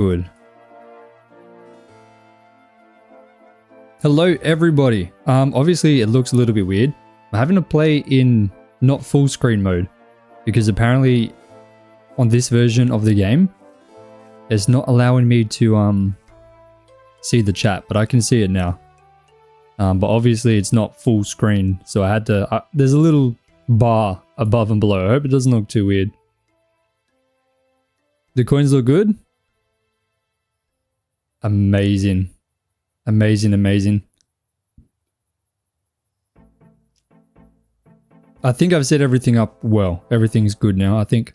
Good. Hello everybody. Obviously it looks a little bit weird. I'm having to play in not full screen mode because apparently on this version of the game it's not allowing me to see the chat, but I can see it now. But obviously it's not full screen, so I had to there's a little bar above and below. I hope it doesn't look too weird. The coins look good. Amazing. Amazing, amazing. I think I've set everything up well. Everything's good now, I think.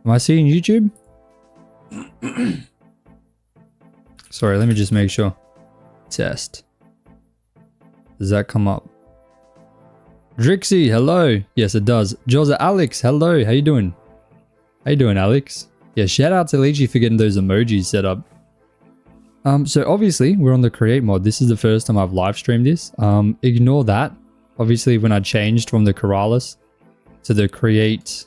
Am I seeing YouTube? Sorry, let me just make sure. Test. Does that come up? Drixie, hello. Yes, it does. Joza Alex, hello. How you doing? How you doing, Alex? Yeah, shout out to Lychee for getting those emojis set up. So obviously we're on the create mod. This is the first time I've live streamed this. Ignore that. Obviously when I changed from the Corrales to the create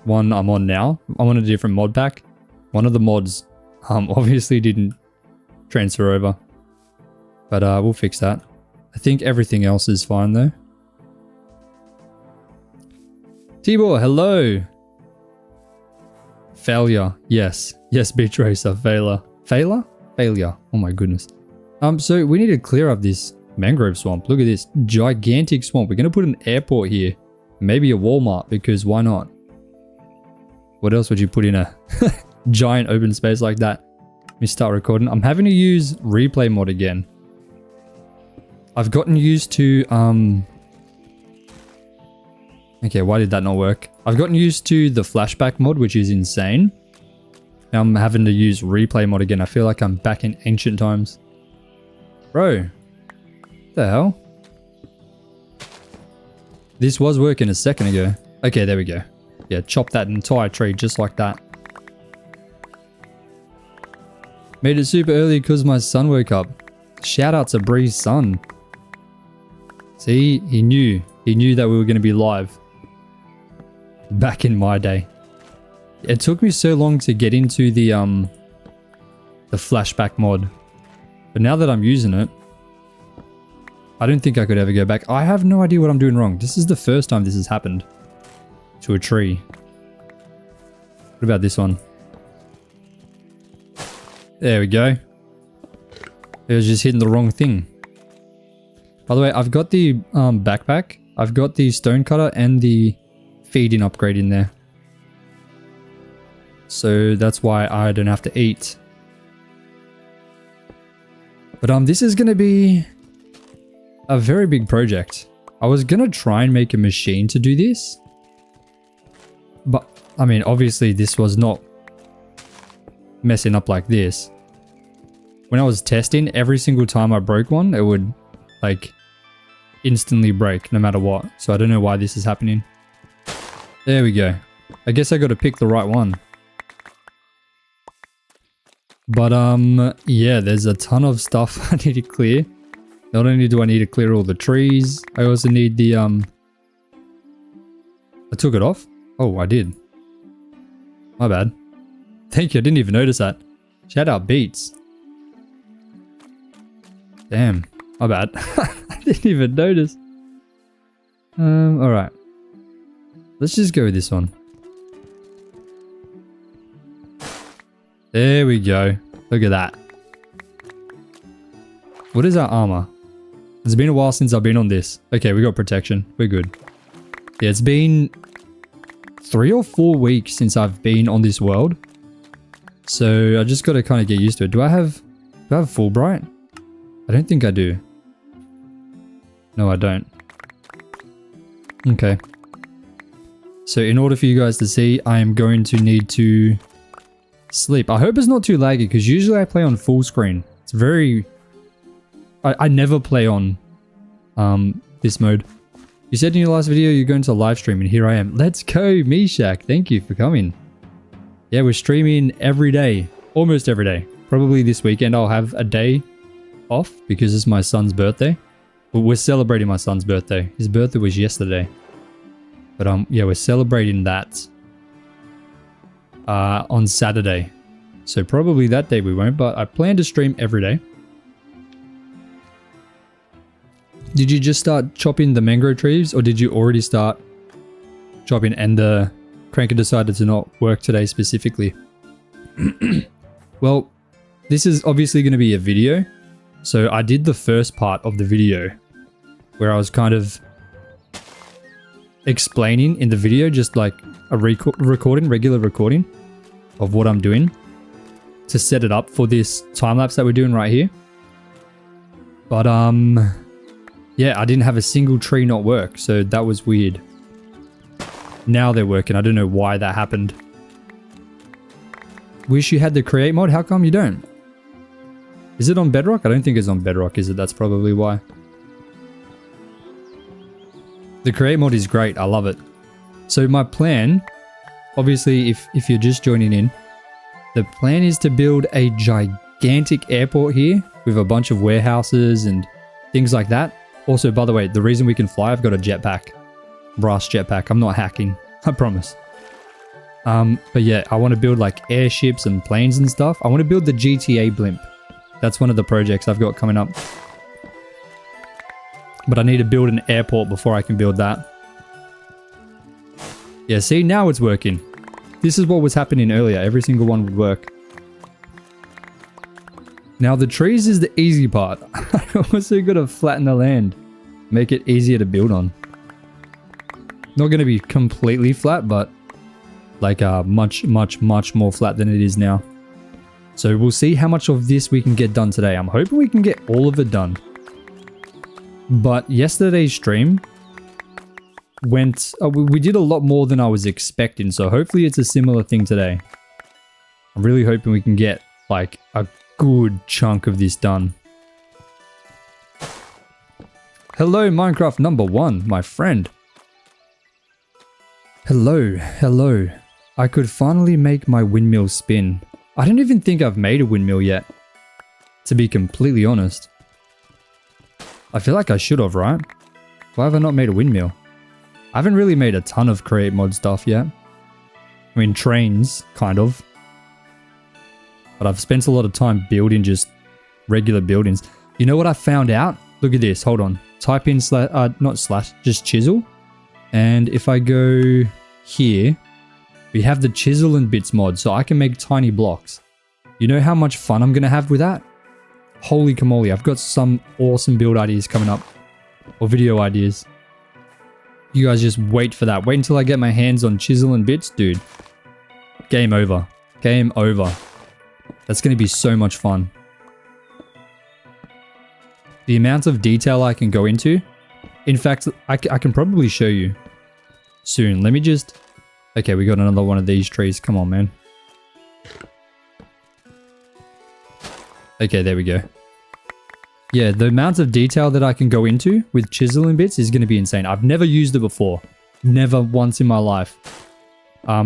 one I'm on now, I'm on a different mod pack. One of the mods obviously didn't transfer over, but we'll fix that. I think everything else is fine though. Tibor, hello. Failure, yes. Yes, Beach Racer, failure. Failure? Failure. Oh my goodness. So we need to clear up this mangrove swamp. Look at this gigantic swamp. We're going to put an airport here. Maybe a Walmart, because why not? What else would you put in a giant open space like that? Let me start recording. I'm having to use replay mod again. I've gotten used to, okay, why did that not work? I've gotten used to the flashback mod, which is insane. Now I'm having to use replay mod again. I feel like I'm back in ancient times. Bro, what the hell? This was working a second ago. Okay, there we go. Yeah, chop that entire tree just like that. Made it super early because my son woke up. Shout out to Bree's son. See, he knew that we were going to be live. Back in my day. It took me so long to get into the flashback mod. But now that I'm using it, I don't think I could ever go back. I have no idea what I'm doing wrong. This is the first time this has happened to a tree. What about this one? There we go. It was just hitting the wrong thing. By the way, I've got the backpack. I've got the stone cutter and the feeding upgrade in there. So that's why I don't have to eat. But this is going to be a very big project. I was going to try and make a machine to do this. But, I mean, obviously this was not messing up like this. When I was testing, every single time I broke one, it would, like, instantly break no matter what. So I don't know why this is happening. There we go. I guess I got to pick the right one. But, yeah, there's a ton of stuff I need to clear. Not only do I need to clear all the trees, I also need the, I took it off? Oh, I did. My bad. Thank you, I didn't even notice that. Shout out Beats. Damn, my bad. I didn't even notice. Alright. Let's just go with this one. There we go. Look at that. What is our armor? It's been a while since I've been on this. Okay, we got protection. We're good. Yeah, it's been 3 or 4 weeks since I've been on this world. So I just got to kind of get used to it. Do I have Fulbright? I don't think I do. No, I don't. Okay. So in order for you guys to see, I am going to need to sleep. I hope it's not too laggy because usually I play on full screen. It's very... I never play on this mode. You said in your last video you're going to live stream and here I am. Let's go, Meshach. Thank you for coming. Yeah, we're streaming every day. Almost every day. Probably this weekend I'll have a day off because it's my son's birthday. Well, we're celebrating my son's birthday. His birthday was yesterday. But yeah, we're celebrating that on Saturday. So probably that day we won't, but I plan to stream every day. Did you just start chopping the mangrove trees, or did you already start chopping and the cranker decided to not work today specifically? Well, this is obviously going to be a video. So I did the first part of the video where I was kind of explaining in the video, just like a regular recording of what I'm doing to set it up for this time lapse that we're doing right here. But yeah, I didn't have a single tree not work, so that was weird. Now they're working. I don't know why that happened. Wish you had the create mod. How come you don't? Is it on Bedrock? I don't think it's on Bedrock, is it? That's probably why. The create mod is great. I love it. So my plan, obviously, if you're just joining in, the plan is to build a gigantic airport here with a bunch of warehouses and things like that. Also, by the way, the reason we can fly, I've got a jetpack. Brass jetpack. I'm not hacking. I promise. But yeah, I want to build like airships and planes and stuff. I want to build the GTA blimp. That's one of the projects I've got coming up. But I need to build an airport before I can build that. Yeah, see, now it's working. This is what was happening earlier. Every single one would work. Now the trees is the easy part. I also got to flatten the land. Make it easier to build on. Not going to be completely flat, but like much more flat than it is now. So we'll see how much of this we can get done today. I'm hoping we can get all of it done. But yesterday's stream went... we did a lot more than I was expecting. So hopefully it's a similar thing today. I'm really hoping we can get like a good chunk of this done. Hello, Minecraft number 1, my friend. Hello, hello. I could finally make my windmill spin. I don't even think I've made a windmill yet, to be completely honest. I feel like I should have, right? Why have I not made a windmill? I haven't really made a ton of create mod stuff yet. I mean, trains, kind of. But I've spent a lot of time building just regular buildings. You know what I found out? Look at this, hold on. Type in just chisel. And if I go here, we have the chisel and bits mod, so I can make tiny blocks. You know how much fun I'm going to have with that? Holy camoli, I've got some awesome build ideas coming up. Or video ideas. You guys just wait for that. Wait until I get my hands on chisel and bits, dude. Game over. Game over. That's going to be so much fun. The amount of detail I can go into. In fact, I can probably show you soon. Let me just... Okay, we got another one of these trees. Come on, man. Okay, there we go. Yeah, the amount of detail that I can go into with chisel and bits is going to be insane. I've never used it before. Never once in my life.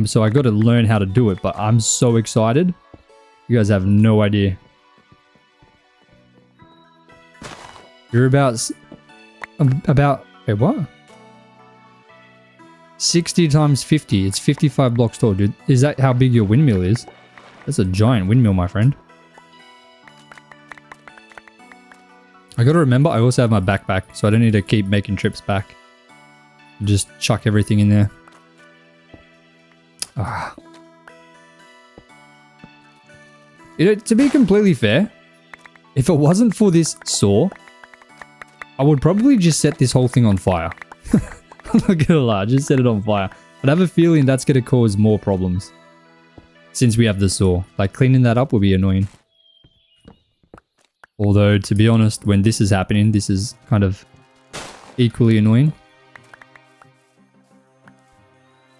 So I got to learn how to do it, but I'm so excited. You guys have no idea. You're about... Wait, what? 60 times 50. It's 55 blocks tall, dude. Is that how big your windmill is? That's a giant windmill, my friend. I gotta remember, I also have my backpack, so I don't need to keep making trips back. Just chuck everything in there. Ah. You know, to be completely fair, if it wasn't for this saw, I would probably just set this whole thing on fire. I'm not gonna lie, just set it on fire. But I have a feeling that's gonna cause more problems. Since we have the saw. Like, cleaning that up will be annoying. Although, to be honest, when this is happening, this is kind of equally annoying.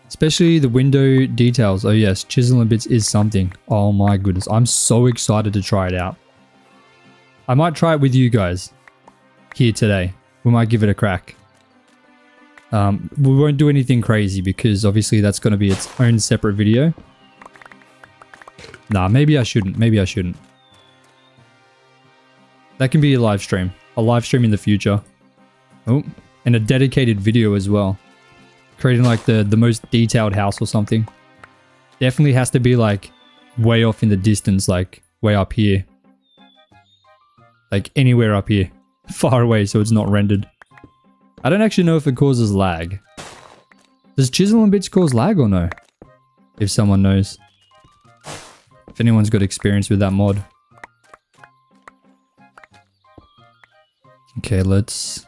Especially the window details. Oh yes, chisel and bits is something. Oh my goodness, I'm so excited to try it out. I might try it with you guys here today. We might give it a crack. We won't do anything crazy because obviously that's going to be its own separate video. Nah, maybe I shouldn't. Maybe I shouldn't. That can be a live stream. A live stream in the future. Oh, and a dedicated video as well. Creating like the most detailed house or something. Definitely has to be like way off in the distance, like way up here. Like anywhere up here. Far away so it's not rendered. I don't actually know if it causes lag. Does chisel and bits cause lag or no? If someone knows. If anyone's got experience with that mod. Okay, let's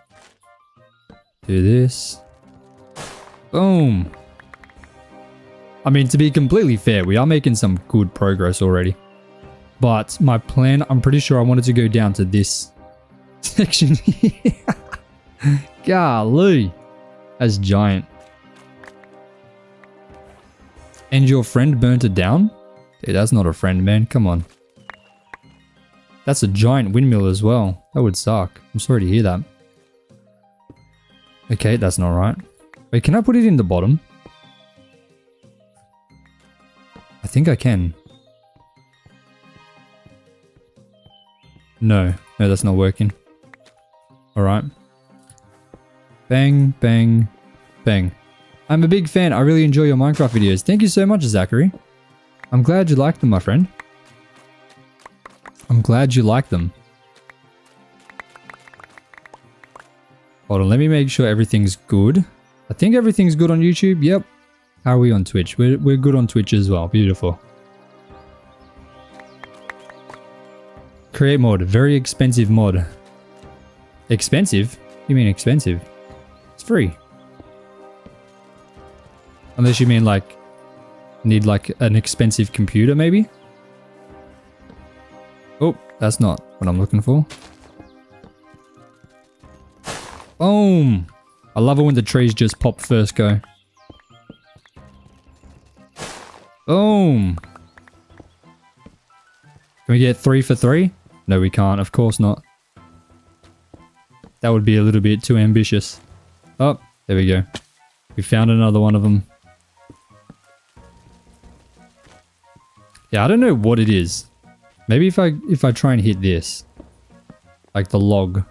do this. Boom. I mean, to be completely fair, we are making some good progress already. But my plan, I'm pretty sure I wanted to go down to this section here. Golly. That's giant. And your friend burnt it down? Dude, that's not a friend, man. Come on. That's a giant windmill as well. That would suck. I'm sorry to hear that. Okay, that's not right. Wait, can I put it in the bottom? I think I can. No, that's not working. Alright. Bang, bang, bang. I'm a big fan. I really enjoy your Minecraft videos. Thank you so much, Zachary. I'm glad you like them, my friend. I'm glad you like them. Hold on, let me make sure everything's good. I think everything's good on YouTube. Yep. How are we on Twitch? We're good on Twitch as well. Beautiful. Create mod. Very expensive mod. Expensive? You mean expensive? It's free. Unless you mean like, need like an expensive computer maybe? Oh, that's not what I'm looking for. Boom! I love it when the trees just pop first go. Boom! Can we get 3 for 3? No, we can't. Of course not. That would be a little bit too ambitious. Oh, there we go. We found another one of them. Yeah, I don't know what it is. Maybe if I try and hit this. Like the log.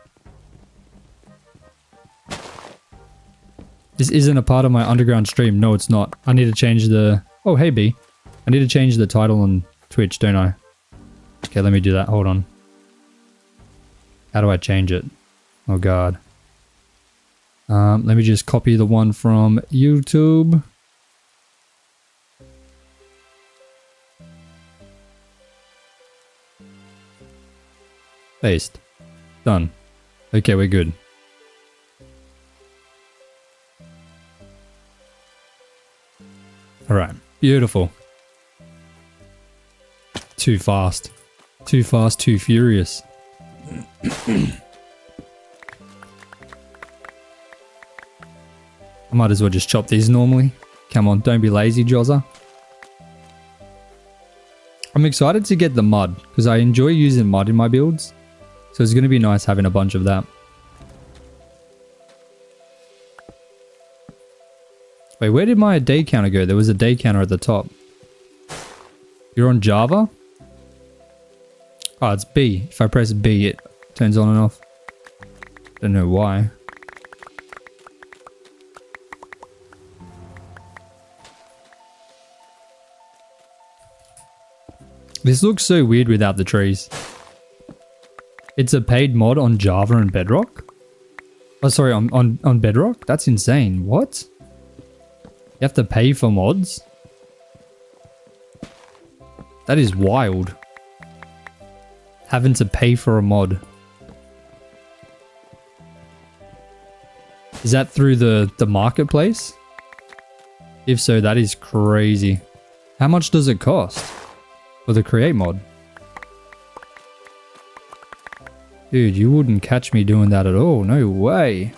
This isn't a part of my underground stream. No, it's not. I need to change the... Oh, hey, B. I need to change the title on Twitch, don't I? Okay, let me do that. Hold on. How do I change it? Oh, God. Let me just copy the one from YouTube. Paste. Done. Okay, we're good. Alright, beautiful. Too fast. Too fast, too furious. I might as well just chop these normally. Come on, don't be lazy, Jozza. I'm excited to get the mud, because I enjoy using mud in my builds. So it's going to be nice having a bunch of that. Wait, where did my day counter go? There was a day counter at the top. You're on Java? Oh, it's B. If I press B, it turns on and off. Don't know why. This looks so weird without the trees. It's a paid mod on Java and Bedrock? Oh, sorry, on Bedrock? That's insane. What? You have to pay for mods? That is wild. Having to pay for a mod. Is that through the marketplace? If so, that is crazy. How much does it cost for the create mod? Dude, you wouldn't catch me doing that at all. No way.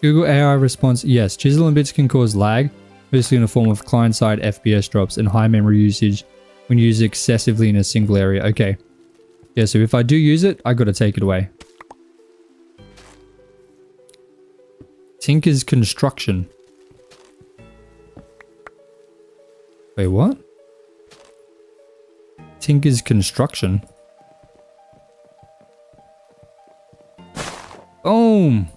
Google AI response, yes, chisel and bits can cause lag, mostly in the form of client-side FPS drops and high memory usage when used excessively in a single area. Okay. Yeah, so if I do use it, I gotta take it away. Tinker's Construction. Wait, what? Tinker's Construction. Boom!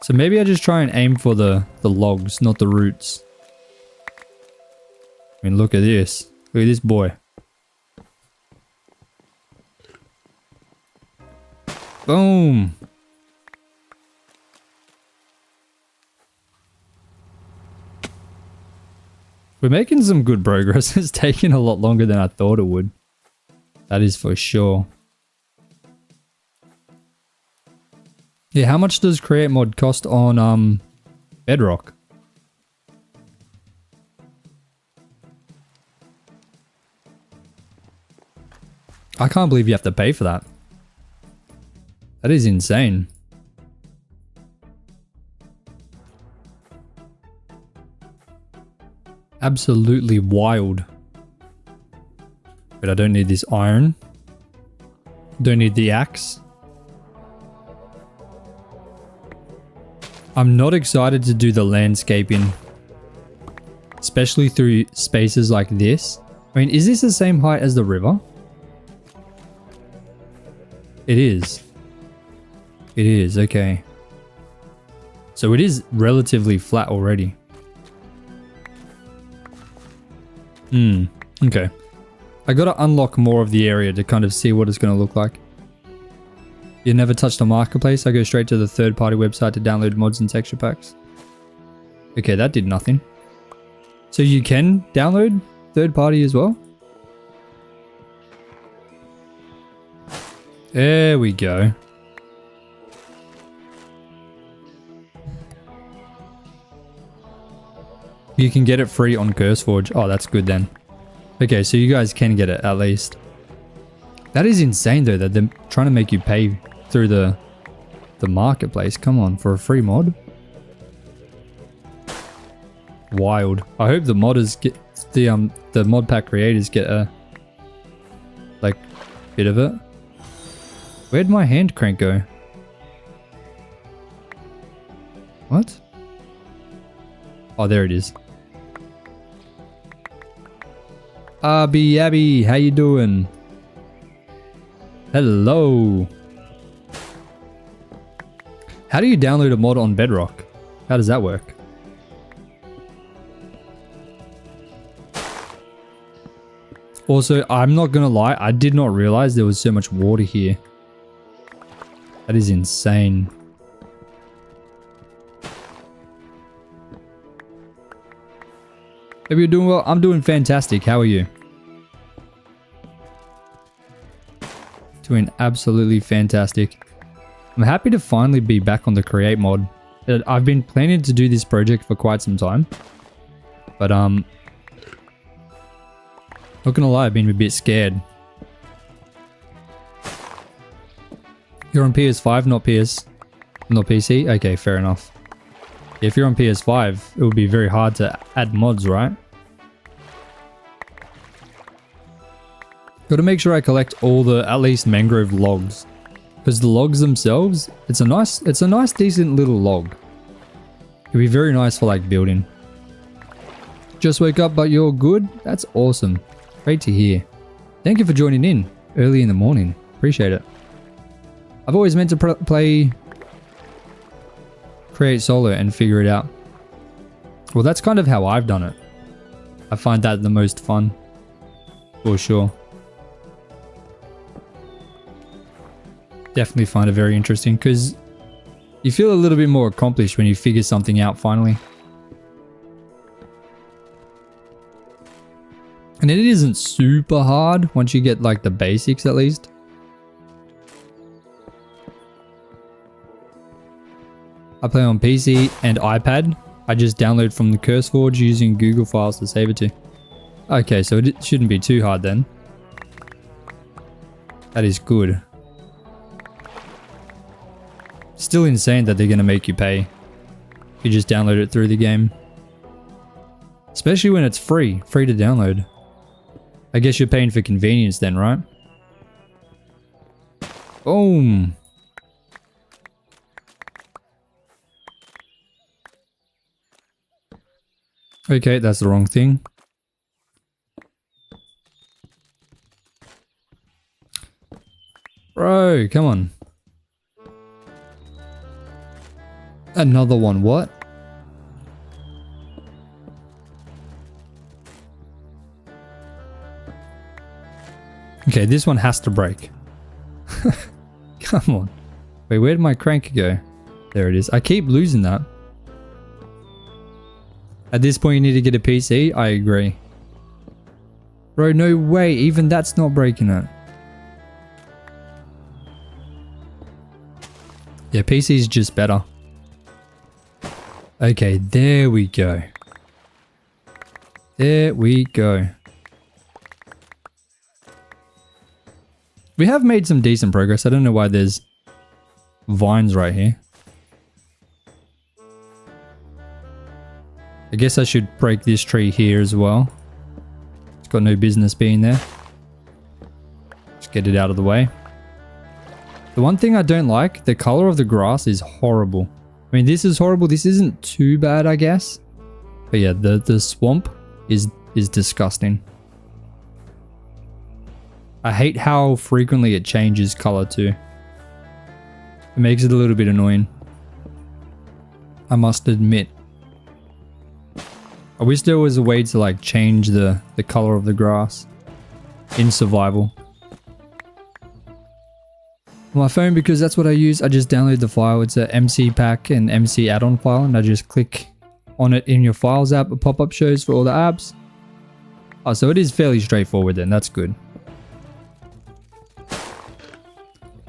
So maybe I just try and aim for the logs, not the roots. I mean, look at this. Look at this boy. Boom. We're making some good progress. It's taking a lot longer than I thought it would. That is for sure. Yeah, how much does create mod cost on Bedrock? I can't believe you have to pay for that. That is insane. Absolutely wild. But I don't need this iron. Don't need the axe. I'm not excited to do the landscaping. Especially through spaces like this. I mean, is this the same height as the river? It is. It is, okay. So it is relatively flat already. Okay. I gotta unlock more of the area to kind of see what it's gonna look like. You never touched the marketplace? I go straight to the third-party website to download mods and texture packs. Okay, that did nothing. So you can download third-party as well? There we go. You can get it free on CurseForge. Oh, that's good then. Okay, so you guys can get it at least. That is insane though, that they're trying to make you pay through the marketplace. Come on, for a free mod? Wild. I hope the modders get the mod pack creators get a like bit of it. Where'd my hand crank go? What? Oh, there it is. Abby, how you doing? Hello. How do you download a mod on Bedrock? How does that work? Also, I'm not gonna lie, I did not realize there was so much water here. That is insane. Hope you're doing well. I'm doing fantastic. How are you? Doing absolutely fantastic. I'm happy to finally be back on the create mod. I've been planning to do this project for quite some time. But not gonna lie, I've been a bit scared. You're on PS5, not PC? Okay, fair enough. If you're on PS5, it would be very hard to add mods, right? Gotta make sure I collect all the, at least mangrove logs. Because the logs themselves, it's a nice decent little log. It'd be very nice for like building. Just wake up but you're good? That's awesome. Great to hear. Thank you for joining in early in the morning. Appreciate it. I've always meant to play create solo and figure it out. Well, that's kind of how I've done it. I find that the most fun. For sure. Definitely find it very interesting because you feel a little bit more accomplished when you figure something out finally. And it isn't super hard once you get like the basics at least. I play on PC and iPad. I just download from the CurseForge using Google Files to save it to. Okay, so it shouldn't be too hard then. That is good. Still insane that they're going to make you pay. You just download it through the game. Especially when it's free to download. I guess you're paying for convenience then, right? Boom. Okay, that's the wrong thing. Bro, come on. Another one, what? Okay, this one has to break. Come on. Wait, where did my crank go? There it is. I keep losing that. At this point, you need to get a PC? I agree. Bro, no way. Even that's not breaking it. Yeah, PC is just better. Okay, there we go. There we go. We have made some decent progress. I don't know why there's vines right here. I guess I should break this tree here as well. It's got no business being there. Just get it out of the way. The one thing I don't like, the color of the grass is horrible. I mean, this is horrible. This isn't too bad, I guess. But yeah, the swamp is disgusting. I hate how frequently it changes color too. It makes it a little bit annoying, I must admit. I wish there was a way to like change the color of the grass in survival. On my phone, because that's what I use, I just download the file. It's a MC pack and MC add-on file, and I just click on it in your files app. A pop-up shows for all the apps. Oh, so it is fairly straightforward then. That's good.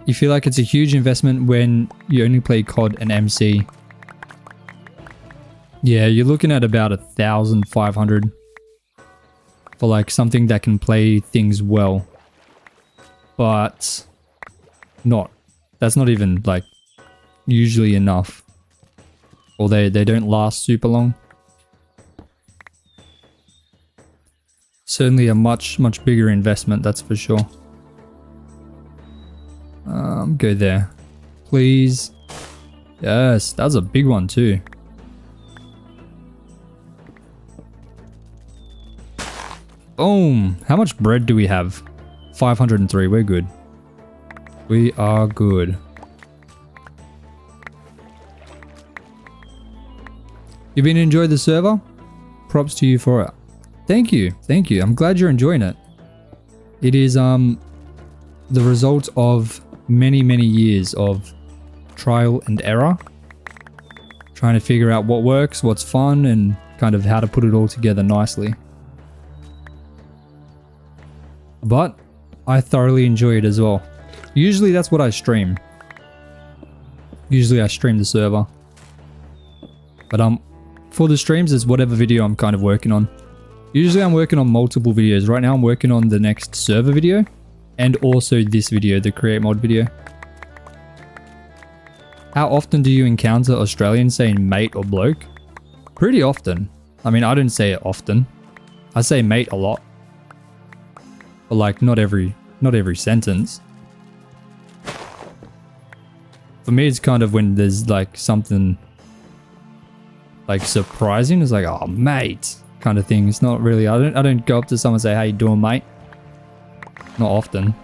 You feel like it's a huge investment when you only play COD and MC. Yeah, you're looking at about 1,500 for like something that can play things well. But that's not even like usually enough. Or they don't last super long. Certainly a much bigger investment, that's for sure. Go there. Please. Yes, that was a big one too. Boom! How much bread do we have? 503, we're good. We are good. You been enjoying the server? Props to you for it. Thank you, thank you. I'm glad you're enjoying it. It is the result of many years of trial and error. Trying to figure out what works, what's fun, and kind of how to put it all together nicely. But I thoroughly enjoy it as well. Usually that's what I stream. Usually I stream the server. But for the streams, it's whatever video I'm kind of working on. Usually I'm working on multiple videos. Right now I'm working on the next server video and also this video, the create mod video. How often do you encounter Australians saying mate or bloke? Pretty often. I mean, I don't say it often. I say mate a lot. But like not every sentence. For me, it's kind of when there's like something like surprising. It's like, oh mate, kind of thing. It's not really, I don't go up to someone and say, how you doing, mate? Not often.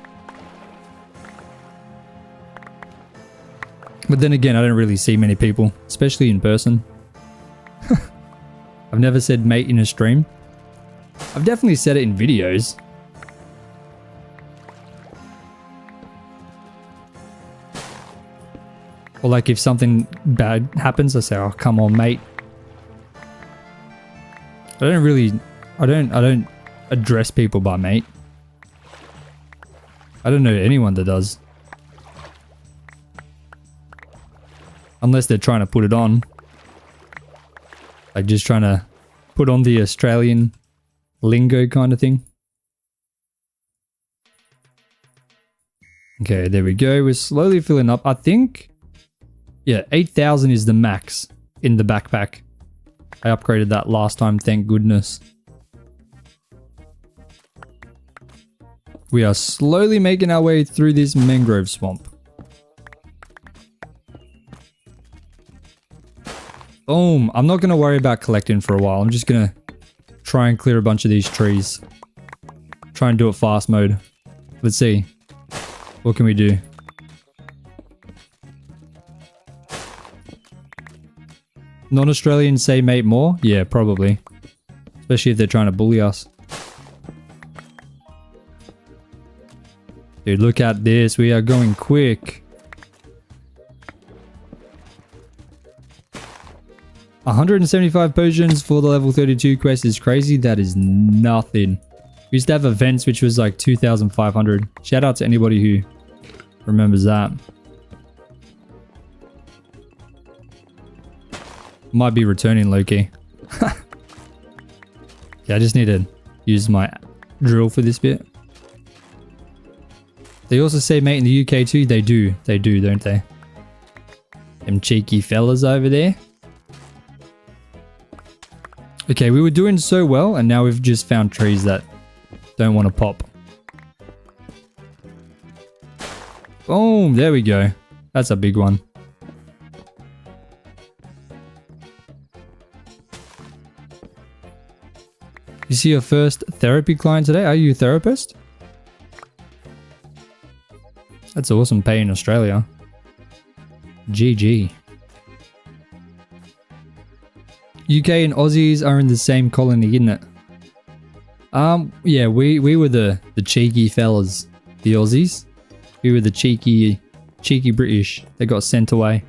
But then again, I don't really see many people, especially in person. I've never said mate in a stream. I've definitely said it in videos. Or like if something bad happens, I say, oh, come on, mate. I don't address people by mate. I don't know anyone that does. Unless they're trying to put it on. Like just trying to put on the Australian lingo kind of thing. Okay, there we go. We're slowly filling up. I think, yeah, 8,000 is the max in the backpack. I upgraded that last time, thank goodness. We are slowly making our way through this mangrove swamp. Boom. I'm not going to worry about collecting for a while. I'm just going to try and clear a bunch of these trees. Try and do it fast mode. Let's see. What can we do? Non-Australians say mate more? Yeah, probably. Especially if they're trying to bully us. Dude, look at this. We are going quick. 175 potions for the level 32 quest is crazy. That is nothing. We used to have events which was like 2,500. Shout out to anybody who remembers that. Might be returning low-key. Yeah, I just need to use my drill for this bit. They also say mate in the UK too. They do. They do, don't they? Them cheeky fellas over there. Okay, we were doing so well and now we've just found trees that don't want to pop. Boom, there we go. That's a big one. You see your first therapy client today? Are you a therapist? That's awesome pay in Australia. GG. UK and Aussies are in the same colony, isn't it? Yeah, we were the cheeky fellas, the Aussies. We were the cheeky British that got sent away.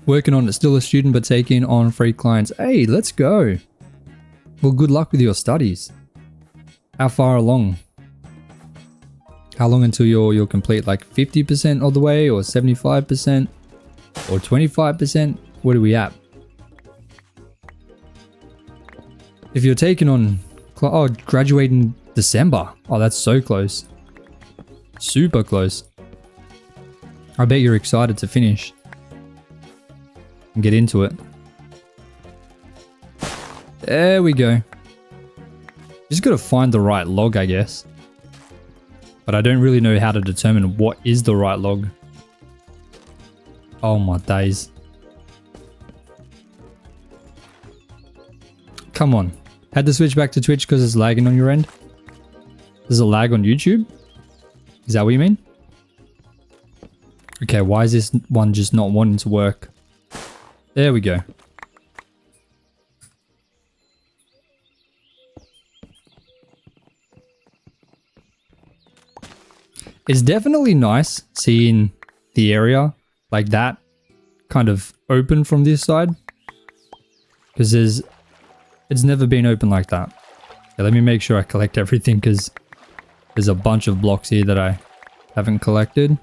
Working on it, still a student but taking on free clients. Hey, let's go. Well, good luck with your studies. How far along? How long until you're complete? Like 50% of the way, or 75%, or 25%? What are we at? If you're taking on, oh, graduating December. Oh, that's so close. Super close. I bet you're excited to finish and get into it. There we go. Just gotta find the right log, I guess. But I don't really know how to determine what is the right log. Oh my days. Come on. Had to switch back to Twitch because it's lagging on your end? There's a lag on YouTube? Is that what you mean? Okay, why is this one just not wanting to work? There we go. It's definitely nice seeing the area like that kind of open from this side, because it's never been open like that. Okay, let me make sure I collect everything because there's a bunch of blocks here that I haven't collected.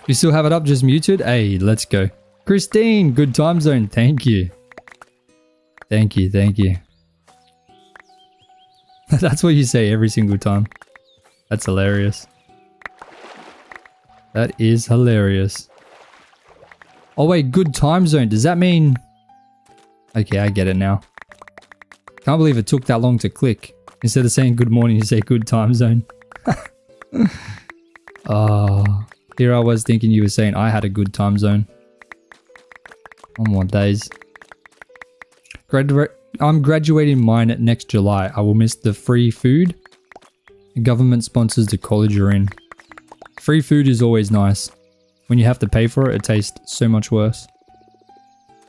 You still have it up, just muted? Hey, let's go. Christine, good time zone. Thank you. Thank you, thank you. That's what you say every single time. That's hilarious. That is hilarious. Oh wait, good time zone. Does that mean... Okay, I get it now. Can't believe it took that long to click. Instead of saying good morning, you say good time zone. Oh, here I was thinking you were saying I had a good time zone. Oh my days. I'm graduating mine next July. I will miss the free food. The government sponsors the college you're in. Free food is always nice. When you have to pay for it, it tastes so much worse.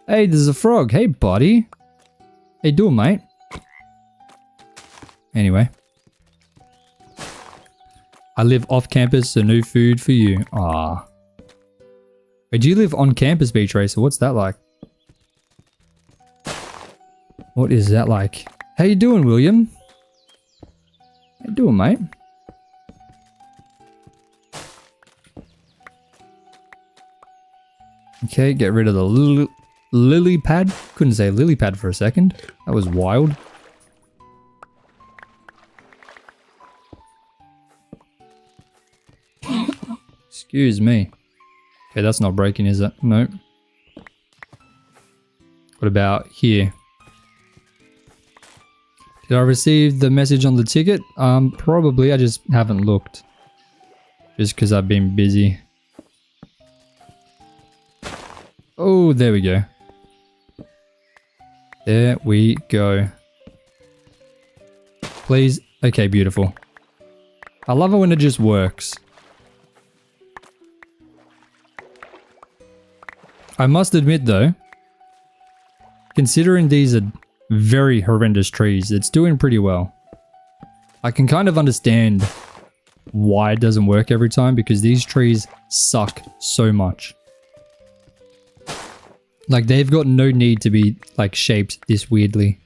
Hey, there's a frog. Hey, buddy. How you doing, mate? Anyway. I live off campus, so no food for you. Ah. Wait, do you live on campus, Beach Racer? What's that like? What is that like? How you doing, William? How you doing, mate? Okay, get rid of the lily pad. Couldn't say lily pad for a second. That was wild. Excuse me. Okay, that's not breaking, is it? Nope. What about here? Did I receive the message on the ticket? Probably. I just haven't looked. Just because I've been busy. Oh, there we go. There we go. Please. Okay, beautiful. I love it when it just works. I must admit though, considering these are very horrendous trees, it's doing pretty well. I can kind of understand why it doesn't work every time because these trees suck so much. Like they've got no need to be like shaped this weirdly.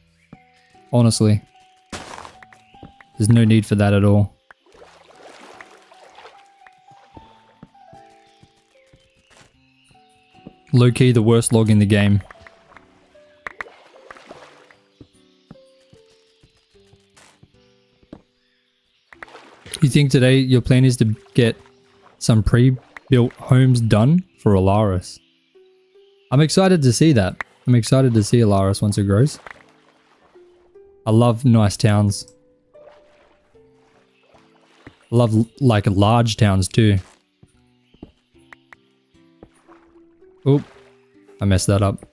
Honestly. There's no need for that at all. Low-key the worst log in the game. You think today your plan is to get some pre-built homes done for Alaris? I'm excited to see that. I'm excited to see Alaris once it grows. I love nice towns. I love like large towns too. Oh, I messed that up.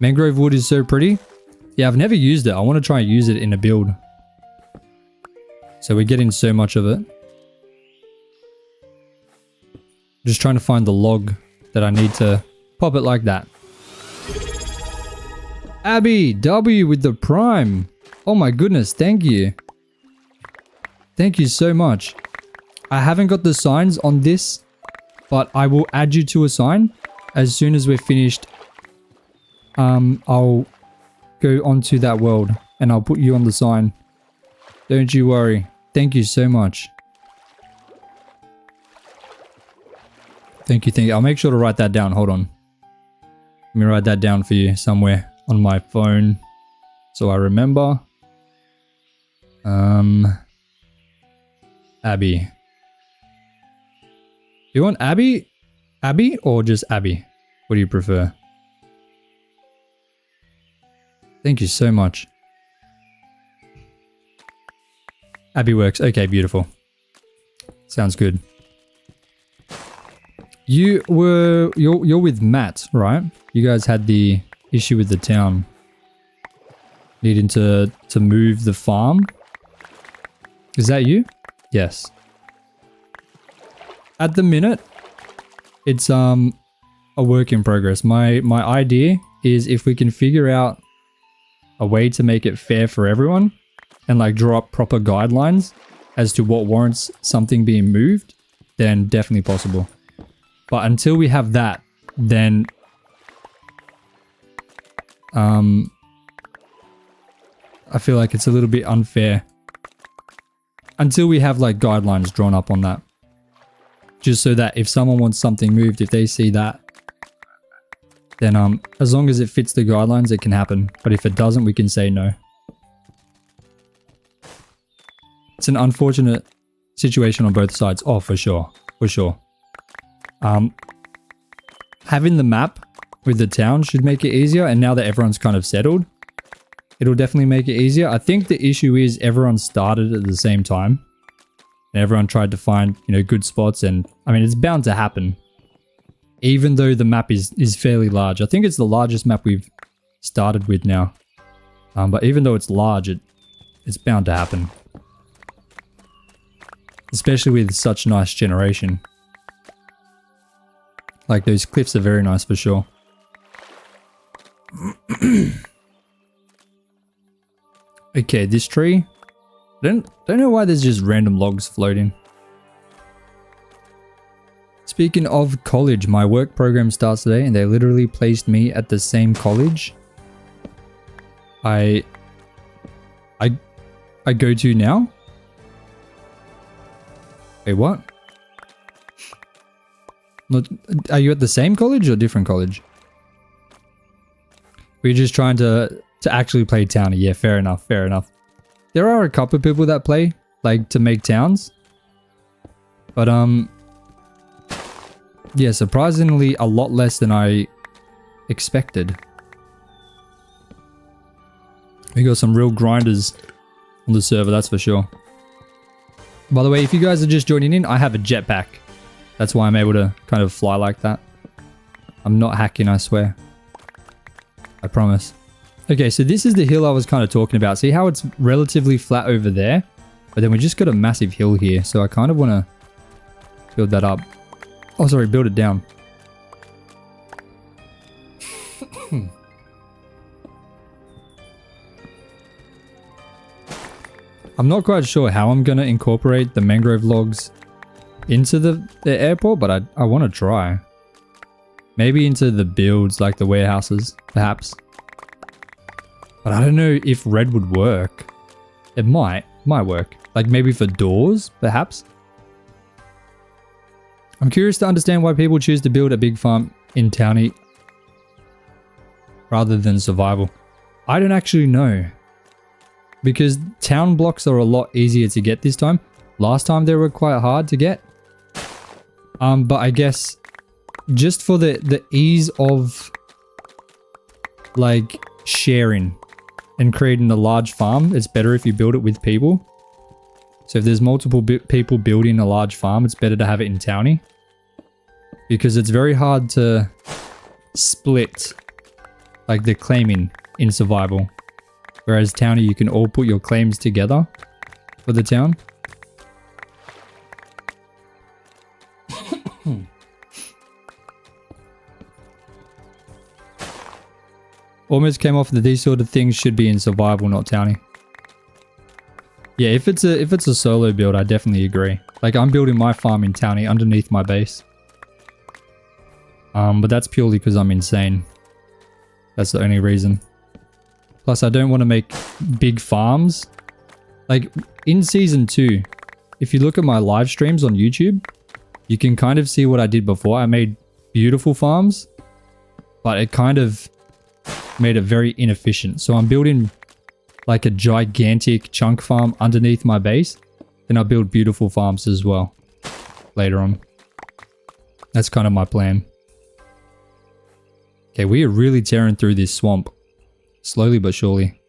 Mangrove wood is so pretty. Yeah, I've never used it. I want to try and use it in a build. So we're getting so much of it. Just trying to find the log that I need to pop it like that. Abby W with the prime. Oh my goodness, thank you. Thank you so much. I haven't got the signs on this, but I will add you to a sign as soon as we're finished. I'll go onto that world and I'll put you on the sign. Don't you worry. Thank you so much. Thank you, thank you. I'll make sure to write that down. Hold on. Let me write that down for you somewhere on my phone so I remember. Abby. You want Abby? Abby or just Abby? What do you prefer? Thank you so much. Abby works. Okay, beautiful. Sounds good. You're with Matt, right? You guys had the issue with the town needing to move the farm. Is that you? Yes. At the minute, it's a work in progress. My idea is if we can figure out a way to make it fair for everyone and like draw up proper guidelines as to what warrants something being moved, then definitely possible. But until we have that, then I feel like it's a little bit unfair. Until we have like guidelines drawn up on that. Just so that if someone wants something moved, if they see that, then as long as it fits the guidelines, it can happen. But if it doesn't, we can say no. It's an unfortunate situation on both sides. Oh, for sure. For sure. Having the map with the town should make it easier. And now that everyone's kind of settled, it'll definitely make it easier. I think the issue is everyone started at the same time. And everyone tried to find, you know, good spots. And I mean, it's bound to happen. Even though the map is fairly large. I think it's the largest map we've started with now. But even though it's large, it's bound to happen. Especially with such nice generation. Like those cliffs are very nice for sure. Okay, this tree. Don't know why there's just random logs floating. Speaking of college, my work program starts today and they literally placed me at the same college I go to now. Wait, what? Are you at the same college or different college? We're just trying to actually play townie. Yeah, fair enough, fair enough. There are a couple of people that play, like, to make towns. But, yeah, surprisingly a lot less than I expected. We got some real grinders on the server, that's for sure. By the way, if you guys are just joining in, I have a jetpack. That's why I'm able to kind of fly like that. I'm not hacking, I swear. I promise. Okay, so this is the hill I was kind of talking about. See how it's relatively flat over there? But then we just got a massive hill here. So I kind of want to build that up. Oh, sorry, build it down. I'm not quite sure how I'm going to incorporate the mangrove logs into the airport, but I want to try. Maybe into the builds, like the warehouses, perhaps. But I don't know if red would work. It might work. Like maybe for doors, perhaps. I'm curious to understand why people choose to build a big farm in townie rather than survival. I don't actually know. Because town blocks are a lot easier to get this time. Last time they were quite hard to get. But I guess just for the ease of like sharing and creating a large farm, it's better if you build it with people. So if there's multiple people building a large farm, it's better to have it in townie. Because it's very hard to split like the claiming in survival. Whereas townie, you can all put your claims together for the town. Almost came off that these sort of things should be in survival, not townie. Yeah, if it's a solo build, I definitely agree. Like I'm building my farm in townie underneath my base. But that's purely because I'm insane. That's the only reason. Plus, I don't want to make big farms. Like in season 2, if you look at my live streams on YouTube, you can kind of see what I did before. I made beautiful farms, but it kind of made it very inefficient. So I'm building like a gigantic chunk farm underneath my base. Then I'll build beautiful farms as well later on. That's kind of my plan. Okay, we are really tearing through this swamp. Slowly but surely.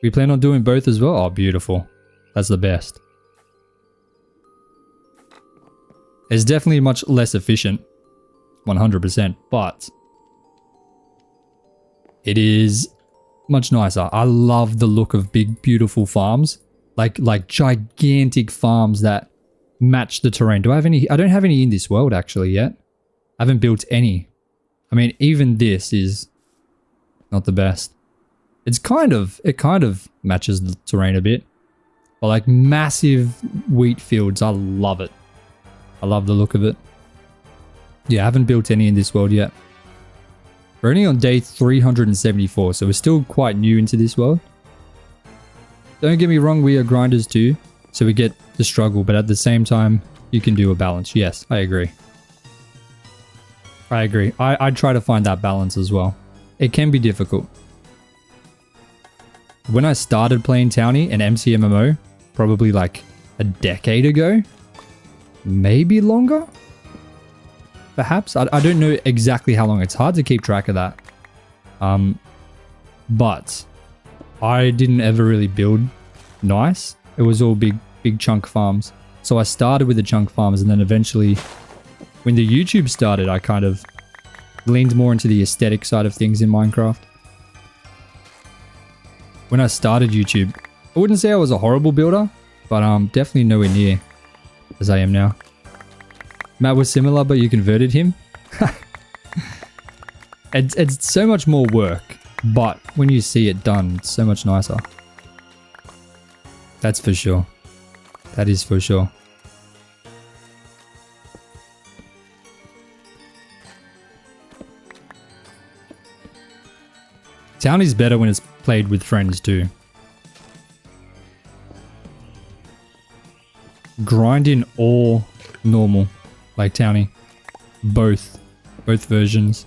We plan on doing both as well? Oh, beautiful. That's the best. It's definitely much less efficient. 100%. But it is much nicer. I love the look of big, beautiful farms. Like gigantic farms that match the terrain. Do I have any? I don't have any in this world actually yet. I haven't built any. I mean, even this is not the best. It kind of matches the terrain a bit. But like massive wheat fields, I love it. I love the look of it. Yeah, I haven't built any in this world yet. We're only on day 374, so we're still quite new into this world. Don't get me wrong, we are grinders too, so we get the struggle, but at the same time, you can do a balance. Yes, I agree. I agree. I try to find that balance as well. It can be difficult. When I started playing Townie and MCMMO, probably like a decade ago, maybe longer? Perhaps? I don't know exactly how long. It's hard to keep track of that. But I didn't ever really build nice. It was all big chunk farms. So I started with the chunk farms, and then eventually when the YouTube started, I kind of leaned more into the aesthetic side of things in Minecraft. When I started YouTube, I wouldn't say I was a horrible builder, but definitely nowhere near as I am now. Matt was similar, but you converted him. It's so much more work, but when you see it done, it's so much nicer. That's for sure. That is for sure. Townie's better when it's played with friends too. Grinding or normal, like Townie. Both versions.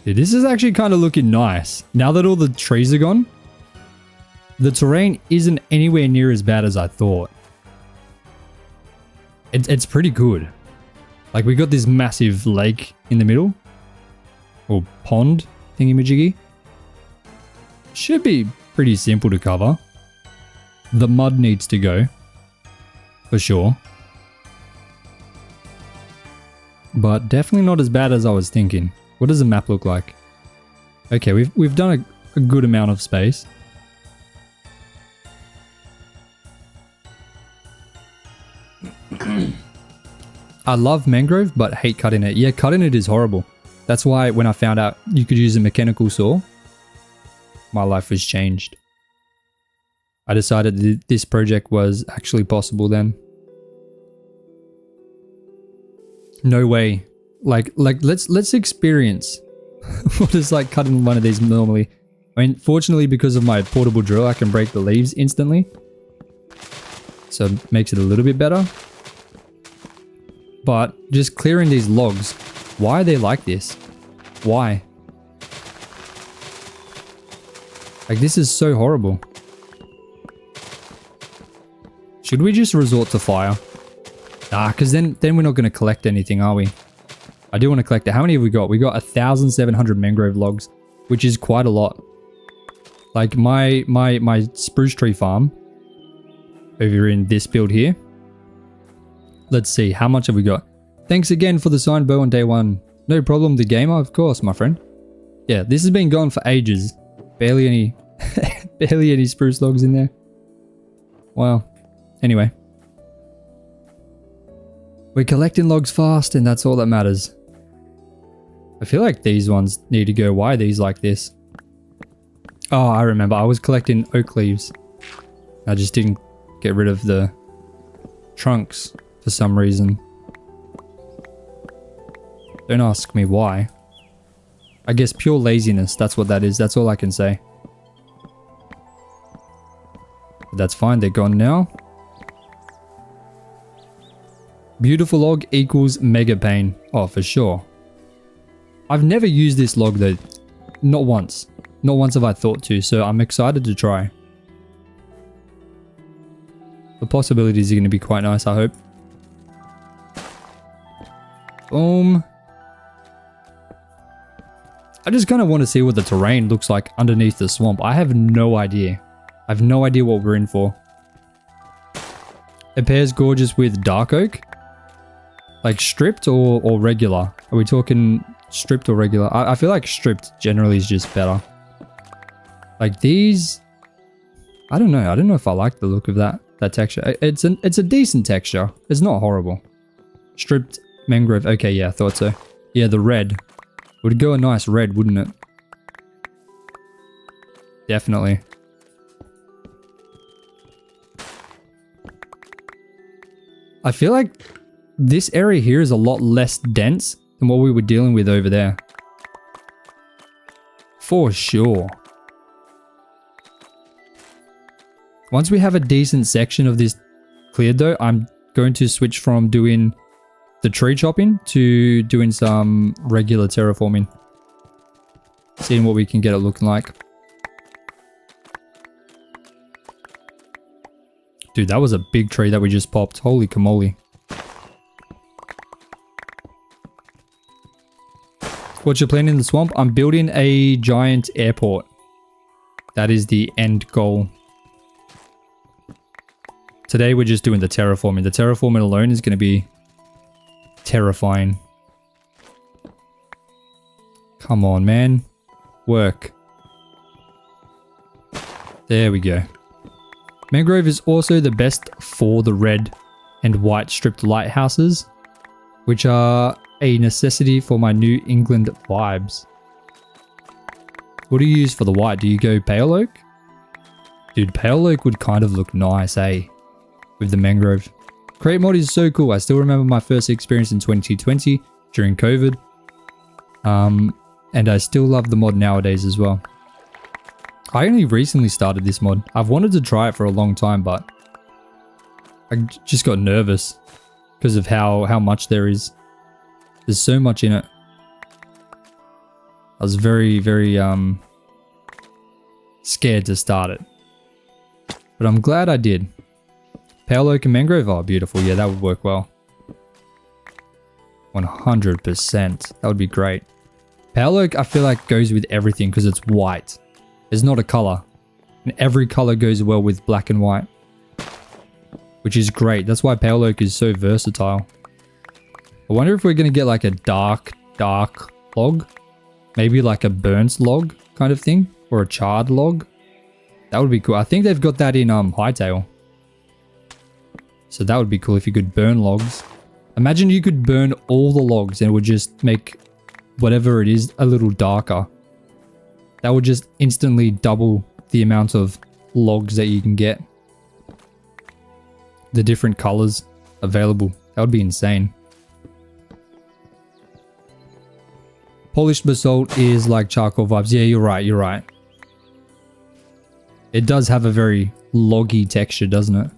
Yeah, this is actually kind of looking nice. Now that all the trees are gone, the terrain isn't anywhere near as bad as I thought. It's pretty good. Like we got this massive lake in the middle. Or pond thingy-majiggy. Should be pretty simple to cover. The mud needs to go. For sure. but definitely not as bad as I was thinking. What does the map look like? Okay, we've done a good amount of space. I love mangrove, but hate cutting it. Yeah, cutting it is horrible. That's why when I found out you could use a mechanical saw, my life was changed. I decided that this project was actually possible then. No way. Like let's experience what it's like cutting one of these normally. I mean, fortunately, because of my portable drill, I can break the leaves instantly. So it makes it a little bit better. But just clearing these logs, why are they like this? Why? Like, this is so horrible. Should we just resort to fire? Nah, because then we're not going to collect anything, are we? I do want to collect it. How many have we got? We got 1,700 mangrove logs, which is quite a lot. Like my spruce tree farm over in this build here. Let's see, how much have we got? Thanks again for the signed bow on day one. No problem, the gamer, of course, my friend. Yeah, this has been going for ages. Barely any, barely any spruce logs in there. Wow. Anyway. We're collecting logs fast and that's all that matters. I feel like these ones need to go. Why are these like this? Oh, I remember. I was collecting oak leaves. I just didn't get rid of the trunks for some reason. Don't ask me why. I guess pure laziness. That's what that is. That's all I can say. But that's fine. They're gone now. Beautiful log equals mega pain. Oh, for sure. I've never used this log though. Not once. Not once have I thought to, so I'm excited to try. The possibilities are going to be quite nice, I hope. Boom. I just kind of want to see what the terrain looks like underneath the swamp. I have no idea. I have no idea what we're in for. It pairs gorgeous with dark oak. Like stripped or regular? Are we talking stripped or regular? I feel like stripped generally is just better. Like these, I don't know. I don't know if I like the look of that texture. It's a decent texture. It's not horrible. Stripped mangrove. Okay, yeah, I thought so. Yeah, the red. Would go a nice red, wouldn't it? Definitely. I feel like this area here is a lot less dense than what we were dealing with over there. For sure. Once we have a decent section of this cleared though, I'm going to switch from doing the tree chopping to doing some regular terraforming. Seeing what we can get it looking like. Dude, that was a big tree that we just popped. Holy camole. What you're planning in the swamp? I'm building a giant airport. That is the end goal. Today we're just doing the terraforming. The terraforming alone is going to be terrifying. Come on, man. Work. There we go. Mangrove is also the best for the red and white stripped lighthouses, which are a necessity for my New England vibes. What do you use for the white? Do you go pale oak? Dude, pale oak would kind of look nice, eh? With the mangrove. Create mod is so cool. I still remember my first experience in 2020 during COVID. And I still love the mod nowadays as well. I only recently started this mod. I've wanted to try it for a long time, but I just got nervous because of how much there is. There's so much in it. I was very, very scared to start it. But I'm glad I did. Pale oak and mangrove are beautiful. Yeah, that would work well. 100%. That would be great. Pale oak, I feel like goes with everything because it's white. It's not a color. And every color goes well with black and white. Which is great. That's why pale oak is so versatile. I wonder if we're going to get like a dark log. Maybe like a burnt log kind of thing. Or a charred log. That would be cool. I think they've got that in Hightail. So that would be cool if you could burn logs. Imagine you could burn all the logs and it would just make whatever it is a little darker. That would just instantly double the amount of logs that you can get. The different colors available. That would be insane. Polished basalt is like charcoal vibes. Yeah, you're right. You're right. It does have a very loggy texture, doesn't it?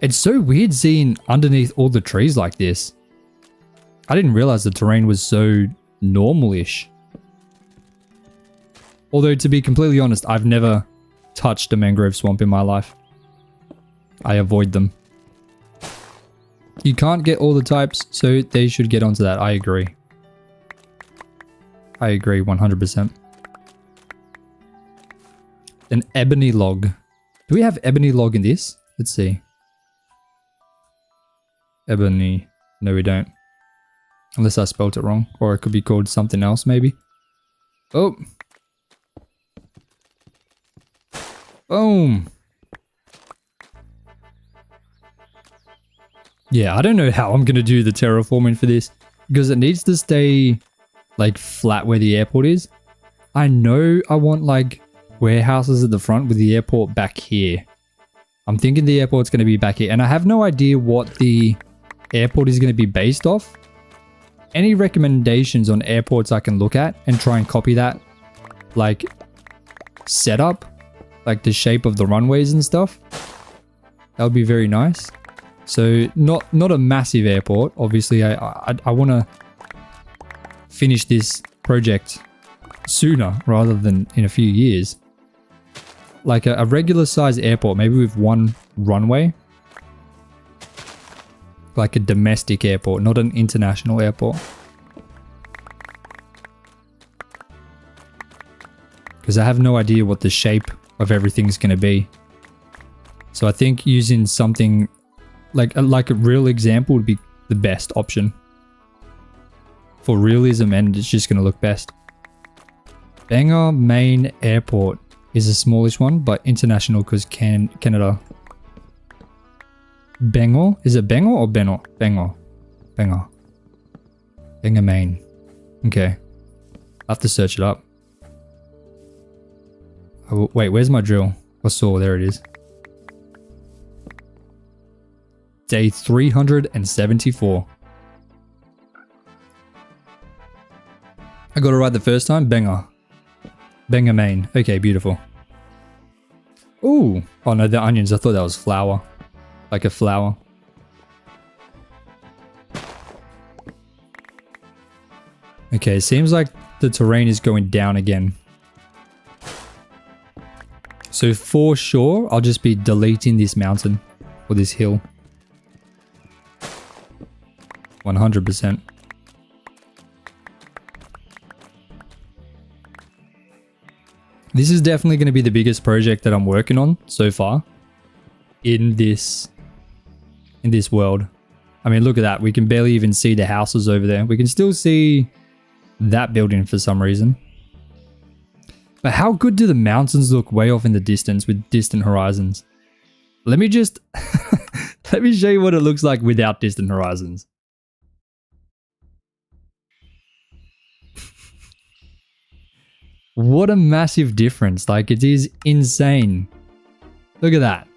It's so weird seeing underneath all the trees like this. I didn't realize the terrain was so normal-ish. Although, to be completely honest, I've never touched a mangrove swamp in my life. I avoid them. You can't get all the types, so they should get onto that. I agree. I agree 100%. An ebony log. Do we have ebony log in this? Let's see. Ebony. No, we don't. Unless I spelled it wrong. Or it could be called something else, maybe. Oh. Boom. Yeah, I don't know how I'm going to do the terraforming for this. Because it needs to stay like flat where the airport is. I know I want like warehouses at the front with the airport back here. I'm thinking the airport's going to be back here. And I have no idea what the airport is going to be based off. Any recommendations on airports I can look at and try and copy that like setup, like the shape of the runways and stuff? That would be very nice. So not a massive airport. Obviously, I want to finish this project sooner rather than in a few years. Like a regular size airport, maybe with one runway. Like a domestic airport, not an international airport. Because I have no idea what the shape of everything's going to be. So I think using something like a real example would be the best option. For realism, and it's just going to look best. Bangor Main Airport is a smallish one, but international because Canada. Bangor? Is it Bangor or Bangor? Bangor. Bangor. Bangor Main. Okay. I have to search it up. Oh, wait, where's my drill? I saw, there it is. Day 374. I got it right the first time. Bangor. Bangor Main. Okay, beautiful. Ooh. Oh no, the onions. I thought that was flour. Like a flower. Okay, seems like the terrain is going down again. So for sure, I'll just be deleting this mountain or this hill. 100%. This is definitely going to be the biggest project that I'm working on so far in this world. I mean, look at that. We can barely even see the houses over there. We can still see that building for some reason. But how good do the mountains look way off in the distance with distant horizons? Let me just let me show you what it looks like without distant horizons. What a massive difference. Like, it is insane. Look at that.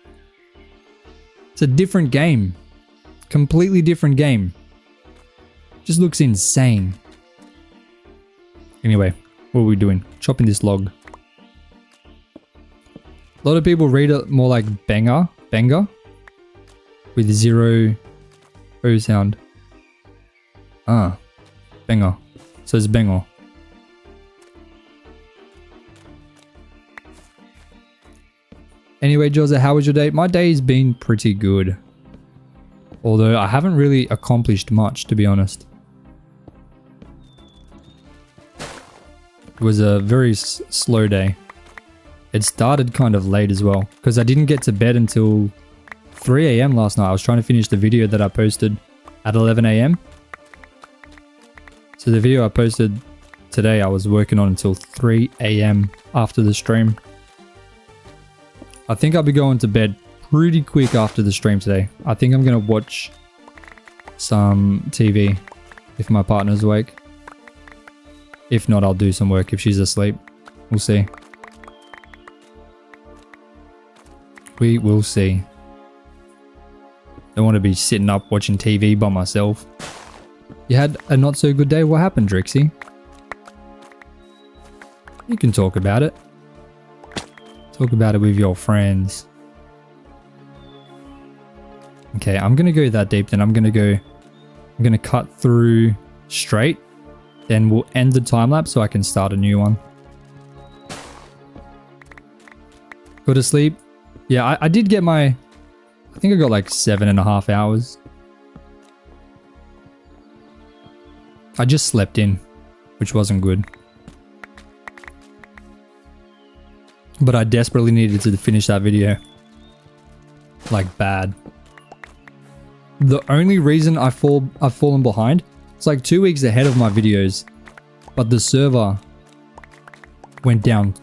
It's a different game. Completely different game. Just looks insane. Anyway, what are we doing? Chopping this log. A lot of people read it more like banger. Banger. With 0 O sound. Ah. Banger. So it's banger. Anyway, Jose, how was your day? My day's been pretty good. Although I haven't really accomplished much, to be honest. It was a very slow day. It started kind of late as well because I didn't get to bed until 3 a.m. last night. I was trying to finish the video that I posted at 11 a.m. So the video I posted today, I was working on until 3 a.m. after the stream. I think I'll be going to bed pretty quick after the stream today. I think I'm going to watch some TV if my partner's awake. If not, I'll do some work if she's asleep. We'll see. We will see. Don't want to be sitting up watching TV by myself. You had a not so good day? What happened, Drixie? You can talk about it. Talk about it with your friends. Okay, I'm gonna go that deep, then I'm gonna cut through straight, then we'll end the time lapse so I can start a new one. Go to sleep. Yeah, I did get I think I got like 7.5 hours. I just slept in, which wasn't good. But I desperately needed to finish that video. Like bad. The only reason I've fallen behind, it's like 2 weeks ahead of my videos, but the server went down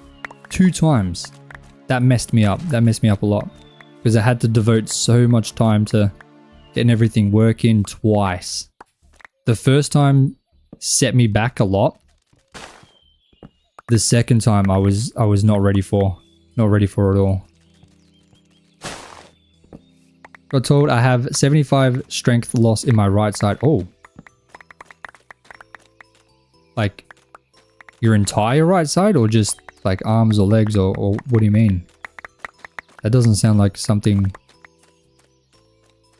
2 times. That messed me up. That messed me up a lot because I had to devote so much time to getting everything working twice. The first time set me back a lot. The second time I was not ready for it all. Got told I have 75 strength loss in my right side. Oh. Like your entire right side or just like arms or legs or what do you mean? That doesn't sound like something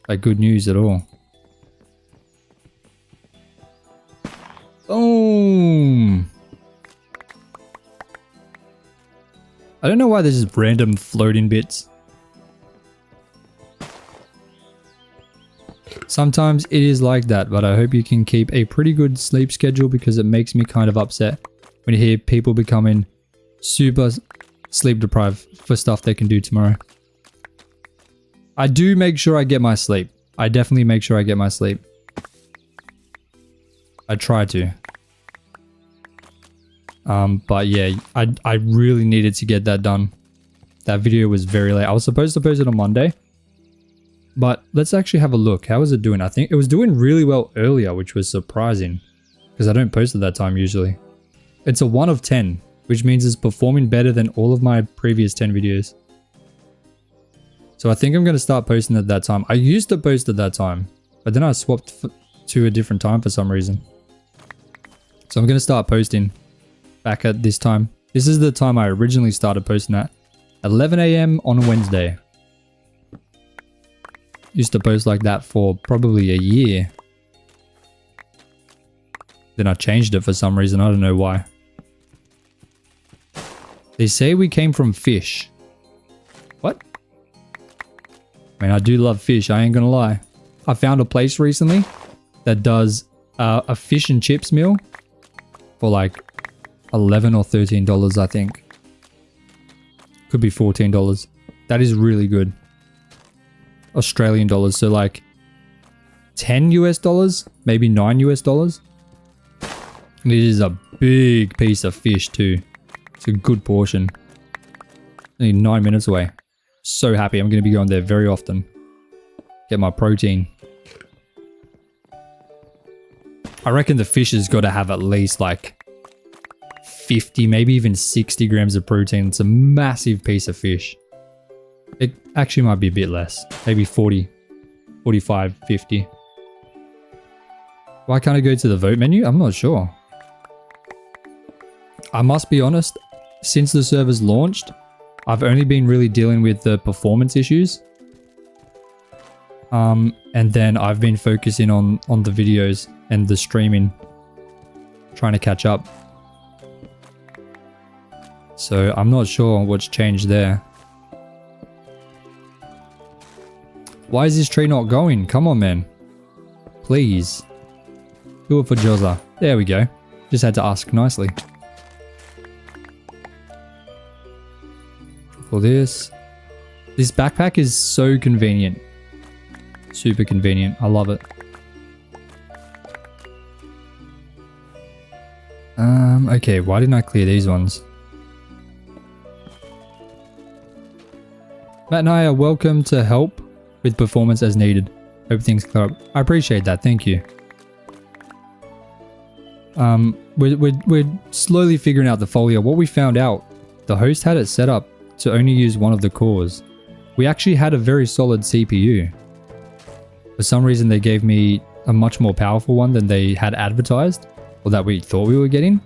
like good news at all. Boom. I don't know why there's just random floating bits. Sometimes it is like that, but I hope you can keep a pretty good sleep schedule because it makes me kind of upset when you hear people becoming super sleep deprived for stuff they can do tomorrow. I do make sure I get my sleep. I definitely make sure I get my sleep. I try to. But yeah, I really needed to get that done. That video was very late. I was supposed to post it on Monday. But let's actually have a look. How is it doing? I think it was doing really well earlier, which was surprising. Because I don't post at that time usually. It's a 1 of 10, which means it's performing better than all of my previous 10 videos. So I think I'm going to start posting at that time. I used to post at that time, but then I swapped to a different time for some reason. So I'm going to start posting back at this time. This is the time I originally started posting at 11 a.m. on a Wednesday. Used to post like that for probably a year. Then I changed it for some reason. I don't know why. They say we came from fish. What? I mean, I do love fish. I ain't gonna lie. I found a place recently that does a fish and chips meal for like $11 or $13, I think. Could be $14. That is really good. Australian dollars, so like 10 US dollars, maybe 9 US dollars. And it is a big piece of fish too. It's a good portion. Only 9 minutes away. So happy. I'm going to be going there very often. Get my protein. I reckon the fish has got to have at least like 50, maybe even 60 grams of protein. It's a massive piece of fish. It actually might be a bit less. Maybe 40, 45, 50. Why can't I go to the vote menu? I'm not sure. I must be honest, since the server's launched, I've only been really dealing with the performance issues. And then I've been focusing on the videos and the streaming. Trying to catch up. So I'm not sure what's changed there. Why is this tree not going? Come on, man. Please. Do it for Joza. There we go. Just had to ask nicely. for this. This backpack is so convenient. Super convenient. I love it. Okay, why didn't I clear these ones? Matt and I are welcome to help with performance as needed. Hope things clear up. I appreciate that, thank you. We're slowly figuring out the folio. What we found out, the host had it set up to only use one of the cores. We actually had a very solid CPU. For some reason they gave me a much more powerful one than they had advertised, or that we thought we were getting.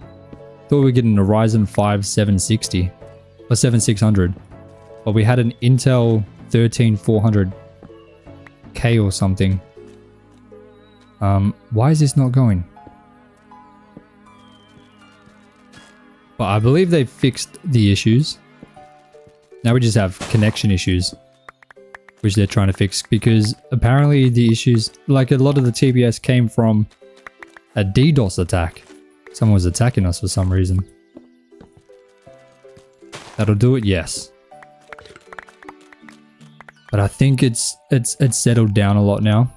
Thought we were getting a Ryzen 5 760 or 7600, but we had an Intel 13400K or something. Why is this not going? Well, I believe they fixed the issues. Now we just have connection issues, which they're trying to fix, because apparently the issues, like a lot of the TBS came from a DDoS attack. Someone was attacking us for some reason. That'll do it, yes. But I think it's settled down a lot now.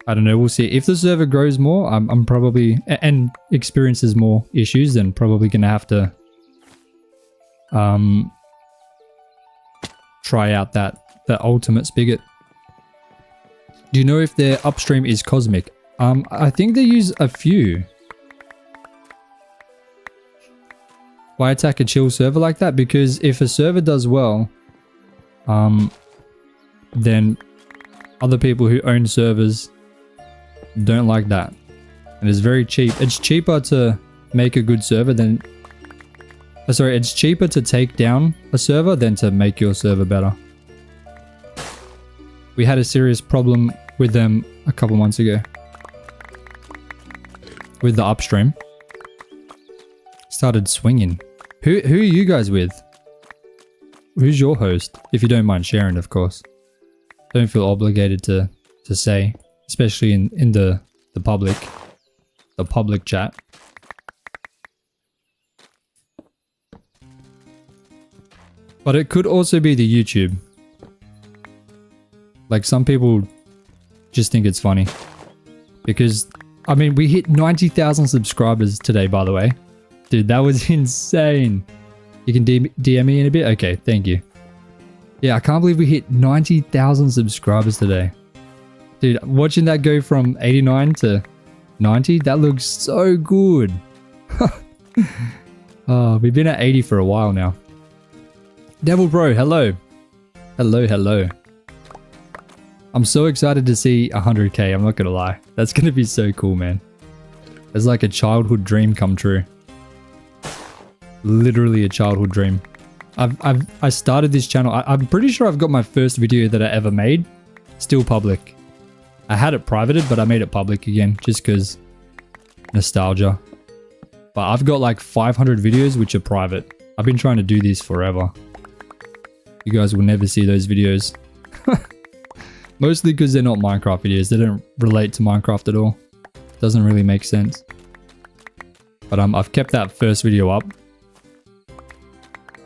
I don't know, we'll see. If the server grows more, I'm probably, and experiences more issues, then probably gonna have to try out that ultimate spigot. Do you know if their upstream is cosmic? I think they use a few. Why attack a chill server like that? Because if a server does well, then other people who own servers don't like that. And it's very cheap. It's cheaper to make a good server than... sorry, it's cheaper to take down a server than to make your server better. We had a serious problem with them a couple months ago. With the upstream. Started swinging. Who are you guys with? Who's your host? If you don't mind sharing, of course. Don't feel obligated to say. Especially in the public. The public chat. But it could also be the YouTube. Like, some people just think it's funny. Because, I mean, we hit 90,000 subscribers today, by the way. Dude, that was insane. You can DM me in a bit? Okay, thank you. Yeah, I can't believe we hit 90,000 subscribers today. Dude, watching that go from 89 to 90, that looks so good. Oh, we've been at 80 for a while now. Devil Bro, hello. Hello, hello. I'm so excited to see 100k, I'm not gonna lie. That's gonna be so cool, man. It's like a childhood dream come true. Literally a childhood dream. I started this channel, I'm pretty sure I've got my first video that I ever made. Still public. I had it privated, but I made it public again, just because nostalgia. But I've got like 500 videos which are private. I've been trying to do this forever. You guys will never see those videos. Mostly because they're not Minecraft videos. They don't relate to Minecraft at all. Doesn't really make sense. But I've kept that first video up.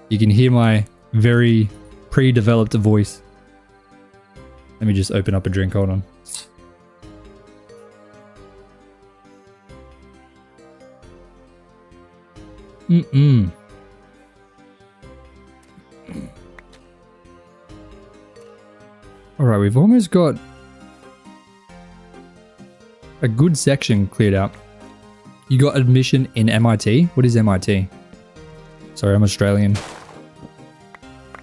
You can hear my very pre-developed voice. Let me just open up a drink, hold on. Alright, we've almost got a good section cleared out. You got admission in MIT? What is MIT? Sorry, I'm Australian.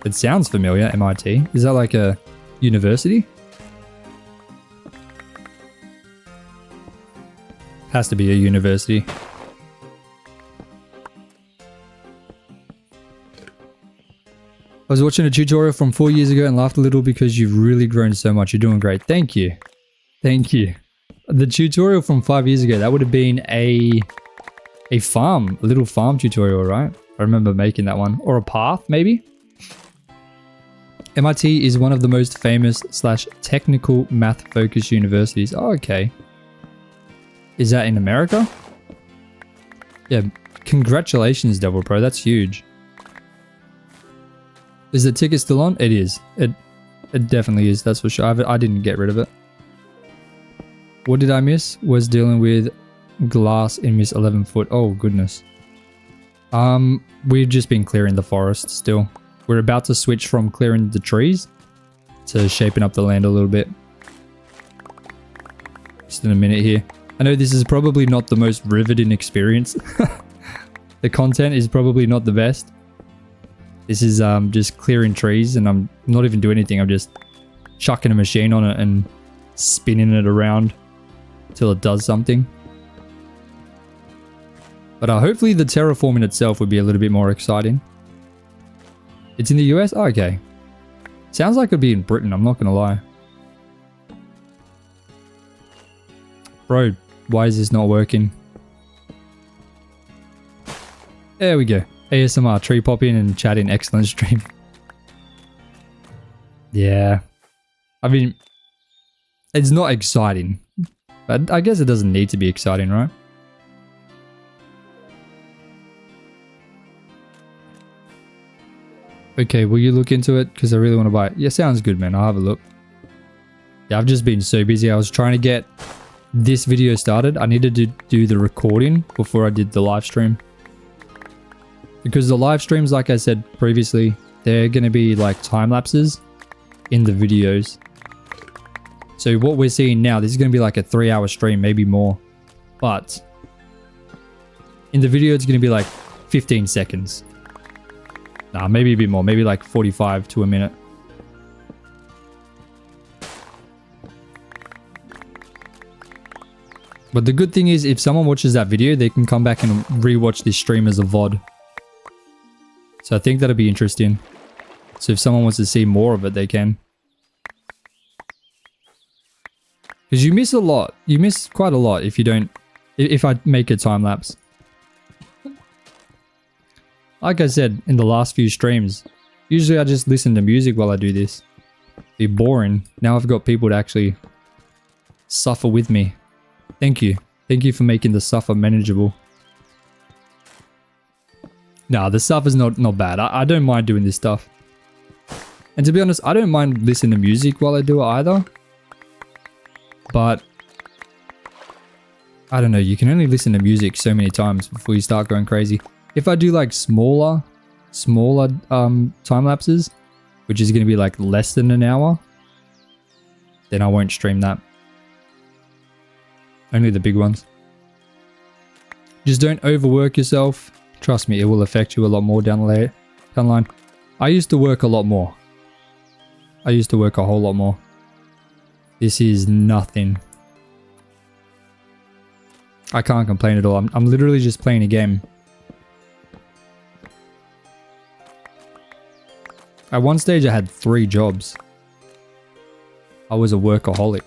It sounds familiar, MIT. Is that like a university? Has to be a university. I was watching a tutorial from 4 years ago and laughed a little because you've really grown so much. You're doing great. Thank you. Thank you. The tutorial from 5 years ago, that would have been a farm, a little farm tutorial, right? I remember making that one. Or a path, maybe? MIT is one of the most famous / technical math-focused universities. Oh, okay. Is that in America? Yeah, congratulations, Devil Pro. That's huge. Is the ticket still on? It is. It definitely is, that's for sure. I didn't get rid of it. What did I miss? Was dealing with glass in Miss 11 foot. Oh, goodness. We've just been clearing the forest still. We're about to switch from clearing the trees to shaping up the land a little bit. Just in a minute here. I know this is probably not the most riveting experience. The content is probably not the best. This is just clearing trees and I'm not even doing anything. I'm just chucking a machine on it and spinning it around till it does something. But hopefully the terraforming itself would be a little bit more exciting. It's in the US? Oh, okay. Sounds like it'd be in Britain, I'm not gonna lie. Bro, why is this not working? There we go. ASMR, tree popping and chatting, excellent stream. Yeah. I mean, it's not exciting. But I guess it doesn't need to be exciting, right? Okay, will you look into it? Because I really want to buy it. Yeah, sounds good, man. I'll have a look. Yeah, I've just been so busy. I was trying to get this video started. I needed to do the recording before I did the live stream. Because the live streams, like I said previously, they're going to be like time lapses in the videos. So what we're seeing now, this is going to be like a 3-hour stream, maybe more. But in the video, it's going to be like 15 seconds. Nah, maybe a bit more, maybe like 45 to a minute. But the good thing is, if someone watches that video, they can come back and rewatch this stream as a VOD. So I think that'll be interesting. So if someone wants to see more of it, they can. Because you miss a lot. You miss quite a lot if you don't... If I make a time lapse. Like I said in the last few streams, usually I just listen to music while I do this. Be boring. Now I've got people to actually suffer with me. Thank you. Thank you for making the suffer manageable. Nah, the stuff is not bad. I don't mind doing this stuff. And to be honest, I don't mind listening to music while I do it either. But I don't know, you can only listen to music so many times before you start going crazy. If I do like smaller time lapses, which is going to be like less than an hour, then I won't stream that. Only the big ones. Just don't overwork yourself. Trust me, it will affect you a lot more down the line. I used to work a lot more. I used to work a whole lot more. This is nothing. I can't complain at all. I'm literally just playing a game. At one stage I had 3 jobs. I was a workaholic.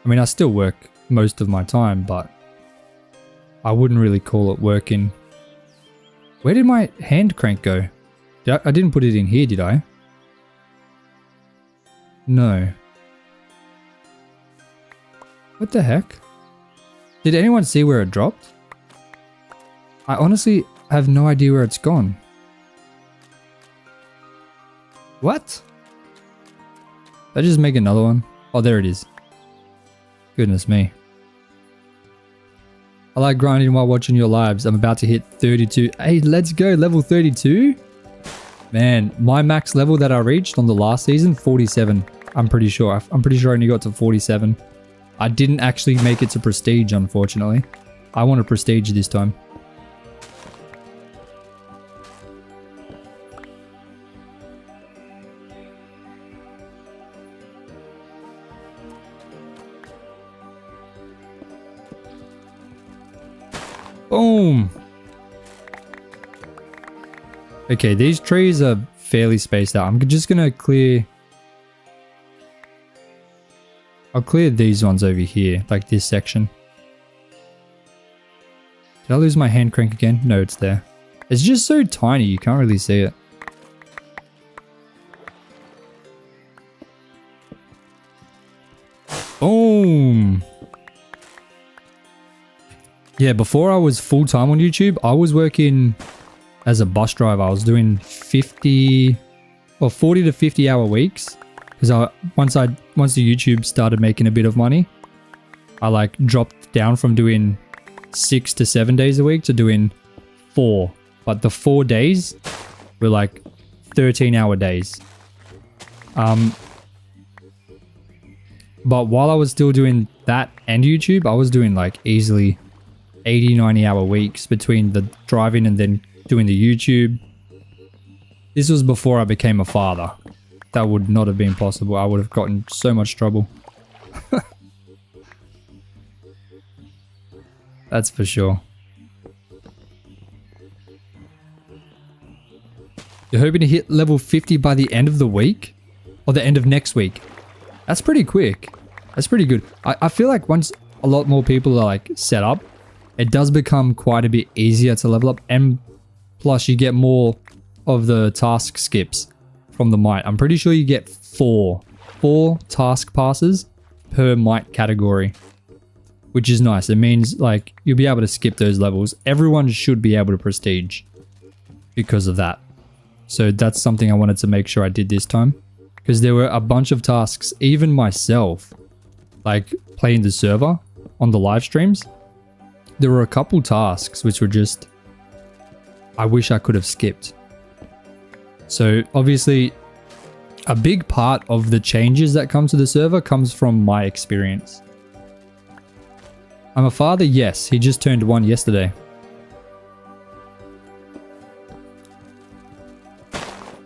I mean, I still work most of my time, but I wouldn't really call it working. Where did my hand crank go? I didn't put it in here, did I? No. What the heck? Did anyone see where it dropped? I honestly have no idea where it's gone. What? Did I just make another one? Oh, there it is. Goodness me. I like grinding while watching your lives. I'm about to hit 32. Hey, let's go. Level 32? Man, my max level that I reached on the last season, 47. I'm pretty sure. I'm pretty sure I only got to 47. I didn't actually make it to prestige, unfortunately. I want to prestige this time. Boom. Okay, these trees are fairly spaced out. I'm just gonna clear... I'll clear these ones over here, like this section. Did I lose my hand crank again? No, it's there. It's just so tiny, you can't really see it. Boom! Yeah, before I was full-time on YouTube, I was working as a bus driver. I was doing 50... or 40 to 50 hour weeks. Because once the YouTube started making a bit of money, I like dropped down from doing 6 to 7 days a week to doing 4. But the 4 days were like 13-hour days. But while I was still doing that and YouTube, I was doing like easily 80, 90-hour weeks between the driving and then doing the YouTube. This was before I became a father. That would not have been possible. I would have gotten so much trouble. That's for sure. You're hoping to hit level 50 by the end of the week? Or the end of next week? That's pretty quick. That's pretty good. I feel like once a lot more people are like set up, it does become quite a bit easier to level up. And plus you get more of the task skips from the might. I'm pretty sure you get four task passes per might category, which is nice. It means like you'll be able to skip those levels. Everyone should be able to prestige because of that. So that's something I wanted to make sure I did this time, because there were a bunch of tasks, even myself, like playing the server on the live streams. There were a couple tasks which were just, I wish I could have skipped. So obviously a big part of the changes that come to the server comes from my experience. I'm a father, yes. He just turned 1 yesterday.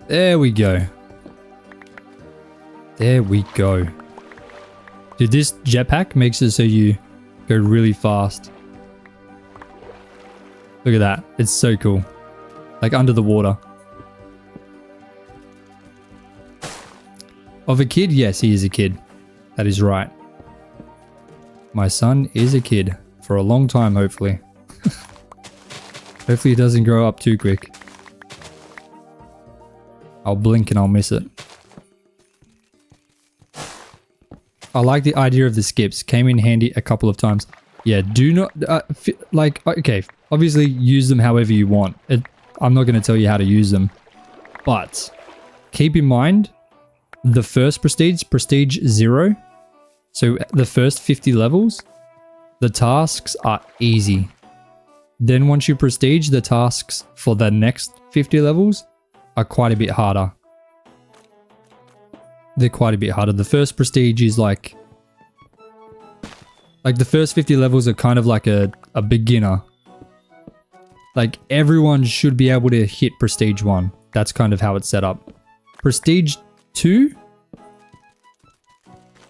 There we go. There we go. Dude, this jetpack makes it so you go really fast. Look at that. It's so cool. Like under the water. Of a kid? Yes, he is a kid. That is right. My son is a kid. For a long time, hopefully. Hopefully he doesn't grow up too quick. I'll blink and I'll miss it. I like the idea of the skips. Came in handy a couple of times. Yeah, do not... like, okay, obviously use them however you want. I'm not going to tell you how to use them. But keep in mind, the first prestige 0. So the first 50 levels, the tasks are easy. Then once you prestige, the tasks for the next 50 levels are quite a bit harder. They're quite a bit harder. The first prestige is like the first 50 levels are kind of like a beginner. Like everyone should be able to hit prestige 1. That's kind of how it's set up. Prestige 2,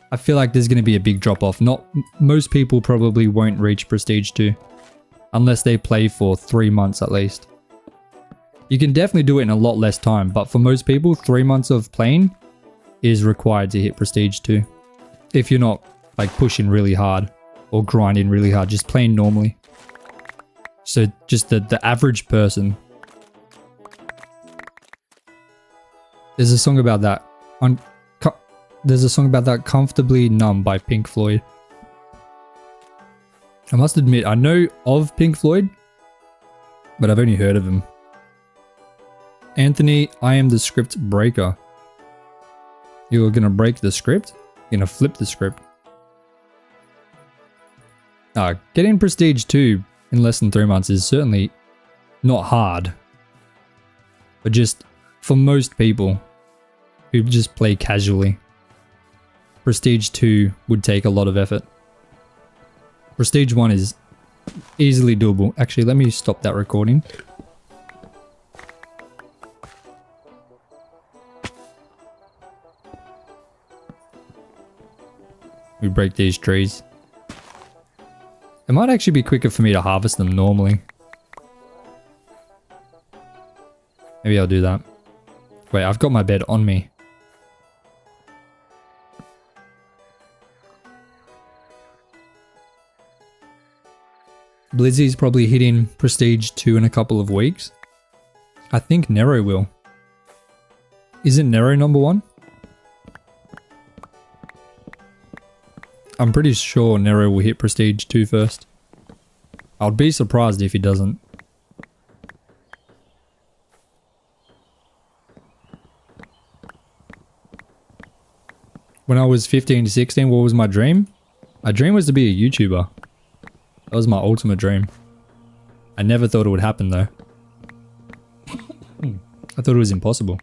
I feel like there's going to be a big drop off. Most people probably won't reach prestige 2 unless they play for 3 months at least. You can definitely do it in a lot less time, but for most people, 3 months of playing is required to hit prestige 2. If you're not like pushing really hard or grinding really hard, just playing normally. So just the average person. There's a song about that. There's a song about that, Comfortably Numb by Pink Floyd. I must admit, I know of Pink Floyd, but I've only heard of him. Anthony, I am the script breaker. You're gonna break the script? You're gonna flip the script. Getting prestige 2 in less than 3 months is certainly not hard. But just for most people who just play casually, prestige 2 would take a lot of effort. Prestige 1 is easily doable. Actually, let me stop that recording. We break these trees. It might actually be quicker for me to harvest them normally. Maybe I'll do that. Wait, I've got my bed on me. Blizzy's probably hitting prestige 2 in a couple of weeks. I think Nero will. Isn't Nero number 1? I'm pretty sure Nero will hit prestige 2 first. I'd be surprised if he doesn't. When I was 15, 16, what was my dream? My dream was to be a YouTuber. That was my ultimate dream. I never thought it would happen though. I thought it was impossible.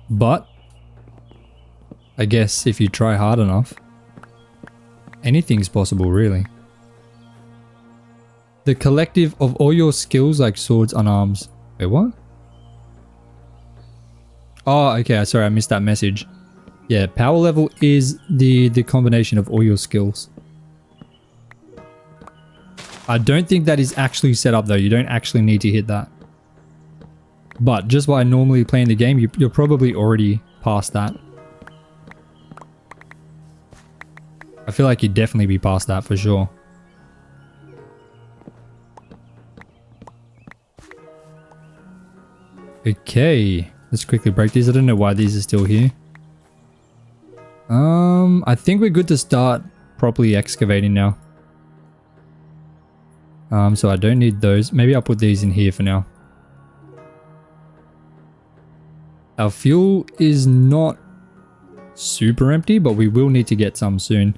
But I guess if you try hard enough, anything's possible really. The collective of all your skills like swords and arms. Wait, what? Oh, okay, sorry, I missed that message. Yeah, power level is the combination of all your skills. I don't think that is actually set up though. You don't actually need to hit that. But just by normally playing the game, you're probably already past that. I feel like you'd definitely be past that for sure. Okay, let's quickly break these. I don't know why these are still here. I think we're good to start properly excavating now. So I don't need those. Maybe I'll put these in here for now. Our fuel is not super empty, but we will need to get some soon.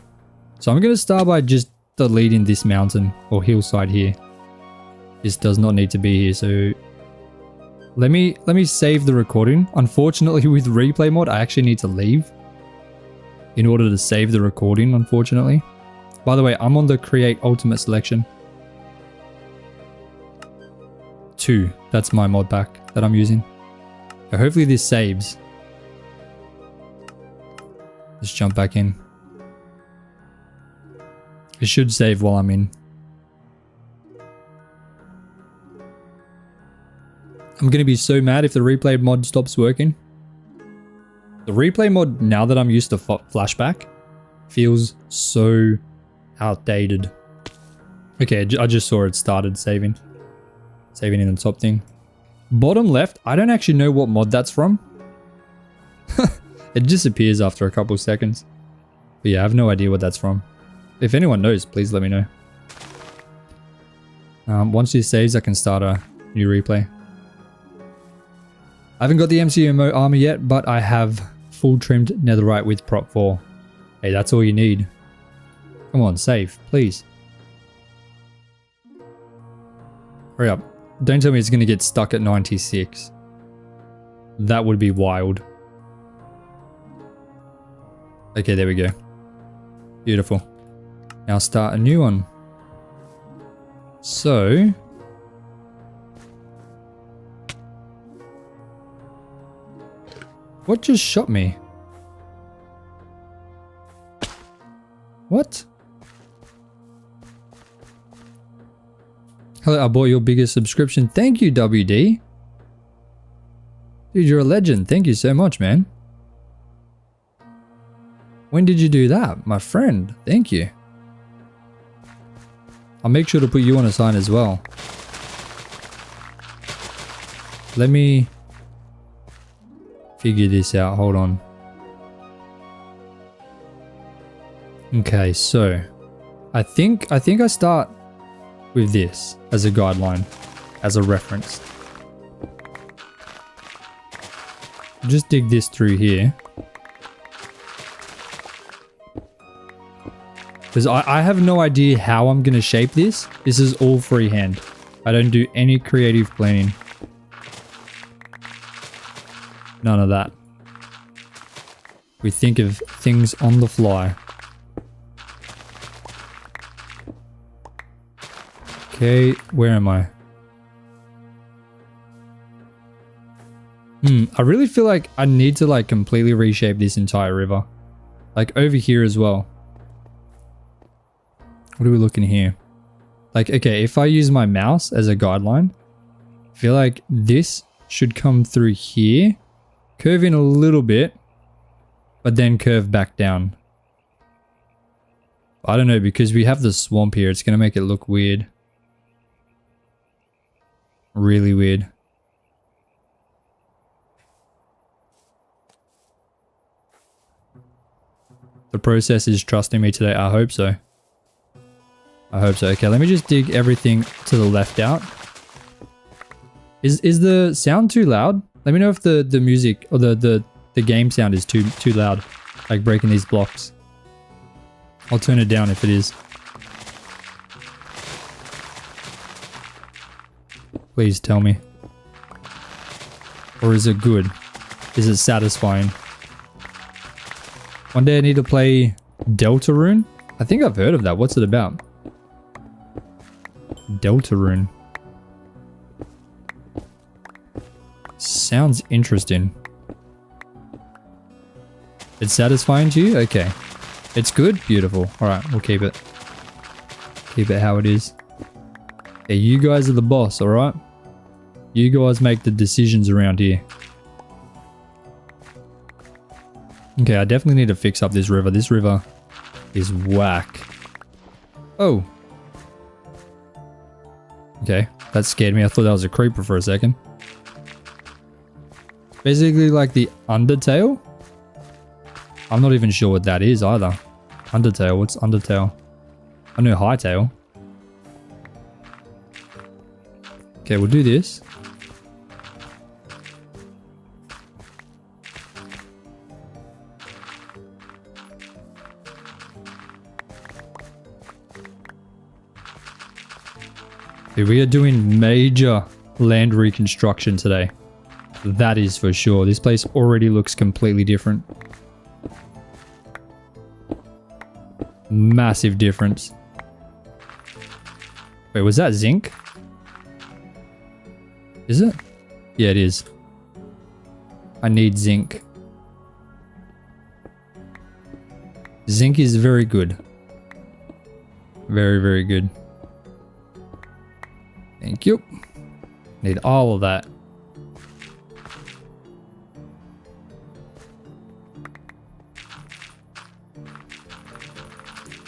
So I'm going to start by just deleting this mountain or hillside here. This does not need to be here, so let me save the recording. Unfortunately, with replay mod, I actually need to leave in order to save the recording, unfortunately. By the way, I'm on the create ultimate selection. 2, that's my mod pack that I'm using. So hopefully this saves. Let's jump back in. It should save while I'm in. I'm gonna be so mad if the replay mod stops working. The replay mod, now that I'm used to flashback, feels so outdated. Okay, I just saw it started saving. Saving in the top thing. Bottom left, I don't actually know what mod that's from. It disappears after a couple seconds. But yeah, I have no idea what that's from. If anyone knows, please let me know. Once this saves, I can start a new replay. I haven't got the MCMO armor yet, but I have full trimmed netherite with prop 4. Hey, that's all you need. Come on, save, please. Hurry up. Don't tell me it's going to get stuck at 96. That would be wild. Okay, there we go. Beautiful. Now start a new one. So... what just shot me? What? Hello, I bought your biggest subscription. Thank you, WD. Dude, you're a legend. Thank you so much, man. When did you do that? My friend. Thank you. I'll make sure to put you on a sign as well. Let me figure this out. Hold on. Okay, so I think I start with this as a guideline, as a reference. Just dig this through here. Because I have no idea how I'm going to shape this. This is all freehand. I don't do any creative planning. None of that. We think of things on the fly. Okay, where am I? I really feel like I need to like completely reshape this entire river. Like over here as well. What are we looking here? Like, okay, if I use my mouse as a guideline, I feel like this should come through here, curve in a little bit, but then curve back down. I don't know, because we have the swamp here, it's going to make it look weird. Really weird. The process is trusting me today. I hope so. I hope so. Okay, let me just dig everything to the left out. Is the sound too loud? Let me know if the music or the game sound is too loud, like breaking these blocks. I'll turn it down if it is. Please tell me. Or is it good? Is it satisfying? One day I need to play Deltarune. I think I've heard of that. What's it about? Deltarune. Sounds interesting. It's satisfying to you? Okay. It's good? Beautiful. Alright, we'll keep it. Keep it how it is. Yeah, you guys are the boss, alright? You guys make the decisions around here. Okay, I definitely need to fix up this river. This river is whack. Oh. Okay, that scared me. I thought that was a creeper for a second. Basically like the Undertale. I'm not even sure what that is either. Undertale, what's Undertale? I know Hightail. Okay, we'll do this. We are doing major land reconstruction today. That is for sure. This place already looks completely different. Massive difference. Wait, was that zinc? Is it? Yeah, it is. I need zinc. Zinc is very good. Very, very good. Thank you. Need all of that.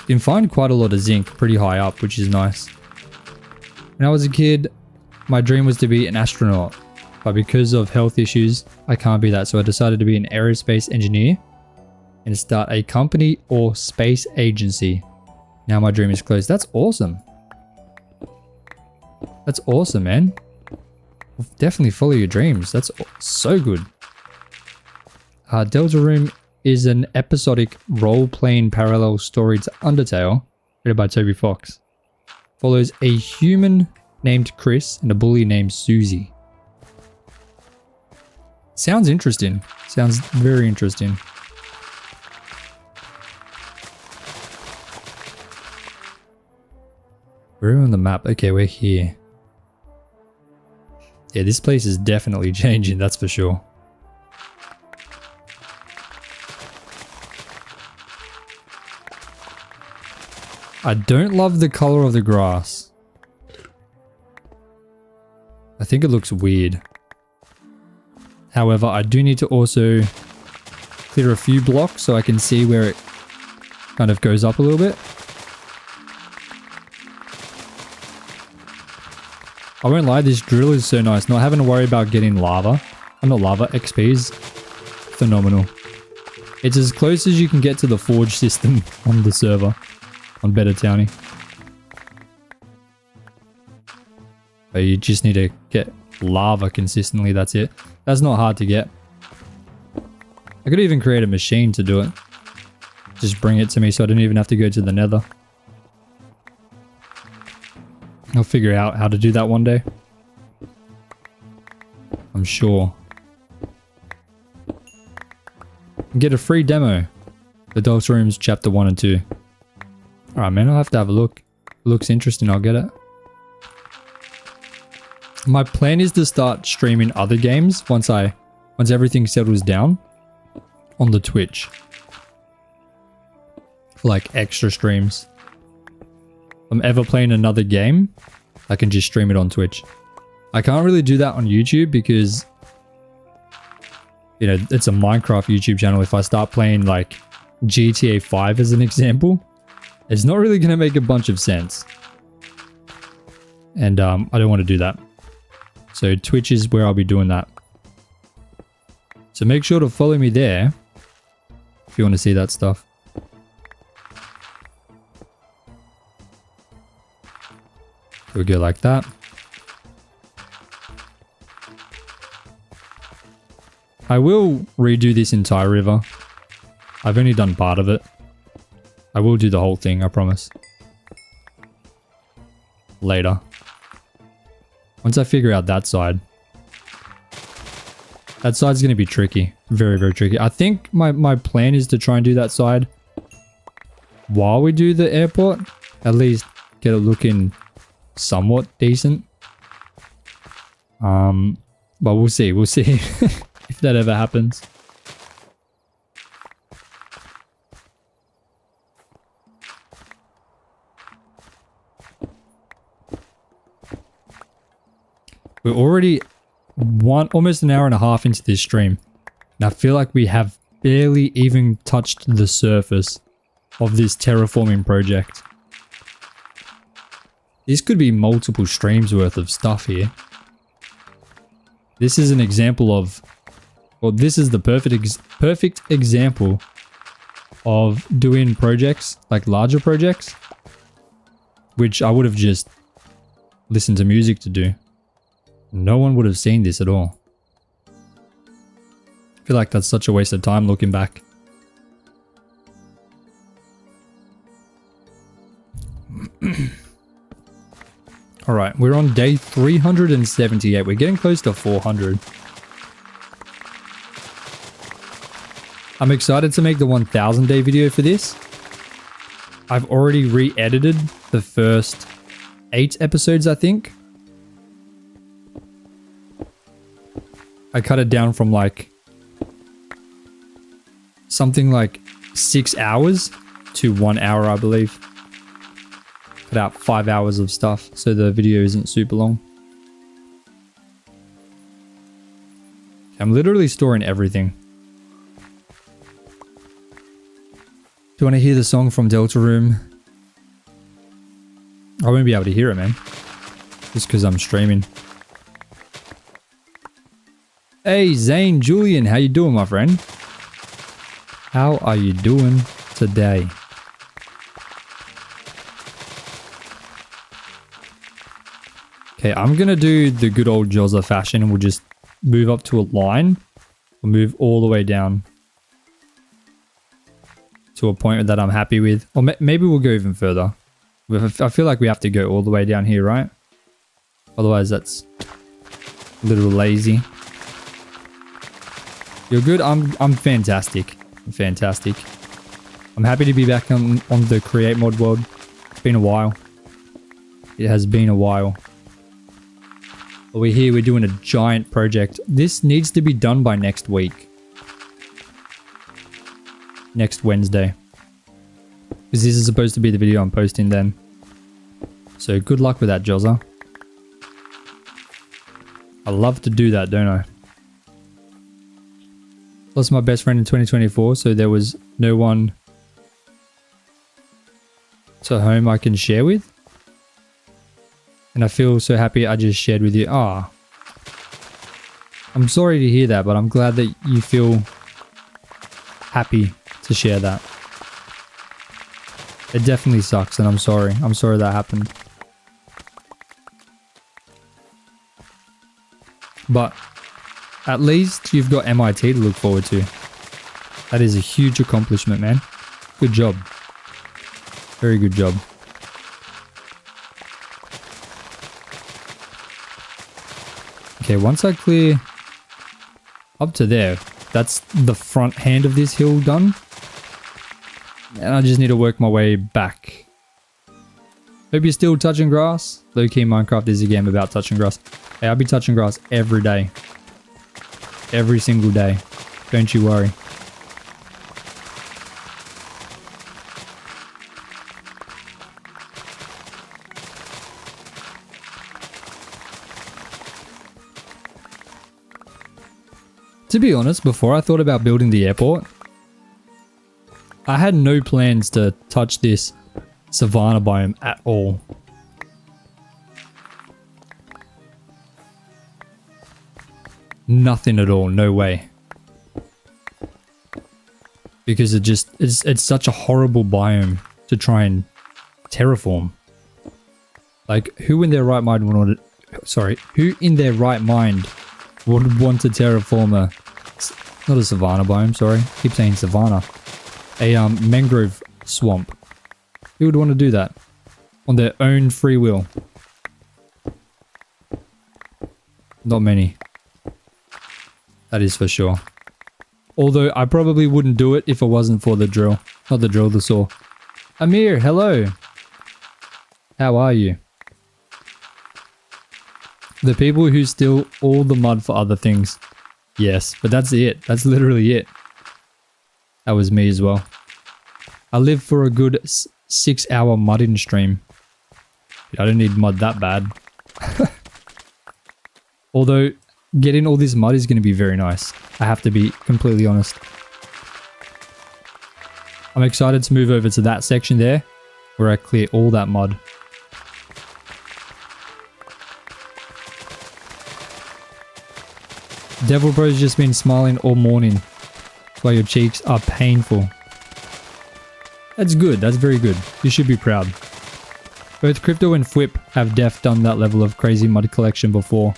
You can find quite a lot of zinc pretty high up, which is nice. When I was a kid, my dream was to be an astronaut, but because of health issues, I can't be that. So I decided to be an aerospace engineer and start a company or space agency. Now my dream is closed. That's awesome. That's awesome, man. Definitely follow your dreams. That's so good. Deltarune is an episodic role-playing parallel story to Undertale, written by Toby Fox. Follows a human named Chris and a bully named Susie. Sounds interesting. Sounds very interesting. We're on the map. Okay, we're here. Yeah, this place is definitely changing, that's for sure. I don't love the color of the grass. I think it looks weird. However, I do need to also clear a few blocks so I can see where it kind of goes up a little bit. I won't lie, this drill is so nice. Not having to worry about getting lava. Not lava, XP is phenomenal. It's as close as you can get to the forge system on the server. On Better Townie. But you just need to get lava consistently, that's it. That's not hard to get. I could even create a machine to do it. Just bring it to me so I don't even have to go to the nether. I'll figure out how to do that one day. I'm sure. Get a free demo. The Deltarune's chapter 1 and 2. Alright man, I'll have to have a look. Looks interesting, I'll get it. My plan is to start streaming other games once everything settles down on the Twitch. For like extra streams. If I'm ever playing another game, I can just stream it on Twitch. I can't really do that on YouTube because, you know, it's a Minecraft YouTube channel. If I start playing like GTA 5 as an example, it's not really going to make a bunch of sense. And I don't want to do that. So Twitch is where I'll be doing that. So make sure to follow me there if you want to see that stuff. We'll go like that. I will redo this entire river. I've only done part of it. I will do the whole thing, I promise. Later. Once I figure out that side. That side's going to be tricky. Very, very tricky. I think my plan is to try and do that side while we do the airport. At least get it looking somewhat decent. But we'll see. We'll see if that ever happens. We're already almost an hour and a half into this stream. And I feel like we have barely even touched the surface of this terraforming project. This could be multiple streams worth of stuff here. This is an example of, well, this is the perfect example of doing projects, like larger projects, which I would have just listened to music to do. No one would have seen this at all. I feel like that's such a waste of time looking back. Alright, we're on day 378. We're getting close to 400. I'm excited to make the 1000 day video for this. I've already re-edited the first 8 episodes, I think. I cut it down from like something like 6 hours to 1 hour, I believe. Cut out 5 hours of stuff so the video isn't super long. I'm literally storing everything. Do you want to hear the song from Delta Room? I won't be able to hear it, man. Just because I'm streaming. Hey, Zane Julian, how you doing, my friend? How are you doing today? Okay, I'm gonna do the good old Jozza fashion and we'll just move up to a line. We'll move all the way down to a point that I'm happy with. Or maybe we'll go even further. I feel like we have to go all the way down here, right? Otherwise, that's a little lazy. You're good? I'm fantastic. I'm fantastic. I'm happy to be back on the Create Mod world. It's been a while. It has been a while. But we're here, we're doing a giant project. This needs to be done by next week. Next Wednesday. Because this is supposed to be the video I'm posting then. So good luck with that, Jozza. I love to do that, don't I? Lost my best friend in 2024, so there was no one to whom I can share with. And I feel so happy I just shared with you. Ah, I'm sorry to hear that, but I'm glad that you feel happy to share that. It definitely sucks and I'm sorry. I'm sorry that happened. But at least you've got MIT to look forward to. That is a huge accomplishment, man. Good job. Very good job. Okay, once I clear up to there, that's the front hand of this hill done. And I just need to work my way back. Hope you're still touching grass. Low-key Minecraft is a game about touching grass. Hey, I'll be touching grass every day. Every single day. Don't you worry. To be honest, before I thought about building the airport, I had no plans to touch this savanna biome at all. Nothing at all, no way. Because it's such a horrible biome to try and terraform. Like, who in their right mind would want to terraform Not a savanna biome, sorry. Keep saying savanna. A mangrove swamp. Who would want to do that? On their own free will. Not many. That is for sure. Although I probably wouldn't do it if it wasn't for the drill. Not the drill, the saw. Amir, hello. How are you? The people who steal all the mud for other things. Yes, but that's it. That's literally it. That was me as well. I live for a good 6-hour mudding stream. I don't need mud that bad. Although, getting all this mud is going to be very nice. I have to be completely honest. I'm excited to move over to that section there, where I clear all that mud. Devil Bro's just been smiling all morning, while your cheeks are painful. That's good, that's very good. You should be proud. Both Crypto and Fwip have def done that level of crazy mud collection before.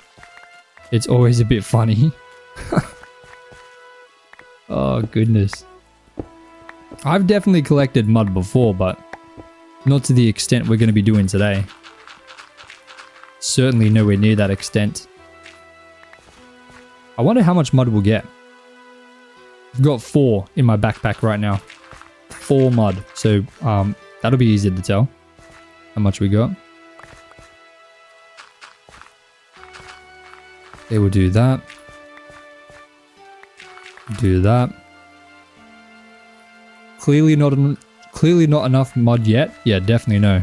It's always a bit funny. Oh goodness. I've definitely collected mud before, but not to the extent we're going to be doing today. Certainly nowhere near that extent. I wonder how much mud we'll get. I've got 4 in my backpack right now. 4 mud, so that'll be easy to tell how much we got. Okay, we'll do that. Do that. Clearly not enough mud yet. Yeah, definitely no.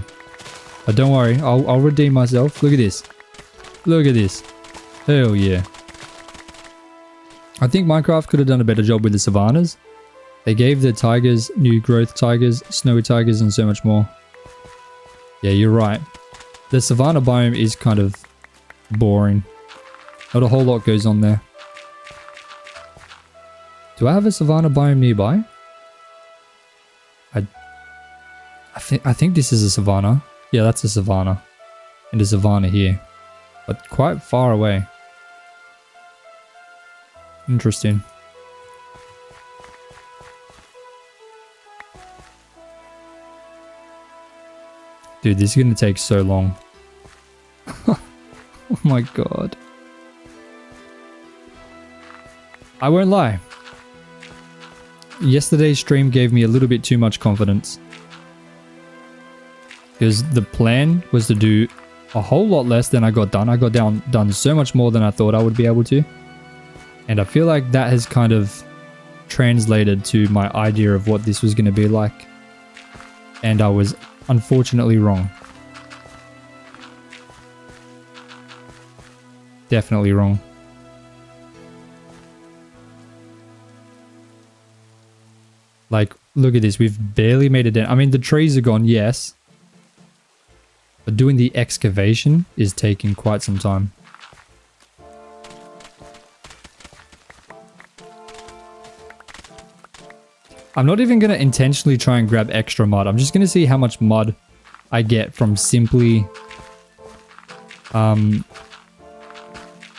But don't worry, I'll redeem myself. Look at this. Look at this. Hell yeah. I think Minecraft could have done a better job with the savannas. They gave the tigers new growth tigers, snowy tigers, and so much more. Yeah, you're right. The savanna biome is kind of boring. Not a whole lot goes on there. Do I have a savanna biome nearby? I think this is a savanna. Yeah, that's a savanna. And a savanna here. But quite far away. Interesting. Dude, this is going to take so long. Oh my god. I won't lie. Yesterday's stream gave me a little bit too much confidence. Because the plan was to do a whole lot less than I got done. I got done so much more than I thought I would be able to. And I feel like that has kind of translated to my idea of what this was going to be like. And I was unfortunately wrong. Definitely wrong. Like, look at this. We've barely made it down. I mean, the trees are gone, yes. But doing the excavation is taking quite some time. I'm not even going to intentionally try and grab extra mud. I'm just going to see how much mud I get from simply...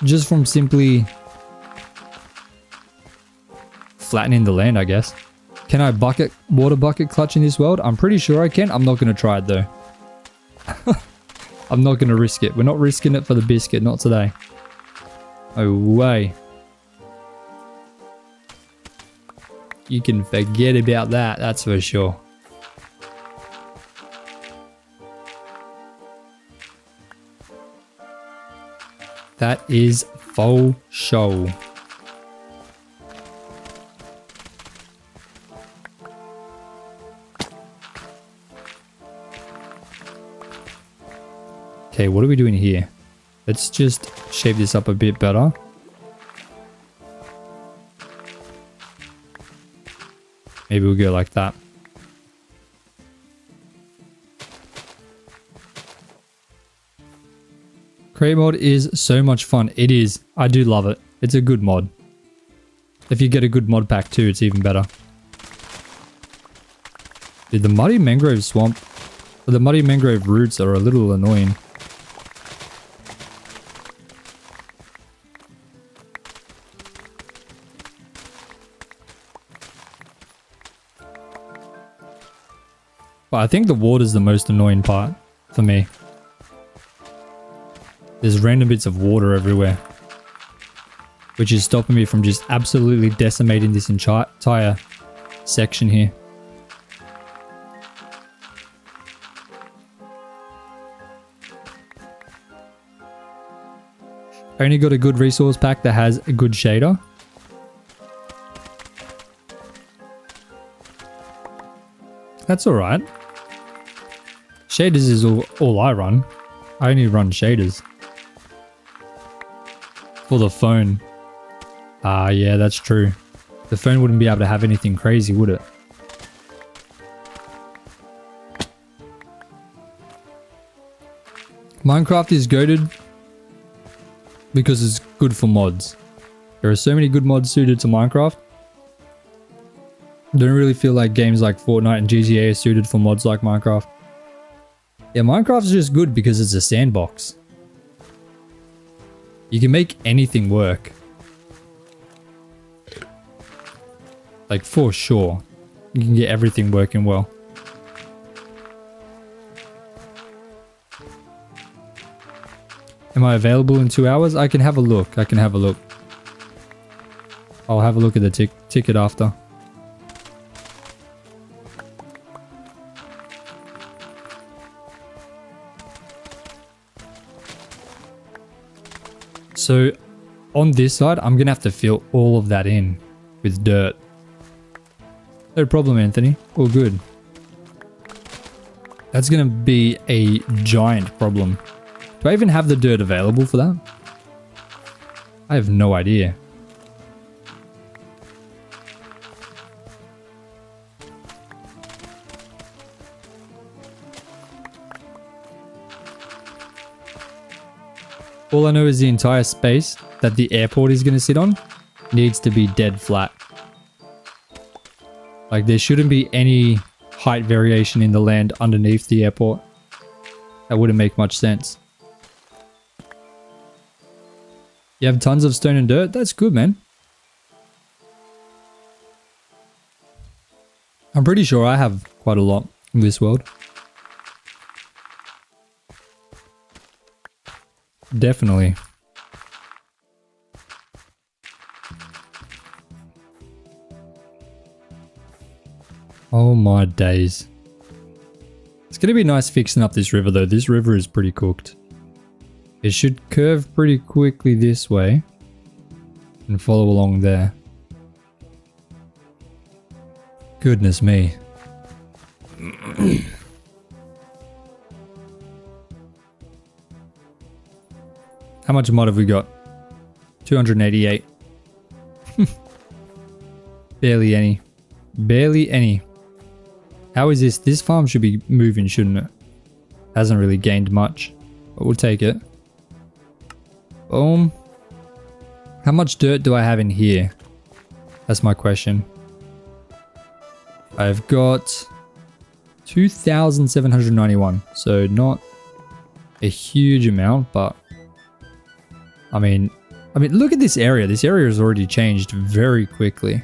just from simply... flattening the land, I guess. Can I water bucket clutch in this world? I'm pretty sure I can. I'm not going to try it though. I'm not going to risk it. We're not risking it for the biscuit. Not today. No way. You can forget about that. That's for sure. That is faux show. Okay, what are we doing here? Let's just shape this up a bit better. Maybe we'll go like that. Create mod is so much fun. It is. I do love it. It's a good mod. If you get a good mod pack too, it's even better. Dude, the muddy mangrove swamp, or the muddy mangrove roots are a little annoying. But I think the water's the most annoying part for me. There's random bits of water everywhere, which is stopping me from just absolutely decimating this entire section here. I only got a good resource pack that has a good shader. That's alright. Shaders is all I run. I only run shaders. For the phone. Ah, yeah, that's true. The phone wouldn't be able to have anything crazy, would it? Minecraft is goated because it's good for mods. There are so many good mods suited to Minecraft. Don't really feel like games like Fortnite and GTA are suited for mods like Minecraft. Yeah, Minecraft's just good because it's a sandbox. You can make anything work. Like, for sure. You can get everything working well. Am I available in 2 hours? I can have a look. I'll have a look at the ticket after. So on this side, I'm going to have to fill all of that in with dirt. No problem, Anthony. All good. That's going to be a giant problem. Do I even have the dirt available for that? I have no idea. All I know is the entire space that the airport is going to sit on needs to be dead flat. Like, there shouldn't be any height variation in the land underneath the airport. That wouldn't make much sense. You have tons of stone and dirt? That's good, man. I'm pretty sure I have quite a lot in this world. Definitely. Oh my days. It's going to be nice fixing up this river though. This river is pretty cooked. It should curve pretty quickly this way and follow along there. Goodness me. How much mod have we got? 288. Barely any. Barely any. How is this? This farm should be moving, shouldn't it? Hasn't really gained much, but we'll take it. Boom. How much dirt do I have in here? That's my question. I've got 2,791. So not a huge amount, but I mean, look at this area. This area has already changed very quickly.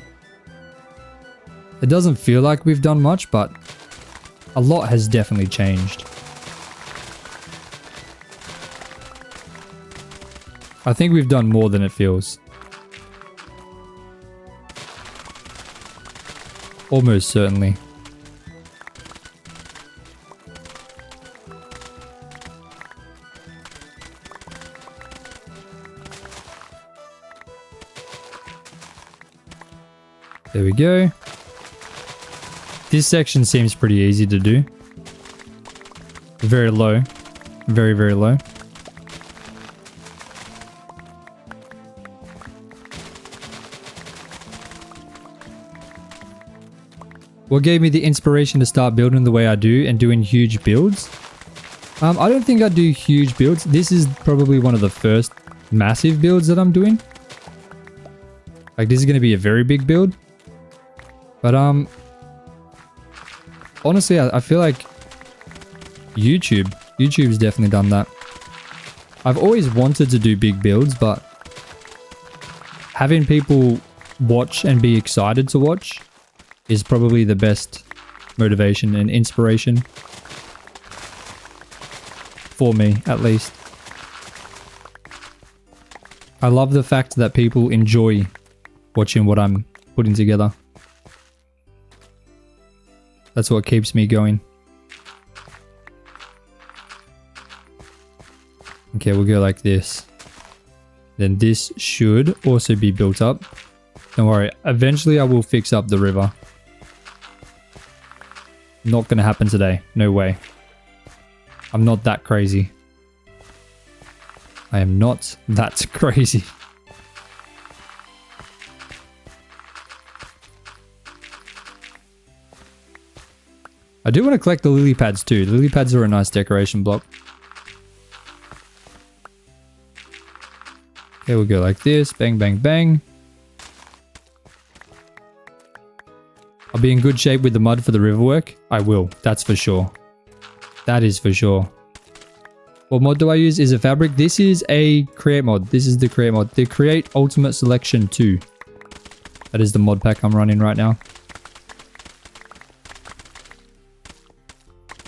It doesn't feel like we've done much, but a lot has definitely changed. I think we've done more than it feels. Almost certainly. There we go. This section seems pretty easy to do. Very low. Very, very low. What gave me the inspiration to start building the way I do and doing huge builds? I don't think I do huge builds. This is probably one of the first massive builds that I'm doing. Like, this is going to be a very big build. But honestly, I feel like YouTube's definitely done that. I've always wanted to do big builds, but having people watch and be excited to watch is probably the best motivation and inspiration. For me, at least. I love the fact that people enjoy watching what I'm putting together. That's what keeps me going. Okay, we'll go like this. Then this should also be built up. Don't worry, eventually I will fix up the river. Not gonna happen today, no way. I'm not that crazy. I am not that crazy. I do want to collect the lily pads too. The lily pads are a nice decoration block. Okay, we'll go like this. Bang, bang, bang. I'll be in good shape with the mud for the river work. I will. That's for sure. That is for sure. What mod do I use? Is a fabric. This is a create mod. This is the create mod. The create ultimate selection 2. That is the mod pack I'm running right now.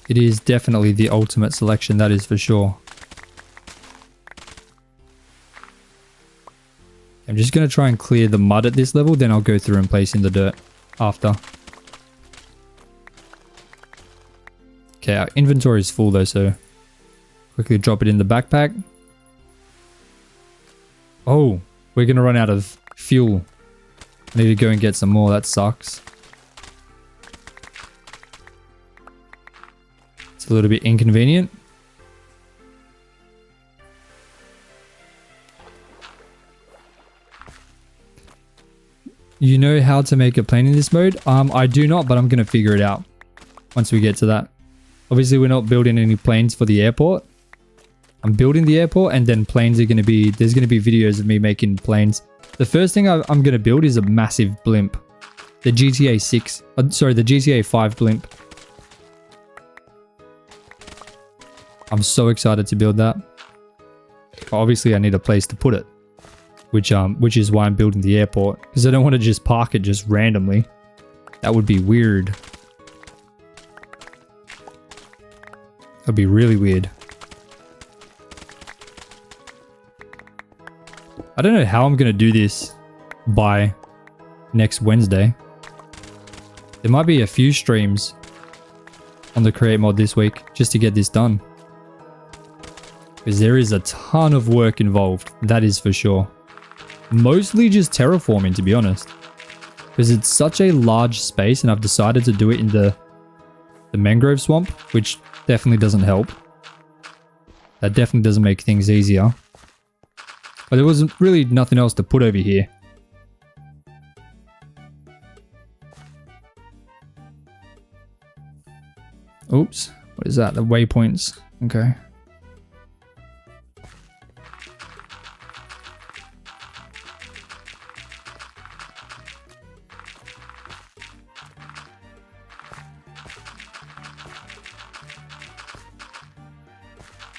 It is definitely the ultimate selection. That is for sure. I'm just going to try and clear the mud at this level. Then I'll go through and place in the dirt after. Okay, our inventory is full though, so quickly drop it in the backpack. Oh, we're going to run out of fuel. I need to go and get some more. That sucks. It's a little bit inconvenient. You know how to make a plane in this mode? I do not, but I'm going to figure it out once we get to that. Obviously, we're not building any planes for the airport. I'm building the airport, and then planes are going to be... There's going to be videos of me making planes. The first thing I'm going to build is a massive blimp. The GTA 6... sorry, the GTA 5 blimp. I'm so excited to build that. Obviously, I need a place to put it. Which is why I'm building the airport. Because I don't want to just park it just randomly. That would be weird. That'd be really weird. I don't know how I'm going to do this by next Wednesday. There might be a few streams on the create mod this week just to get this done. Because there is a ton of work involved. That is for sure. Mostly just terraforming, to be honest. Because it's such a large space, and I've decided to do it in the mangrove swamp, which definitely doesn't help. That definitely doesn't make things easier. But there wasn't really nothing else to put over here. Oops. What is that? The waypoints. Okay.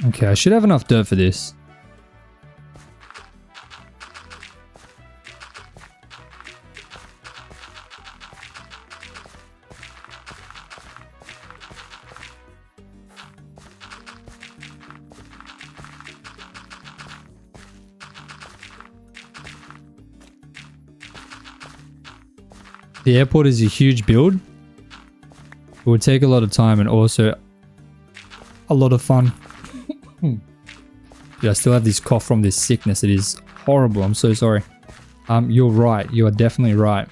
Okay, I should have enough dirt for this. The airport is a huge build. It would take a lot of time and also a lot of fun. Yeah, I still have this cough from this sickness. It is horrible. I'm so sorry. You're right. You are definitely right.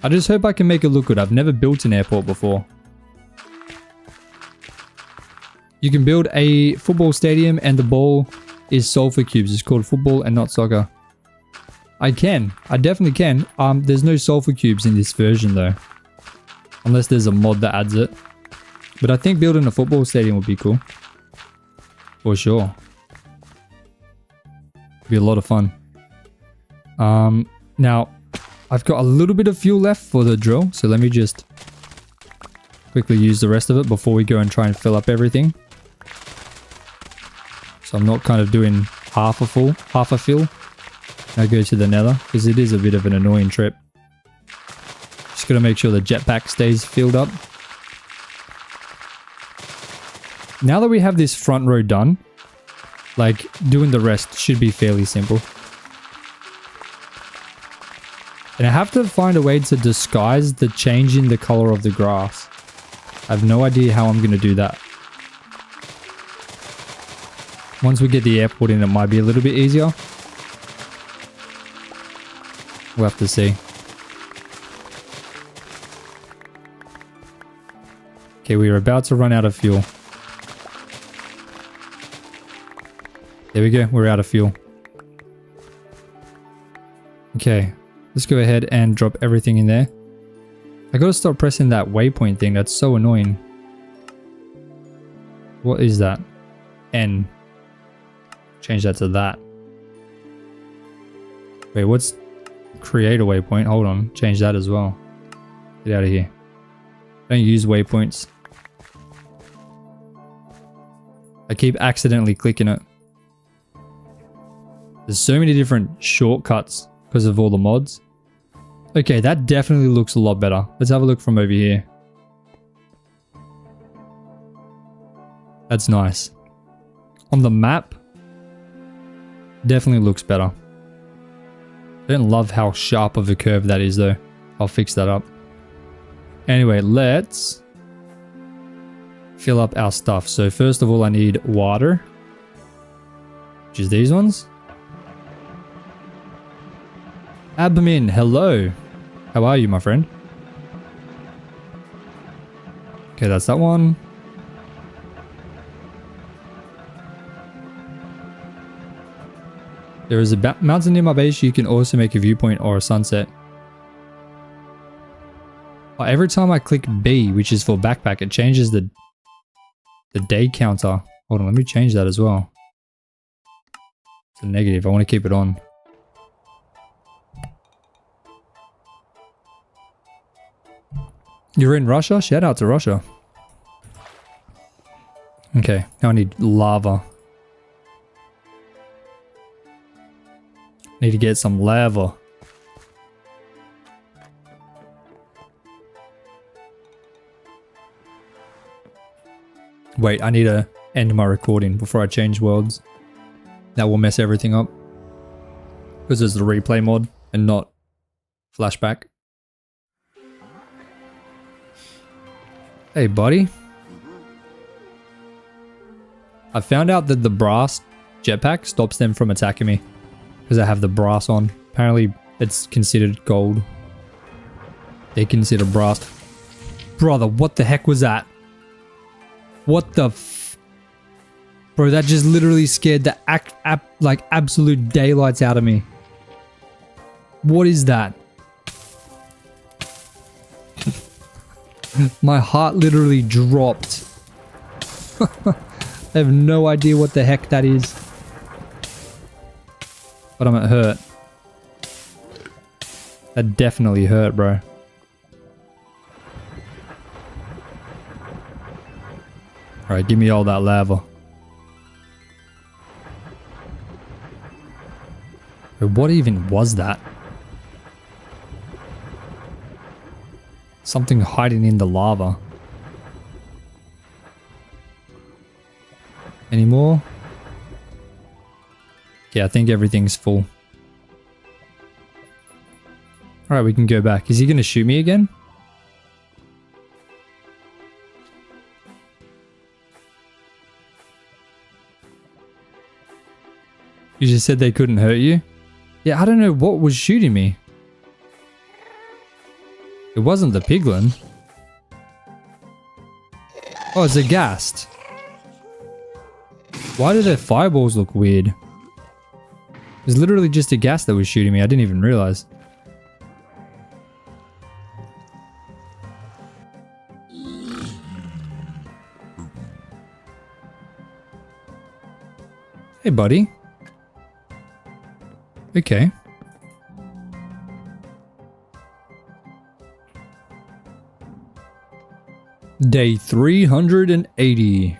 I just hope I can make it look good. I've never built an airport before. You can build a football stadium and the ball is sulfur cubes. It's called football and not soccer. I can. I definitely can. There's no sulfur cubes in this version though. Unless there's a mod that adds it. But I think building a football stadium would be cool. For sure. Be a lot of fun. Now, I've got a little bit of fuel left for the drill, so let me just quickly use the rest of it before we go and try and fill up everything. So I'm not kind of doing half a fill. I go to the nether, because it is a bit of an annoying trip. Just gotta make sure the jetpack stays filled up. now that we have this front row done, like doing the rest should be fairly simple. And I have to find a way to disguise the change in the color of the grass. I have no idea how I'm going to do that. Once we get the airport in, it might be a little bit easier. We'll have to see. Okay, we are about to run out of fuel. There we go, we're out of fuel. Okay, let's go ahead and drop everything in there. I gotta stop pressing that waypoint thing, that's so annoying. What is that? N. Change that to that. Wait, what's create a waypoint? Hold on, change that as well. Get out of here. Don't use waypoints. I keep accidentally clicking it. There's so many different shortcuts because of all the mods. Okay, that definitely looks a lot better. Let's have a look from over here. That's nice. On the map, definitely looks better. I don't love how sharp of a curve that is though. I'll fix that up. Anyway, let's fill up our stuff. So first of all, I need water, which is these ones. Abmin, hello. How are you, my friend? Okay, that's that one. There is a mountain near my base. You can also make a viewpoint or a sunset. Oh, every time I click B, which is for backpack, it changes the day counter. Hold on, let me change that as well. It's a negative. I want to keep it on. You're in Russia? Shout out to Russia. Okay, now I need lava. Need to get some lava. Wait, I need to end my recording before I change worlds. That will mess everything up. Because it's the replay mod and not flashback. Hey, buddy. I found out that the brass jetpack stops them from attacking me. Because I have the brass on. Apparently, it's considered gold. They consider brass. Brother, what the heck was that? What the f... Bro, that just literally scared the like absolute daylights out of me. What is that? My heart literally dropped. I have no idea what the heck that is. But I'm hurt. That definitely hurt, bro. Alright, give me all that lava. But what even was that? Something hiding in the lava. Any more? Yeah, I think everything's full. Alright, we can go back. Is he going to shoot me again? You just said they couldn't hurt you? Yeah, I don't know what was shooting me. It wasn't the piglin. Oh, it's a ghast. Why do their fireballs look weird? It was literally just a ghast that was shooting me. I didn't even realize. Hey, buddy. Okay. Day 380.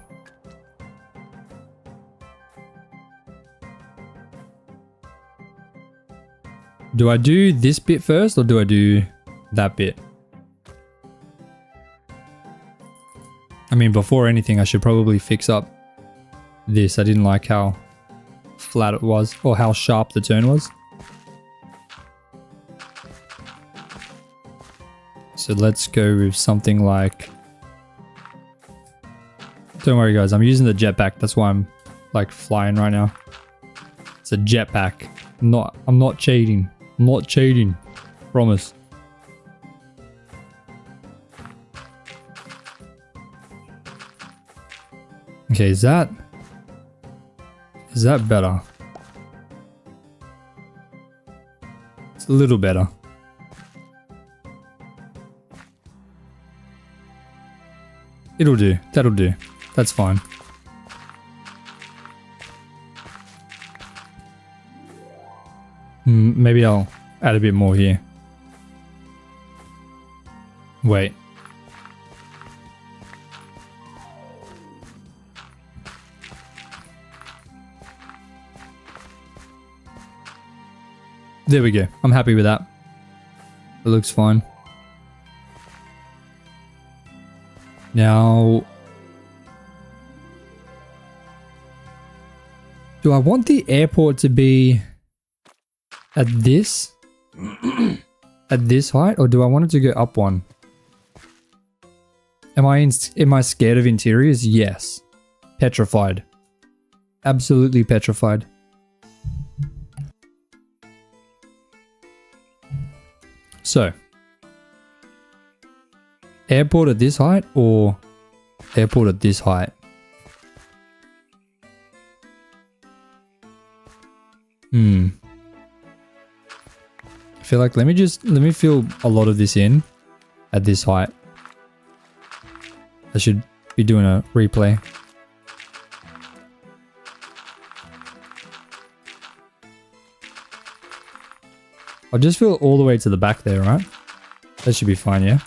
Do I do this bit first or do I do that bit? I mean, before anything, I should probably fix up this. I didn't like how flat it was, or how sharp the turn was. So let's go with something like... Don't worry guys, I'm using the jetpack. That's why I'm like flying right now. It's a jetpack. I'm not cheating. I'm not cheating. Promise. Okay, is that better? It's a little better. It'll do. That'll do. That's fine. Maybe I'll add a bit more here. Wait. There we go. I'm happy with that. It looks fine. Now, do I want the airport to be at this? At this height? Or do I want it to go up one? Am I scared of interiors? Yes. Petrified. Absolutely petrified. So, airport at this height or airport at this height? I feel like let me fill a lot of this in at this height. I should be doing a replay. I'll just fill it all the way to the back there, right? That should be fine, yeah?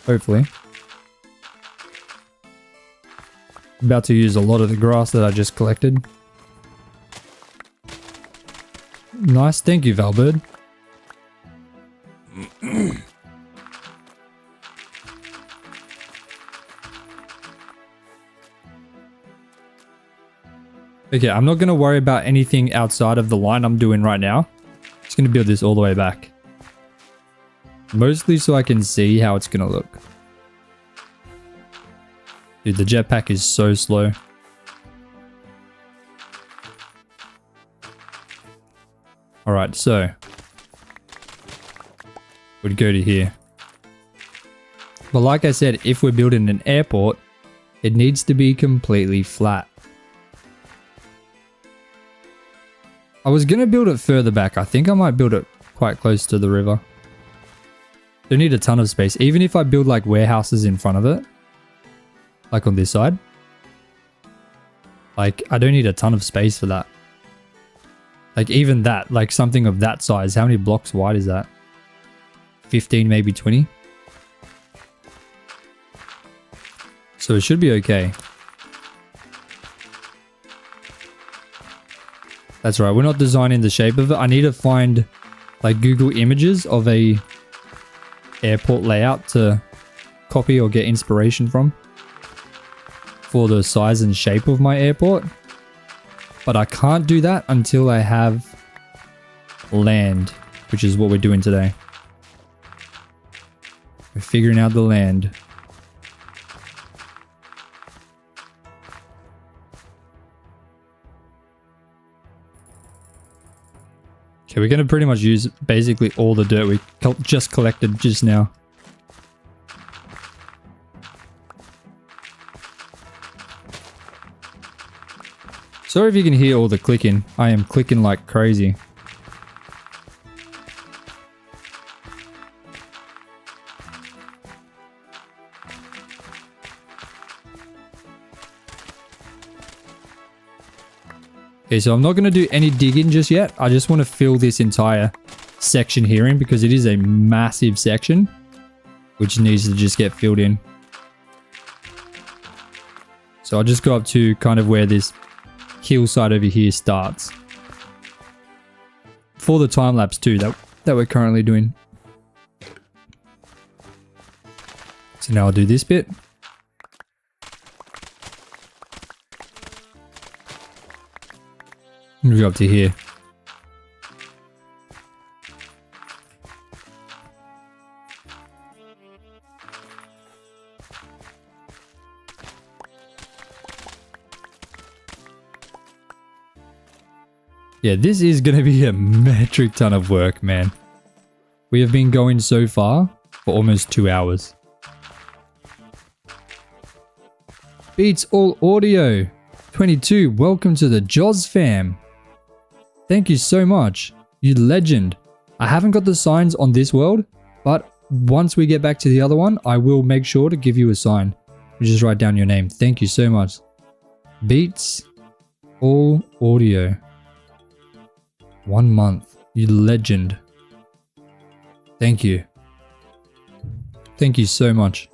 Hopefully. About to use a lot of the grass that I just collected. Nice, thank you, Valbird. Okay, I'm not going to worry about anything outside of the line I'm doing right now. Just going to build this all the way back. Mostly so I can see how it's going to look. Dude, the jetpack is so slow. Alright, so we'd go to here. But like I said, if we're building an airport, it needs to be completely flat. I was going to build it further back. I think I might build it quite close to the river. Don't need a ton of space. Even if I build like warehouses in front of it, like on this side, like I don't need a ton of space for that. Like even that, like something of that size, how many blocks wide is that? 15, maybe 20. So it should be okay. That's right, we're not designing the shape of it. I need to find like Google images of a airport layout to copy or get inspiration from for the size and shape of my airport. But I can't do that until I have land, which is what we're doing today. We're figuring out the land. Okay, we're going to pretty much use basically all the dirt we just collected just now. Sorry if you can hear all the clicking. I am clicking like crazy. Okay, so I'm not going to do any digging just yet. I just want to fill this entire section here in because it is a massive section which needs to just get filled in. So I'll just go up to kind of where this hillside over here starts. For the time lapse too that we're currently doing. So now I'll do this bit. Move up to here. Yeah, this is going to be a metric ton of work, man. We have been going so far for almost 2 hours. Beats all audio. 22, welcome to the Jaws fam. Thank you so much. You legend. I haven't got the signs on this world, but once we get back to the other one, I will make sure to give you a sign. You just write down your name. Thank you so much. Beats all audio. 1 month. You legend. Thank you. Thank you so much.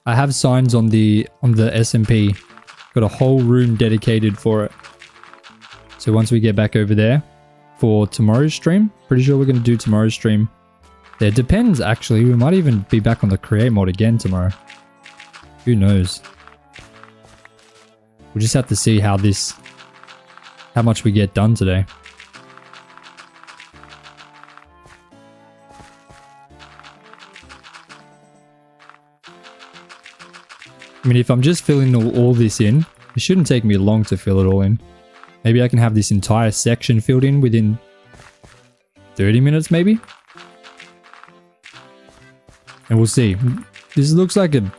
I have signs on the SMP. Got a whole room dedicated for it. So once we get back over there for tomorrow's stream, pretty sure we're going to do tomorrow's stream. There depends actually. We might even be back on the create mode again tomorrow. Who knows? We'll just have to see how much we get done today. I mean, if I'm just filling all this in, it shouldn't take me long to fill it all in. Maybe I can have this entire section filled in within 30 minutes maybe? And we'll see. This looks like a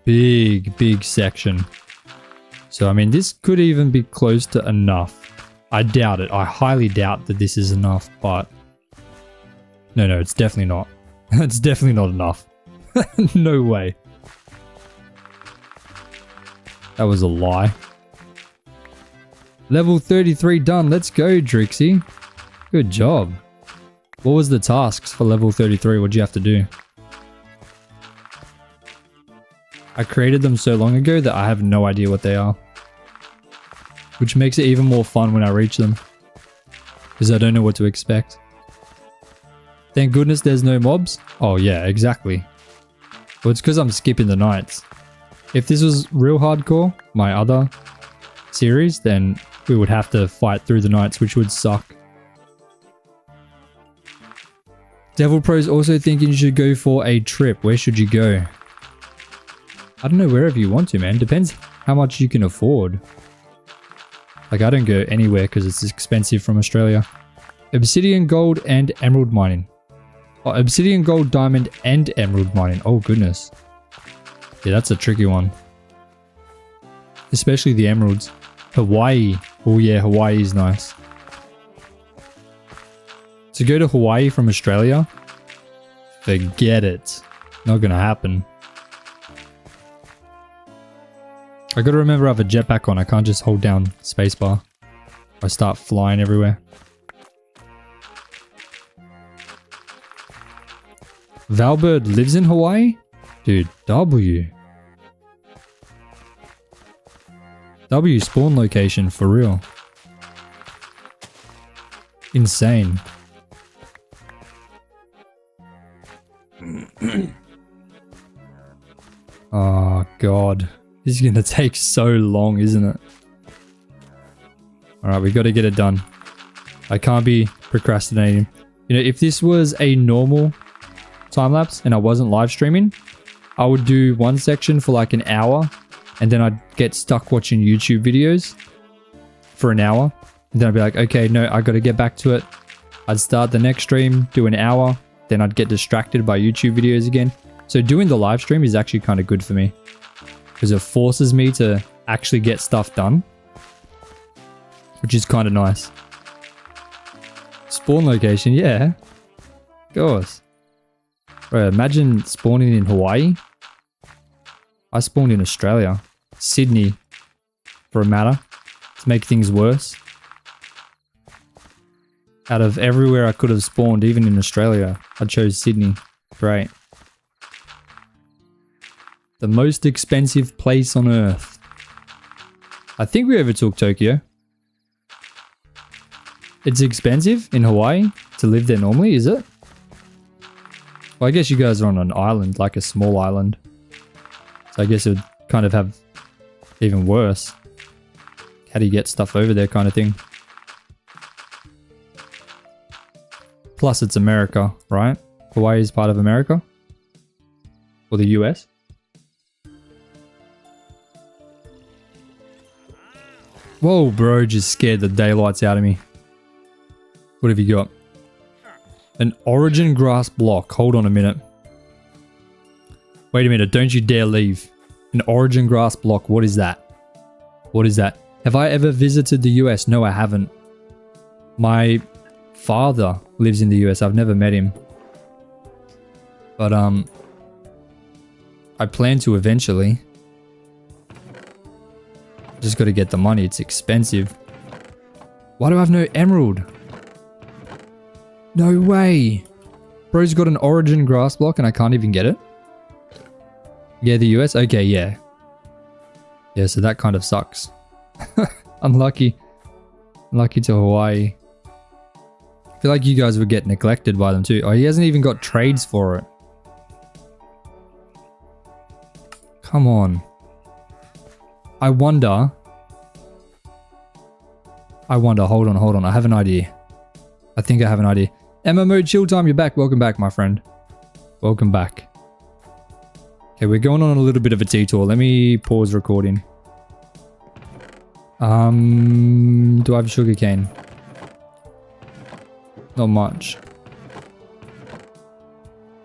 big section. So, I mean, this could even be close to enough. I doubt it. I highly doubt that this is enough, but... No, it's definitely not. It's definitely not enough. No way. That was a lie. Level 33 done. Let's go, Drixie. Good job. What was the tasks for level 33? What'd you have to do? I created them so long ago that I have no idea what they are. Which makes it even more fun when I reach them. Because I don't know what to expect. Thank goodness there's no mobs. Oh yeah, exactly. Well, it's because I'm skipping the nights. If this was real hardcore, my other series, then we would have to fight through the nights, which would suck. Devil Pro's also thinking you should go for a trip. Where should you go? I don't know, wherever you want to, man. Depends how much you can afford. Like, I don't go anywhere because it's expensive from Australia. Obsidian, gold, and emerald mining. Oh, obsidian, gold, diamond, and emerald mining. Oh, goodness. Yeah, that's a tricky one. Especially the emeralds. Hawaii. Oh yeah, Hawaii is nice. To go to Hawaii from Australia? Forget it. Not gonna happen. I gotta remember I have a jetpack on. I can't just hold down spacebar. I start flying everywhere. Valbird lives in Hawaii? Dude, W spawn location for real. Insane. Oh god. This is gonna take so long, isn't it? Alright, we gotta get it done. I can't be procrastinating. You know, if this was a normal time lapse and I wasn't live streaming, I would do one section for like an hour and then I'd get stuck watching YouTube videos for an hour. And then I'd be like, okay, no, I gotta get back to it. I'd start the next stream, do an hour, then I'd get distracted by YouTube videos again. So doing the live stream is actually kind of good for me because it forces me to actually get stuff done, which is kind of nice. Spawn location, yeah. Of course. Bro, imagine spawning in Hawaii. I spawned in Australia. Sydney, for a matter, to make things worse. Out of everywhere I could have spawned, even in Australia, I chose Sydney. Great. The most expensive place on Earth. I think we overtook Tokyo. It's expensive in Hawaii to live there normally, is it? Well, I guess you guys are on an island, like a small island. So I guess it would kind of have even worse. how do you get stuff over there kind of thing. Plus it's America, right? Hawaii is part of America? Or the US? Whoa, bro, just scared the daylights out of me. What have you got? An origin grass block. Hold on a minute. Wait a minute, don't you dare leave. An origin grass block, what is that? What is that? Have I ever visited the US? No, I haven't. My father lives in the US. I've never met him. But, I plan to eventually. Just got to get the money. It's expensive. Why do I have no emerald? No way. Bro's got an origin grass block and I can't even get it. Yeah, the US? Okay, yeah. Yeah, so that kind of sucks. Unlucky. Lucky to Hawaii. I feel like you guys would get neglected by them too. Oh, he hasn't even got trades for it. Come on. I wonder. Hold on. I have an idea. I think I have an idea. MMO Chill Time, you're back. Welcome back, my friend. Welcome back. Okay, we're going on a little bit of a detour. Let me pause recording. Do I have sugarcane? Not much.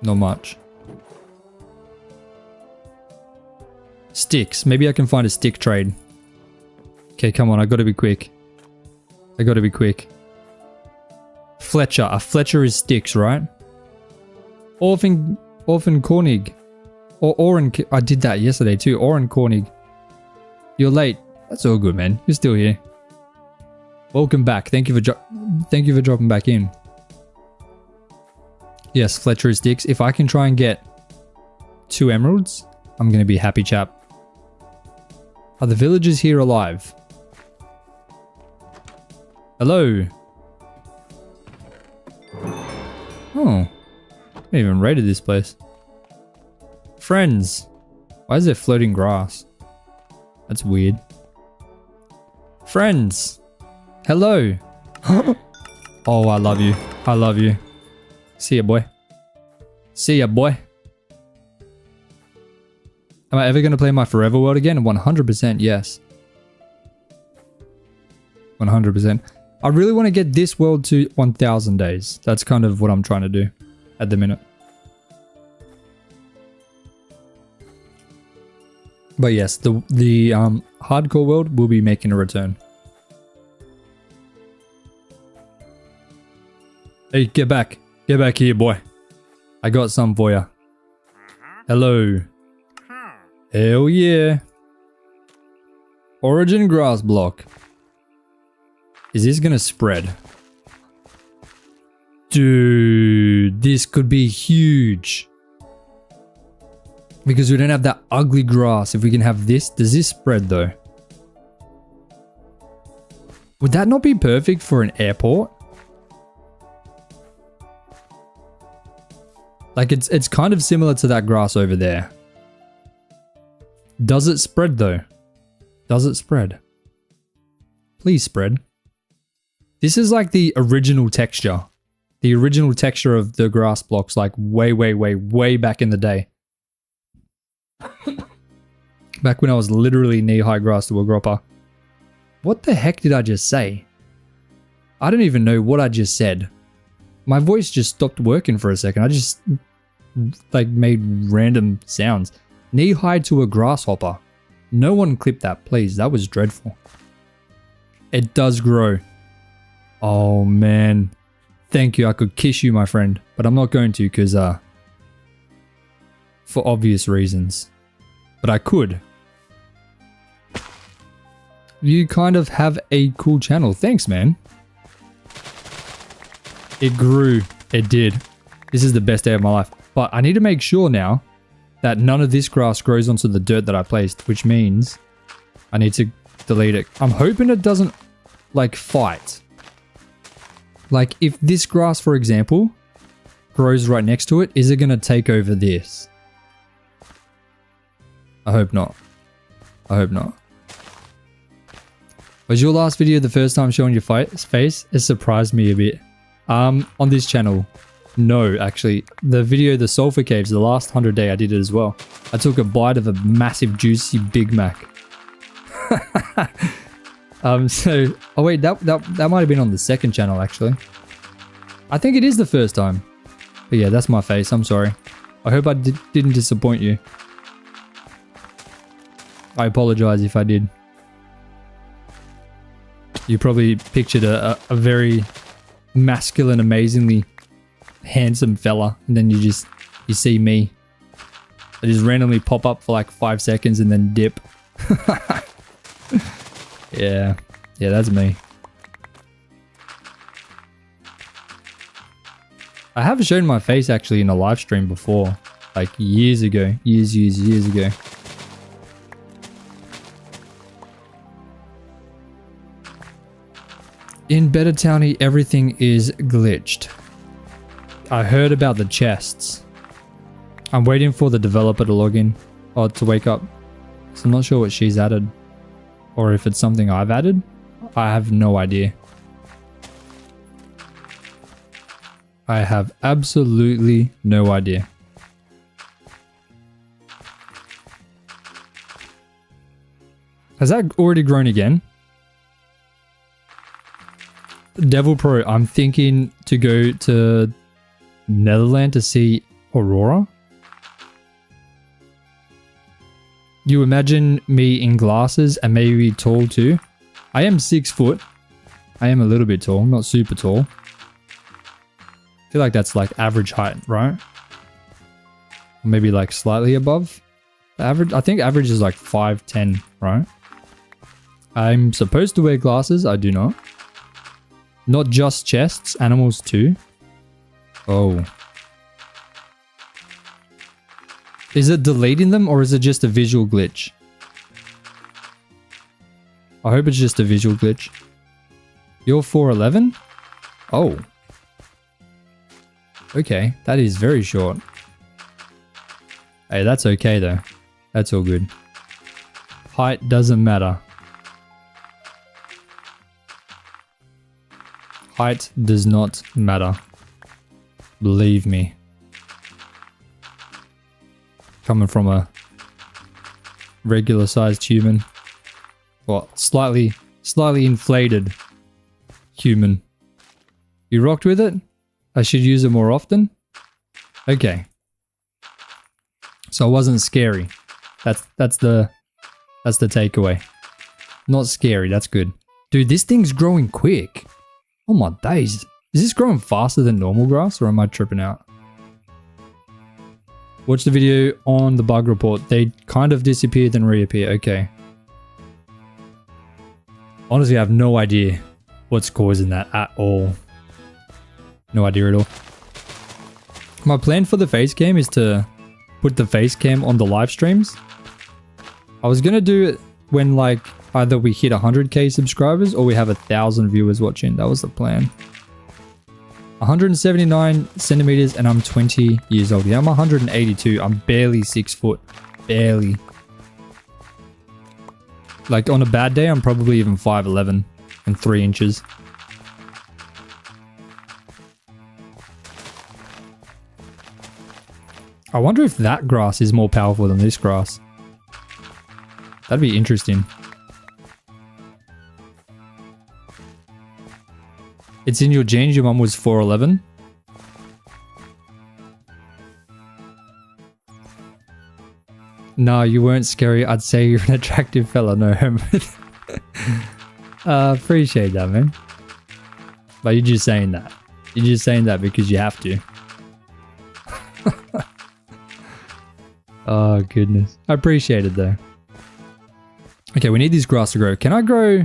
Not much. Sticks. Maybe I can find a stick trade. Okay, come on. I gotta be quick. Fletcher. A Fletcher is sticks, right? Orphan Cornig. Or Oren. I did that yesterday too. Oren Cornig. You're late. That's all good, man. You're still here. Welcome back. Thank you for dropping back in. Yes, Fletcher is sticks. If I can try and get 2 emeralds, I'm going to be a happy chap. Are the villagers here alive? Hello. Oh. I haven't even raided this place. Friends. Why is there floating grass? That's weird. Friends. Hello. Oh, I love you. I love you. See ya, boy. See ya, boy. Am I ever going to play my Forever World again? 100% yes. 100%. I really want to get this world to 1,000 days. That's kind of what I'm trying to do at the minute. But yes, the hardcore world will be making a return. Hey, get back. Get back here, boy. I got some for you. Hello. Hell yeah. Origin grass block. Is this gonna spread? Dude, this could be huge. Because we don't have that ugly grass. If we can have this, does this spread though? Would that not be perfect for an airport? Like it's kind of similar to that grass over there. Does it spread though? Does it spread? Please spread. This is like the original texture. The original texture of the grass blocks, like way back in the day. Back when I was literally knee-high grass to a gropper. What the heck did I just say? I don't even know what I just said. My voice just stopped working for a second. I just like made random sounds. Knee-high to a grasshopper. No one clip that, please. That was dreadful. It does grow. Oh, man. Thank you. I could kiss you, my friend. But I'm not going to because, for obvious reasons. But I could. You kind of have a cool channel. Thanks, man. It grew. It did. This is the best day of my life. But I need to make sure now that none of this grass grows onto the dirt that I placed, which means I need to delete it. I'm hoping it doesn't, like, fight. Like, if this grass, for example, grows right next to it, is it going to take over this? I hope not. I hope not. Was your last video the first time showing your face? It surprised me a bit. On this channel. No, actually. The video, the sulfur caves, the last 100 day I did it as well. I took a bite of a massive juicy Big Mac. So, oh wait, that might have been on the second channel actually. I think it is the first time. But yeah, that's my face. I'm sorry. I hope I didn't disappoint you. I apologize if I did. You probably pictured a very masculine, amazingly handsome fella, and then you see me. I just randomly pop up for like 5 seconds and then dip. Yeah, that's me. I have shown my face actually in a live stream before, like years ago, years ago. In Better Townie, everything is glitched. I heard about the chests. I'm waiting for the developer to log in or to wake up. So I'm not sure what she's added. Or if it's something I've added. I have no idea. I have absolutely no idea. Has that already grown again? Devil Pro, I'm thinking to go to Netherlands to see Aurora. You imagine me in glasses and maybe tall too. I am 6 foot. I am a little bit tall, not super tall. I feel like that's like average height, right? Maybe like slightly above the average. I think average is like 5'10", right? I'm supposed to wear glasses. I do not. Not just chests, animals too. Oh. Is it deleting them or is it just a visual glitch? I hope it's just a visual glitch. You're 4'11"? Oh. Okay, that is very short. Hey, that's okay though. That's all good. Height doesn't matter. Height does not matter. Believe me. Coming from a regular sized human. Well, slightly inflated human. You rocked with it? I should use it more often? Okay. So it wasn't scary. That's the takeaway. Not scary, that's good. Dude, this thing's growing quick. Oh my days. Is this growing faster than normal grass or am I tripping out? Watch the video on the bug report. They kind of disappear then reappear. Okay. Honestly, I have no idea what's causing that at all. No idea at all. My plan for the face cam is to put the face cam on the live streams. I was going to do it when like either we hit 100k subscribers or we have 1,000 viewers watching. That was the plan. 179 centimeters and I'm 20 years old. Yeah, I'm 182. I'm barely 6 foot. Barely. Like on a bad day, I'm probably even 5'11" and 3 inches. I wonder if that grass is more powerful than this grass. That'd be interesting. It's in your genes, your mum was 4'11". No, you weren't scary. I'd say you're an attractive fella. No, appreciate that, man. But you're just saying that. You're just saying that because you have to. Oh, goodness. I appreciate it, though. Okay, we need this grass to grow. Can I grow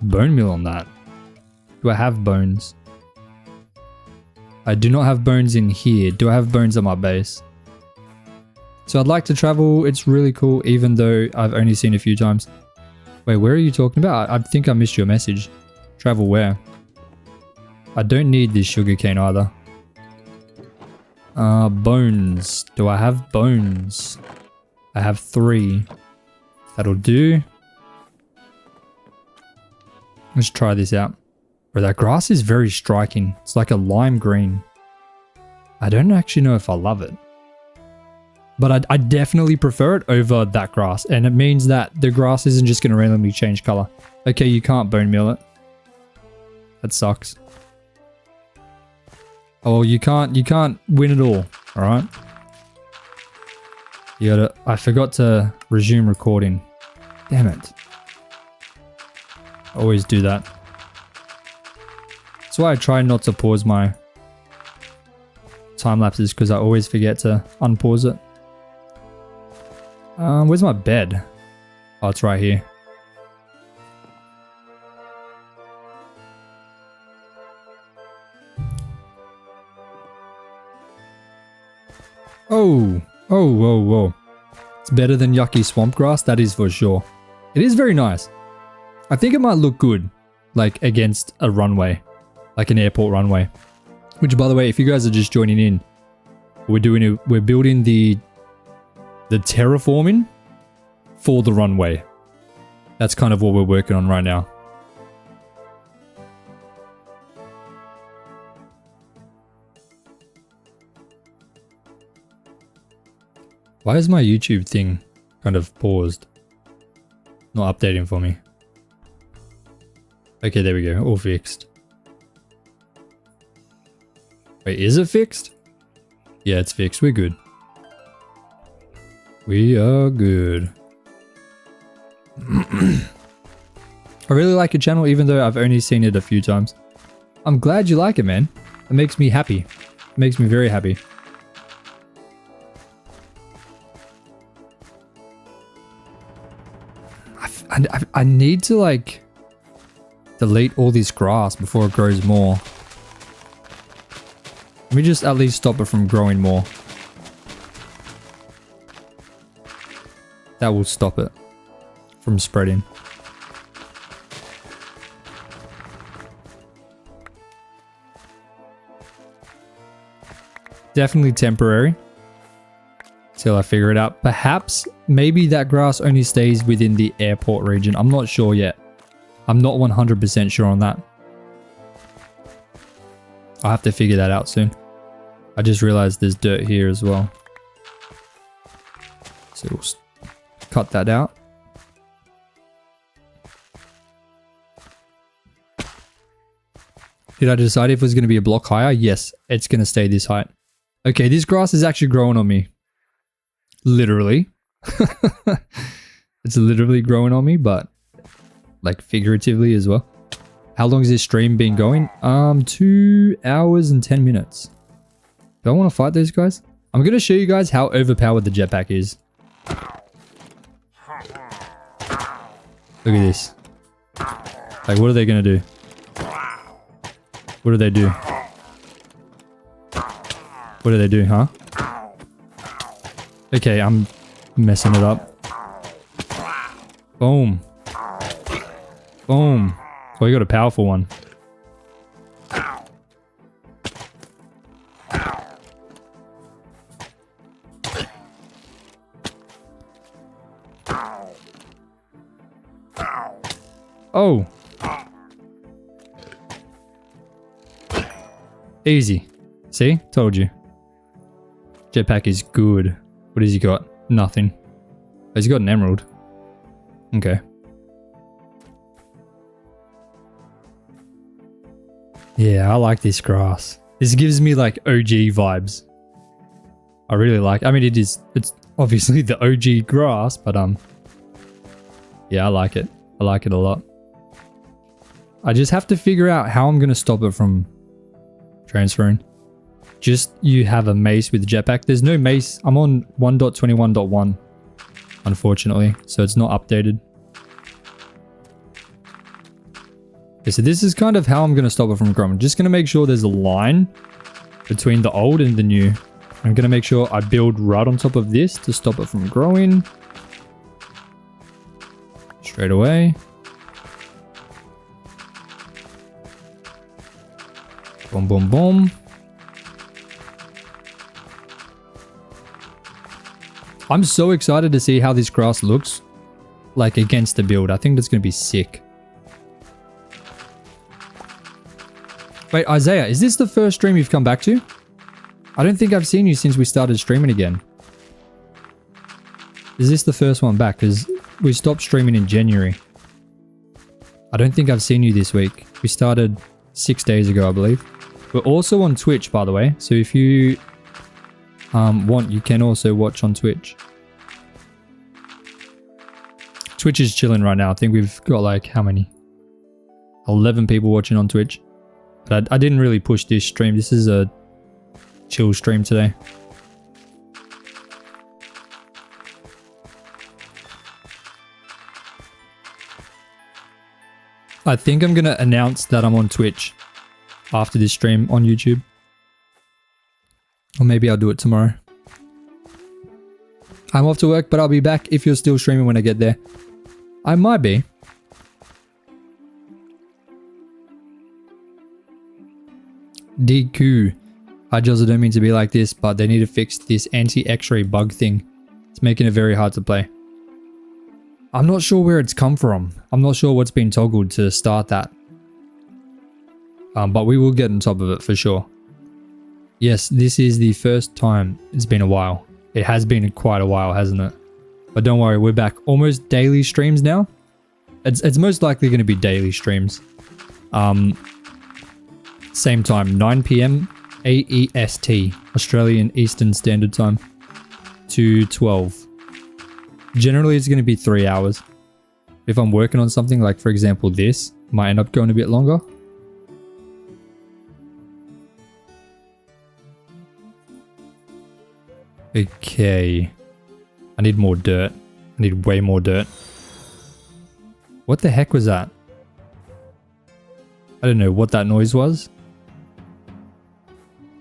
bone meal on that? Do I have bones? I do not have bones in here. Do I have bones at my base? So I'd like to travel. It's really cool, even though I've only seen a few times. Wait, where are you talking about? I think I missed your message. Travel where? I don't need this sugarcane either. Bones. Do I have bones? I have 3. That'll do. Let's try this out. Bro, that grass is very striking. It's like a lime green. I don't actually know if I love it. But I definitely prefer it over that grass. And it means that the grass isn't just going to randomly change color. Okay, you can't bone meal it. That sucks. Oh, you can't win it all. Alright. You gotta... I forgot to resume recording. Damn it. I always do that. That's why I try not to pause my time lapses, because I always forget to unpause it. Where's my bed? Oh, it's right here. Oh, whoa. It's better than yucky swamp grass, that is for sure. It is very nice. I think it might look good, like against a runway, like an airport runway. Which, by the way, if you guys are just joining in, we're building the terraforming for the runway. That's kind of what we're working on right now. Why is my YouTube thing kind of paused? Not updating for me. Okay, there we go. All fixed. Wait, is it fixed? Yeah, it's fixed. We're good. We are good. I really like your channel, even though I've only seen it a few times. I'm glad you like it, man. It makes me happy. It makes me very happy. I need to, like, delete all this grass before it grows more. Let me just at least stop it from growing more. That will stop it from spreading. Definitely temporary. Till I figure it out. Perhaps, maybe that grass only stays within the airport region. I'm not sure yet. I'm not 100% sure on that. I'll have to figure that out soon. I just realized there's dirt here as well. So we'll cut that out. Did I decide if it was going to be a block higher? Yes, it's going to stay this height. Okay, this grass is actually growing on me. Literally. It's literally growing on me, but like figuratively as well. How long has this stream been going? 2 hours and 10 minutes. Do I want to fight those guys? I'm going to show you guys how overpowered the jetpack is. Look at this. Like, what are they going to do? What do they do? What do they do, huh? Okay, I'm messing it up. Boom. Boom. Oh, you got a powerful one. Oh. Easy. See? Told you. Jetpack is good. What has he got? Nothing. Oh, he's got an emerald. Okay. Yeah, I like this grass. This gives me like OG vibes. I really like. I mean, it's obviously the OG grass, but yeah, I like it. I like it a lot. I just have to figure out how I'm gonna stop it from transferring. Just you have a mace with jetpack. There's no mace. I'm on 1.21.1, unfortunately, so it's not updated. Okay, so this is kind of how I'm going to stop it from growing. I'm just going to make sure there's a line between the old and the new. I'm going to make sure I build right on top of this to stop it from growing. Straight away. Boom, boom, boom. I'm so excited to see how this grass looks like against the build. I think that's going to be sick. Wait, Isaiah, is this the first stream you've come back to? I don't think I've seen you since we started streaming again. Is this the first one back? Because we stopped streaming in January. I don't think I've seen you this week. We started 6 days ago, I believe. We're also on Twitch, by the way. So if you want, you can also watch on Twitch. Twitch is chilling right now. I think we've got like, how many? 11 people watching on Twitch. But I didn't really push this stream. This is a chill stream today. I think I'm going to announce that I'm on Twitch after this stream on YouTube. Or maybe I'll do it tomorrow. I'm off to work, but I'll be back if you're still streaming when I get there. I might be. DQ. I just don't mean to be like this, but they need to fix this anti-X-ray bug thing. It's making it very hard to play. I'm not sure where it's come from. I'm not sure what's been toggled to start that. But we will get on top of it for sure. Yes, this is the first time. It's been a while. It has been quite a while, hasn't it? But don't worry, we're back. Almost daily streams now. It's most likely going to be daily streams. Same time, 9 PM AEST, Australian Eastern Standard Time, to 12. Generally, it's going to be 3 hours. If I'm working on something, like for example this, might end up going a bit longer. Okay. I need more dirt. I need way more dirt. What the heck was that? I don't know what that noise was.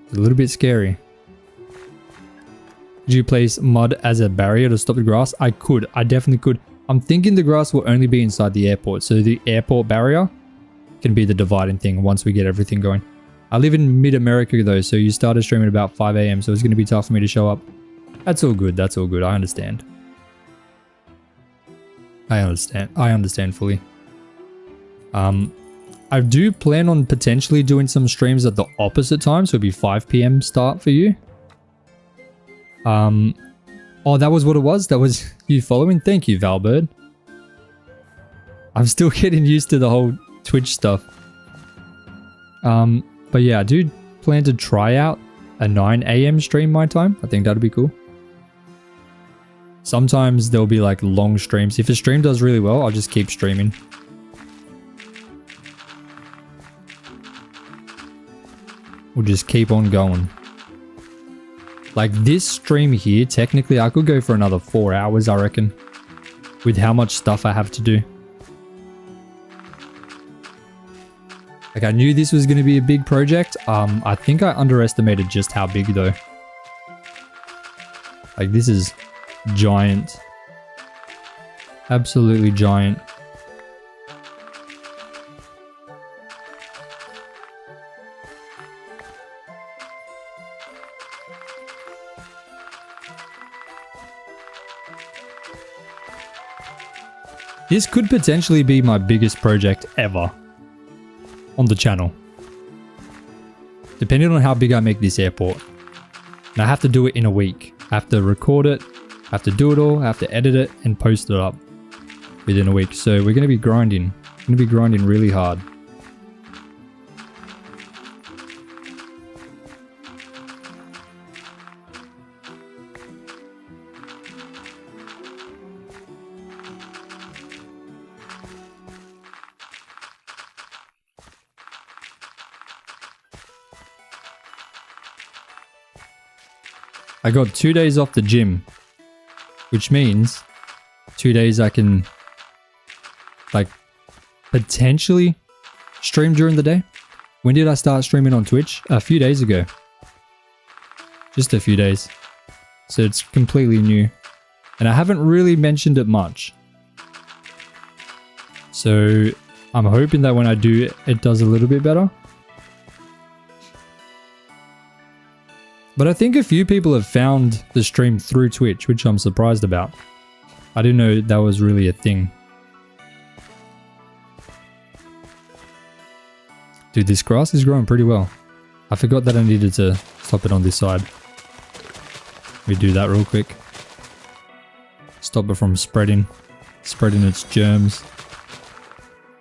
It's a little bit scary. Did you place mud as a barrier to stop the grass? I could. I definitely could. I'm thinking the grass will only be inside the airport. So the airport barrier can be the dividing thing once we get everything going. I live in mid-America though, so you started streaming about 5 AM, so it's going to be tough for me to show up. That's all good. That's all good. I understand. I understand fully. I do plan on potentially doing some streams at the opposite time, so it'll be 5 PM start for you. Oh, that was what it was? That was you following? Thank you, Valbird. I'm still getting used to the whole Twitch stuff. But yeah, I do plan to try out a 9 AM stream my time. I think that'd be cool. Sometimes there'll be like long streams. If a stream does really well, I'll just keep streaming. We'll just keep on going. Like this stream here, technically I could go for another 4 hours, I reckon. With how much stuff I have to do. Like I knew this was going to be a big project. I think I underestimated just how big though. Like this is giant. Absolutely giant. This could potentially be my biggest project ever on the channel. Depending on how big I make this airport. And I have to do it in a week. I have to record it, I have to do it all, I have to edit it and post it up within a week. So we're going to be grinding. We're going to be grinding really hard. I got 2 days off the gym, which means 2 days I can like potentially stream during the day. When did I start streaming on Twitch? A few days ago. Just a few days. So it's completely new. And I haven't really mentioned it much. So I'm hoping that when I do, it does a little bit better. But I think a few people have found the stream through Twitch, which I'm surprised about. I didn't know that was really a thing. Dude, this grass is growing pretty well. I forgot that I needed to stop it on this side. We do that real quick. Stop it from spreading its germs.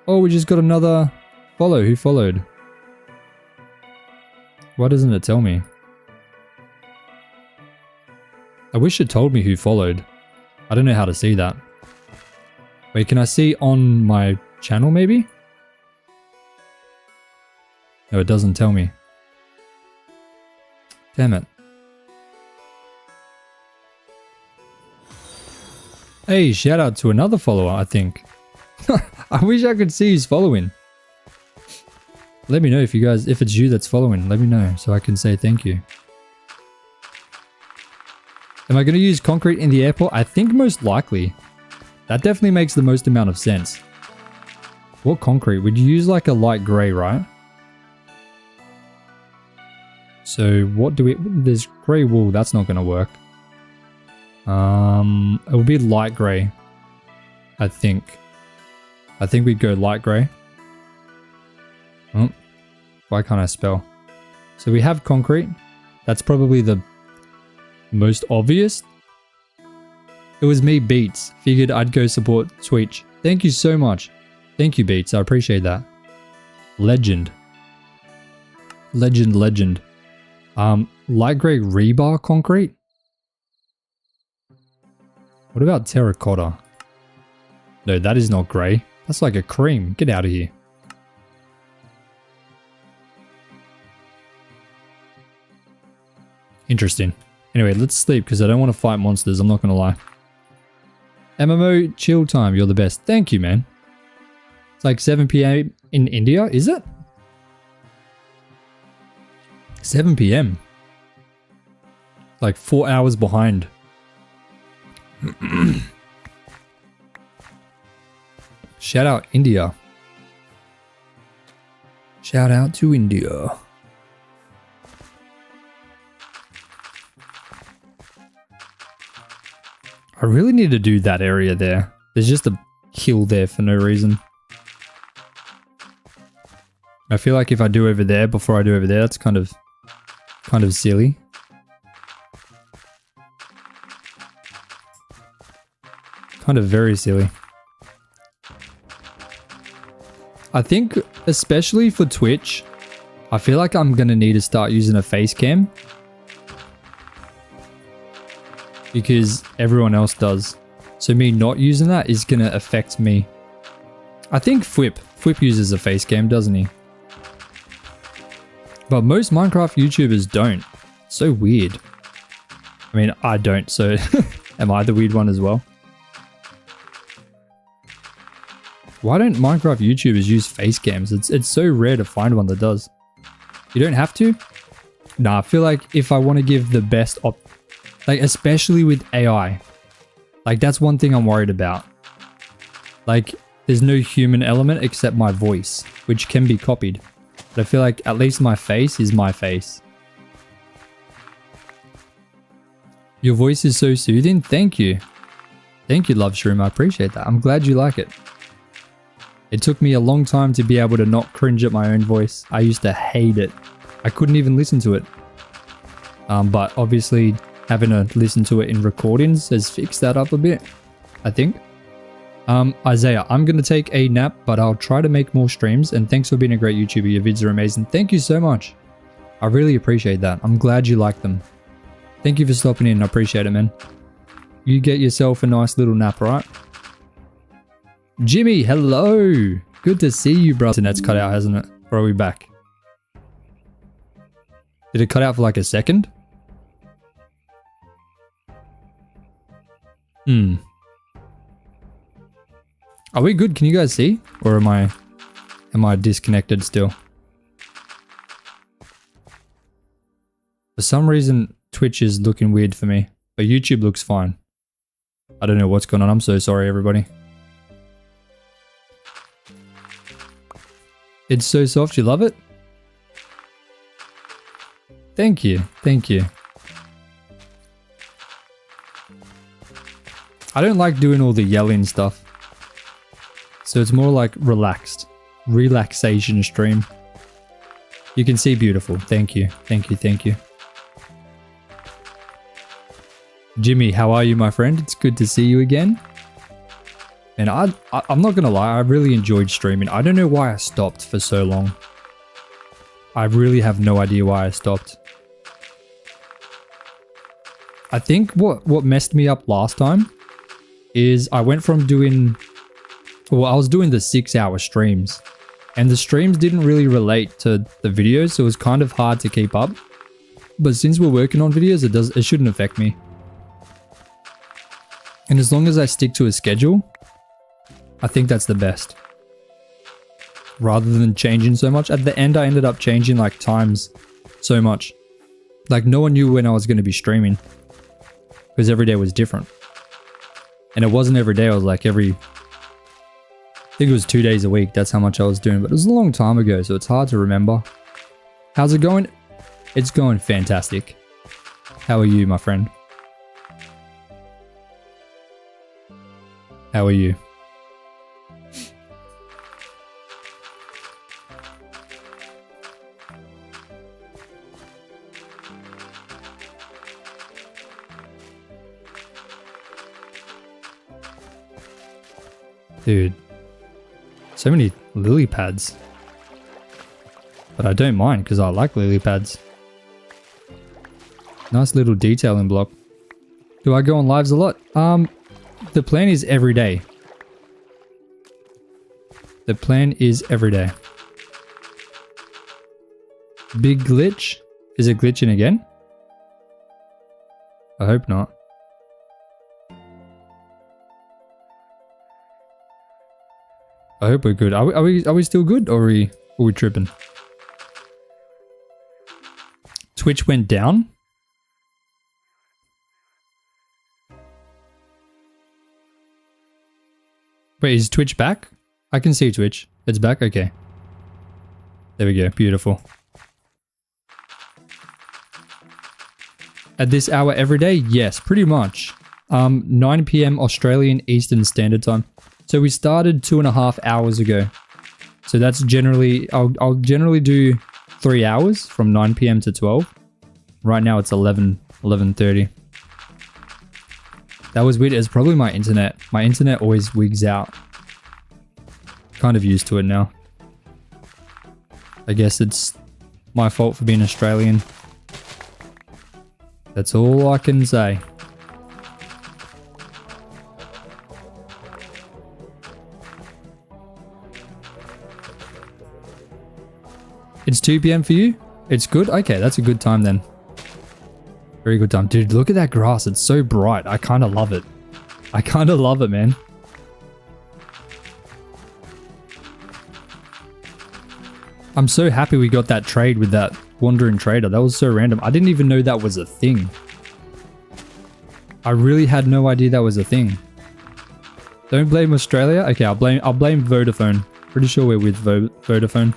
Oh, we just got another follow. Who followed? Why doesn't it tell me? I wish it told me who followed. I don't know how to see that. Wait, can I see on my channel maybe? No, it doesn't tell me. Damn it. Hey, shout out to another follower, I think. I wish I could see who's following. Let me know if it's you that's following. Let me know so I can say thank you. Am I going to use concrete in the airport? I think most likely. That definitely makes the most amount of sense. What concrete? Would you use like a light grey, right? So what do we... There's grey wool. That's not going to work. It will be light grey. I think we'd go light grey. Oh, why can't I spell? So we have concrete. That's probably the most obvious. It was me, Beats. Figured I'd go support Twitch. Thank you so much. Thank you, Beats. I appreciate that. Legend. Legend. Light grey rebar concrete? What about terracotta? No, that is not grey. That's like a cream. Get out of here. Interesting. Anyway, let's sleep because I don't want to fight monsters. I'm not going to lie. MMO chill time. You're the best. Thank you, man. It's like 7 p.m. in India, is it? 7 p.m. Like 4 hours behind. Shout out India. Shout out to India. I really need to do that area there. There's just a hill there for no reason. I feel like if I do over there before I do over there, that's kind of silly. Kind of very silly. I think, especially for Twitch, I feel like I'm going to need to start using a face cam. Because everyone else does. So me not using that is going to affect me. I think Fwip uses a face cam, doesn't he? But most Minecraft YouTubers don't. So weird. I mean, I don't, so am I the weird one as well? Why don't Minecraft YouTubers use face cams? It's so rare to find one that does. You don't have to? Nah, I feel like if I want to give the best like, especially with AI. Like, that's one thing I'm worried about. Like, there's no human element except my voice, which can be copied. But I feel like at least my face is my face. Your voice is so soothing. Thank you. Thank you, Love Shroom. I appreciate that. I'm glad you like it. It took me a long time to be able to not cringe at my own voice. I used to hate it. I couldn't even listen to it. But obviously, having to listen to it in recordings has fixed that up a bit, I think. Isaiah, I'm going to take a nap, but I'll try to make more streams. And thanks for being a great YouTuber. Your vids are amazing. Thank you so much. I really appreciate that. I'm glad you like them. Thank you for stopping in. I appreciate it, man. You get yourself a nice little nap, right? Jimmy, hello. Good to see you, bro. Internet's cut out, hasn't it? Or are we back? Did it cut out for like a second? Are we good? Can you guys see? Or am I disconnected still? For some reason, Twitch is looking weird for me, but YouTube looks fine. I don't know what's going on. I'm so sorry, everybody. It's so soft. You love it? Thank you. Thank you. I don't like doing all the yelling stuff. So it's more like relaxation stream. You can see beautiful. Thank you. Thank you. Thank you. Jimmy, how are you, my friend? It's good to see you again. And I'm not going to lie, I really enjoyed streaming. I don't know why I stopped for so long. I really have no idea why I stopped. I think what messed me up last time is I went from doing... Well, I was doing the 6-hour streams. And the streams didn't really relate to the videos, so it was kind of hard to keep up. But since we're working on videos, it shouldn't affect me. And as long as I stick to a schedule, I think that's the best. Rather than changing so much. At the end, I ended up changing like times so much. Like no one knew when I was going to be streaming. Because every day was different. And it wasn't every day, it was like I think it was 2 days a week. That's how much I was doing. But it was a long time ago, so it's hard to remember. How's it going? It's going fantastic. How are you, my friend? How are you? Dude, so many lily pads. But I don't mind because I like lily pads. Nice little detailing block. Do I go on lives a lot? The plan is every day. The plan is every day. Big glitch? Is it glitching again? I hope not. I hope we're good. Are we still good, or are we tripping? Twitch went down? Wait, is Twitch back? I can see Twitch. It's back? Okay. There we go. Beautiful. At this hour every day? Yes, pretty much. 9 PM Australian Eastern Standard Time. So we started 2.5 hours ago. So that's generally, I'll generally do 3 hours from 9 PM to 12. Right now it's 11:30. That was weird. It's probably my internet. My internet always wigs out. Kind of used to it now. I guess it's my fault for being Australian. That's all I can say. It's 2 PM for you? It's good? Okay, that's a good time then. Very good time. Dude, look at that grass. It's so bright. I kind of love it. I kind of love it, man. I'm so happy we got that trade with that wandering trader. That was so random. I didn't even know that was a thing. I really had no idea that was a thing. Don't blame Australia. Okay, I'll blame Vodafone. Pretty sure we're with Vodafone.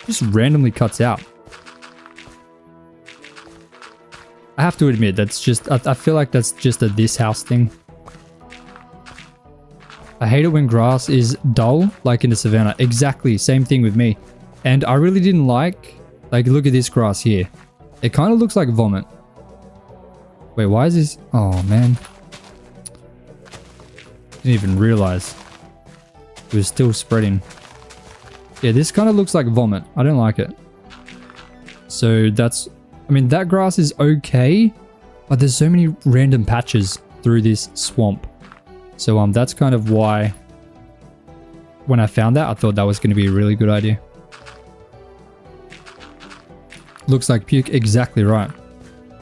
Just randomly cuts out. I have to admit, that's just, I feel like that's just a this house thing. I hate it when grass is dull, like in the savannah. Exactly, same thing with me. And I really didn't like look at this grass here. It kind of looks like vomit. Wait, why is this? Oh, man. Didn't even realize. It was still spreading. Yeah, this kind of looks like vomit. I don't like it. So that's... I mean, that grass is okay, but there's so many random patches through this swamp. So that's kind of why when I found that, I thought that was going to be a really good idea. Looks like puke, exactly right.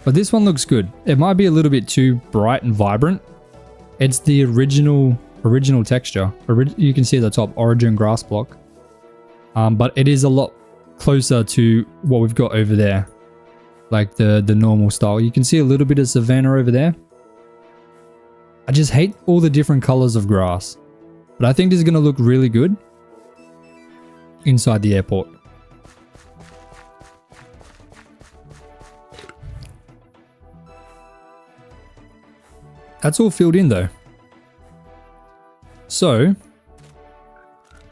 But this one looks good. It might be a little bit too bright and vibrant. It's the original texture. You can see at the top, origin grass block. But it is a lot closer to what we've got over there. Like the normal style. You can see a little bit of savanna over there. I just hate all the different colors of grass. But I think this is going to look really good inside the airport. That's all filled in though. So,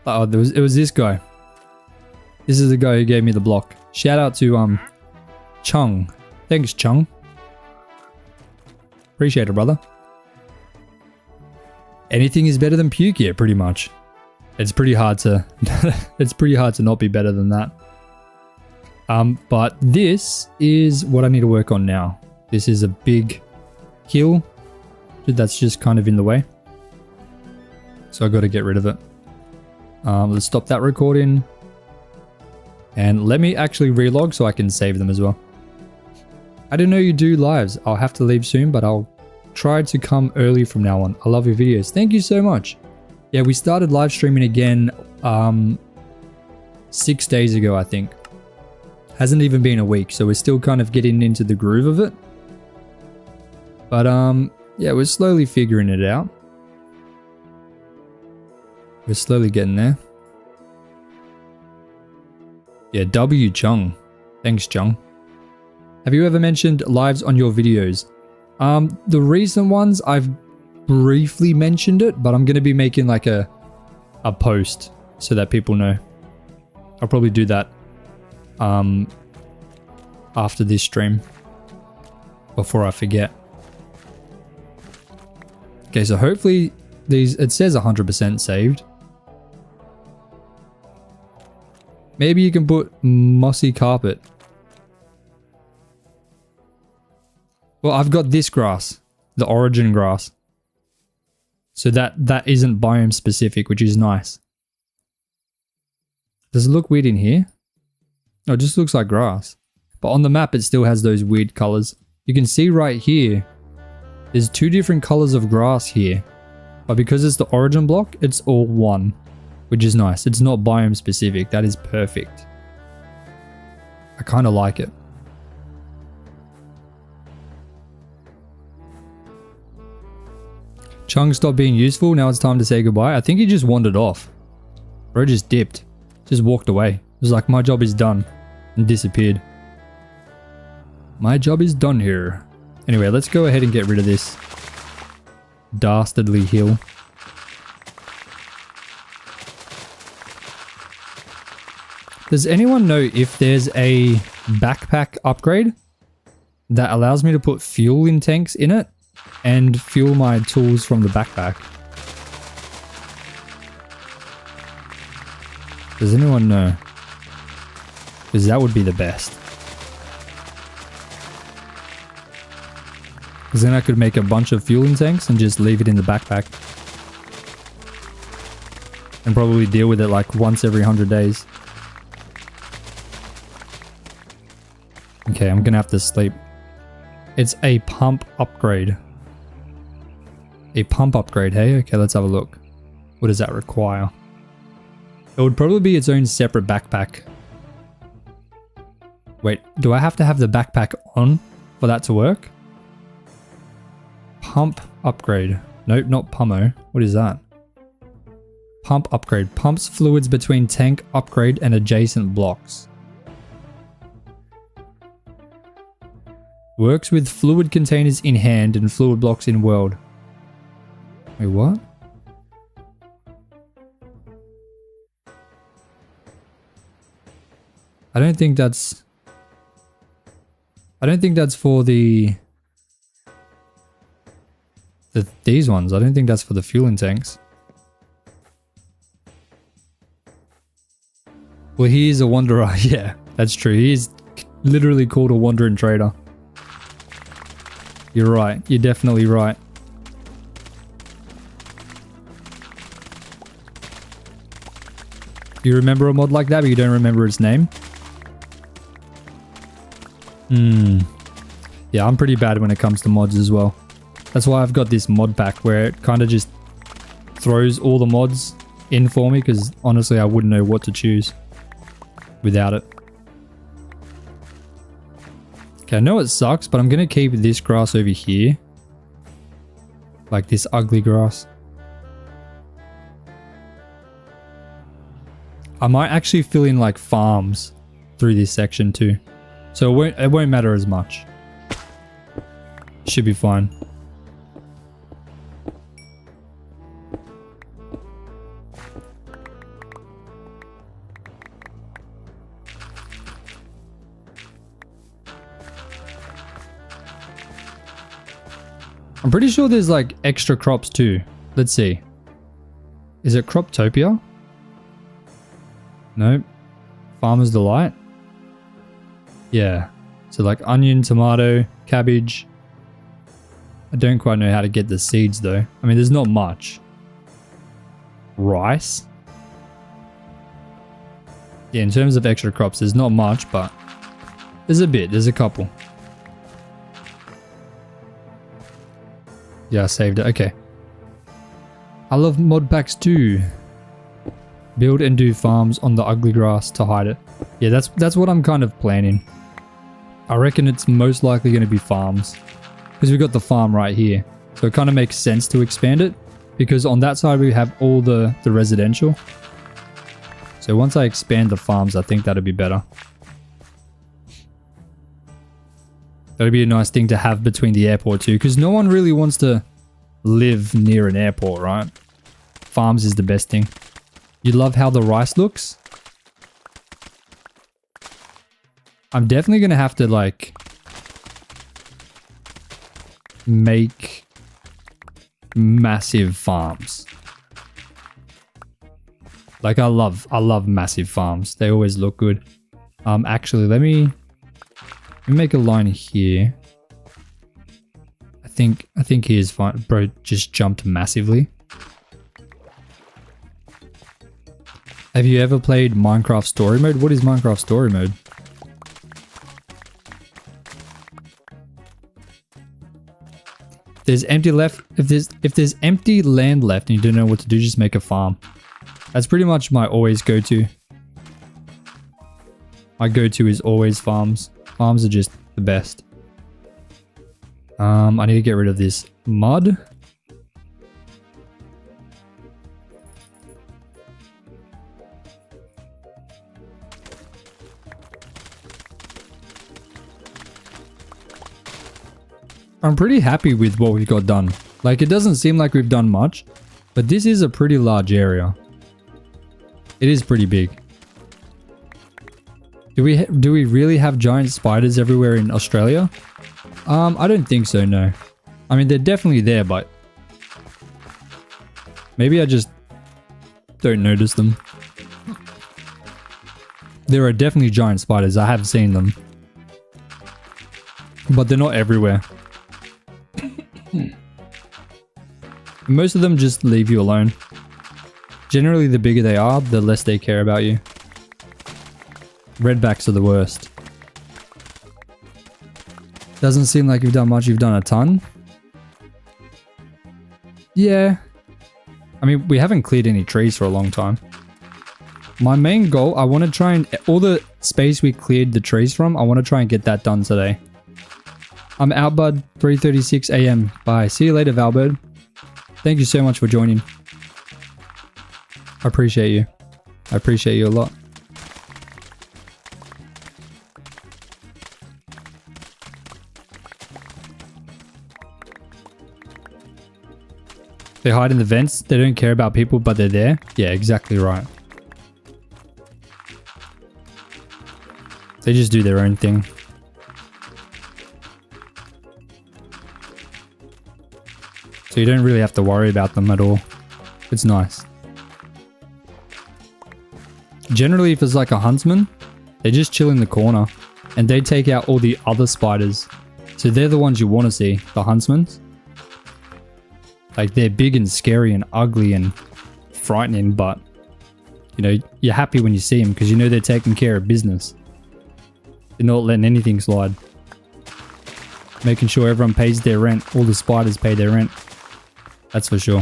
Oh, it was this guy. This is the guy who gave me the block. Shout out to Chung. Thanks, Chung. Appreciate it, brother. Anything is better than puke here, pretty much. It's pretty hard to it's pretty hard to not be better than that. But this is what I need to work on now. This is a big hill that's just kind of in the way. So I got to get rid of it. Let's stop that recording. And let me actually relog so I can save them as well. I didn't know you do lives. I'll have to leave soon, but I'll try to come early from now on. I love your videos. Thank you so much. Yeah, we started live streaming again 6 days ago, I think. Hasn't even been a week, so we're still kind of getting into the groove of it. But yeah, we're slowly figuring it out. We're slowly getting there. Yeah, W Chung. Thanks, Chung. Have you ever mentioned lives on your videos? The recent ones, I've briefly mentioned it, but I'm going to be making like a post so that people know. I'll probably do that after this stream before I forget. Okay, so hopefully these, it says 100% saved. Maybe you can put mossy carpet. Well, I've got this grass, the origin grass. So that isn't biome specific, which is nice. Does it look weird in here? No, it just looks like grass. But on the map, it still has those weird colors. You can see right here, there's 2 different colors of grass here. But because it's the origin block, it's all one, which is nice. It's not biome specific. That is perfect. I kind of like it. Chung stopped being useful. Now it's time to say goodbye. I think he just wandered off. Bro just dipped. Just walked away. It was like, my job is done. And disappeared. My job is done here. Anyway, let's go ahead and get rid of this dastardly hill. Does anyone know if there's a backpack upgrade that allows me to put fuel in tanks in it and fuel my tools from the backpack? Does anyone know? Because that would be the best. Because then I could make a bunch of fueling tanks and just leave it in the backpack. And probably deal with it like once every 100 days. Okay, I'm gonna have to sleep. It's a pump upgrade. A pump upgrade, hey? Okay, let's have a look. What does that require? It would probably be its own separate backpack. Wait, do I have to have the backpack on for that to work? Pump upgrade. Nope, not pummo. What is that? Pump upgrade. Pumps fluids between tank upgrade and adjacent blocks. Works with fluid containers in hand and fluid blocks in world. Wait, what? I don't think that's for these ones. I don't think that's for the fueling tanks. Well, he is a wanderer. Yeah, that's true. He is literally called a wandering trader. You're right. You're definitely right. You remember a mod like that, but you don't remember its name? Yeah, I'm pretty bad when it comes to mods as well. That's why I've got this mod pack where it kind of just throws all the mods in for me, because honestly I wouldn't know what to choose without it. Okay, I know it sucks, but I'm going to keep this grass over here. Like this ugly grass. I might actually fill in like farms through this section too. So it won't matter as much. Should be fine. I'm pretty sure there's like extra crops too. Let's see. Is it Croptopia? Nope. Farmer's Delight? Yeah. So like onion, tomato, cabbage. I don't quite know how to get the seeds though. I mean, there's not much. Rice? Yeah, in terms of extra crops, there's not much, but there's a bit. There's a couple. Yeah, I saved it. Okay. I love mod packs too. Build and do farms on the ugly grass to hide it. Yeah, that's what I'm kind of planning. I reckon it's most likely going to be farms. Because we've got the farm right here. So it kind of makes sense to expand it. Because on that side we have all the residential. So once I expand the farms, I think that'd be better. That'd be a nice thing to have between the airport too. Because no one really wants to live near an airport, right? Farms is the best thing. You love how the rice looks? I'm definitely going to have to like make massive farms. Like I love massive farms. They always look good. Actually, let me make a line here. I think here's fine. Bro just jumped massively. Have you ever played Minecraft Story Mode? What is Minecraft Story Mode? There's empty left. If there's empty land left and you don't know what to do, just make a farm. That's pretty much my always go-to. My go-to is always farms. Farms are just the best. I need to get rid of this mud. I'm pretty happy with what we've got done. Like, it doesn't seem like we've done much, but this is a pretty large area. It is pretty big. Do we really have giant spiders everywhere in Australia? I don't think so, no. I mean, they're definitely there, but maybe I just don't notice them. There are definitely giant spiders. I have seen them. But they're not everywhere. Most of them just leave you alone. Generally, the bigger they are, the less they care about you. Redbacks are the worst. Doesn't seem like you've done much. You've done a ton. Yeah. I mean, we haven't cleared any trees for a long time. My main goal, I want to try and... all the space we cleared the trees from, I want to try and get that done today. I'm out, bud. 3:36 a.m. Bye. See you later, Valbird. Thank you so much for joining. I appreciate you. I appreciate you a lot. They hide in the vents. They don't care about people, but they're there. Yeah, exactly right. They just do their own thing. So you don't really have to worry about them at all. It's nice. Generally, if it's like a huntsman, they just chill in the corner and they take out all the other spiders. So they're the ones you want to see, the huntsmen. Like, they're big and scary and ugly and frightening, but you know, you're happy when you see them because you know they're taking care of business. They're not letting anything slide. Making sure everyone pays their rent. All the spiders pay their rent. That's for sure.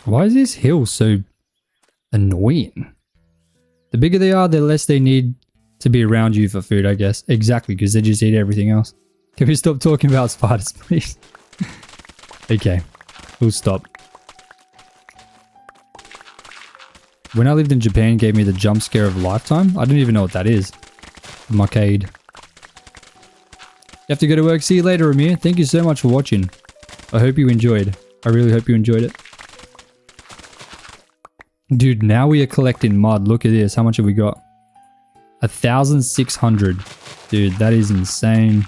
Why is this hill so annoying? The bigger they are, the less they need to be around you for food, I guess. Exactly, because they just eat everything else. Can we stop talking about spiders, please? Okay, we'll stop. When I lived in Japan, it gave me the jump scare of a lifetime. I don't even know what that is. Arcade. You have to go to work. See you later, Amir. Thank you so much for watching. I hope you enjoyed. I really hope you enjoyed it. Dude, now we are collecting mud. Look at this. How much have we got? 1,600. Dude, that is insane.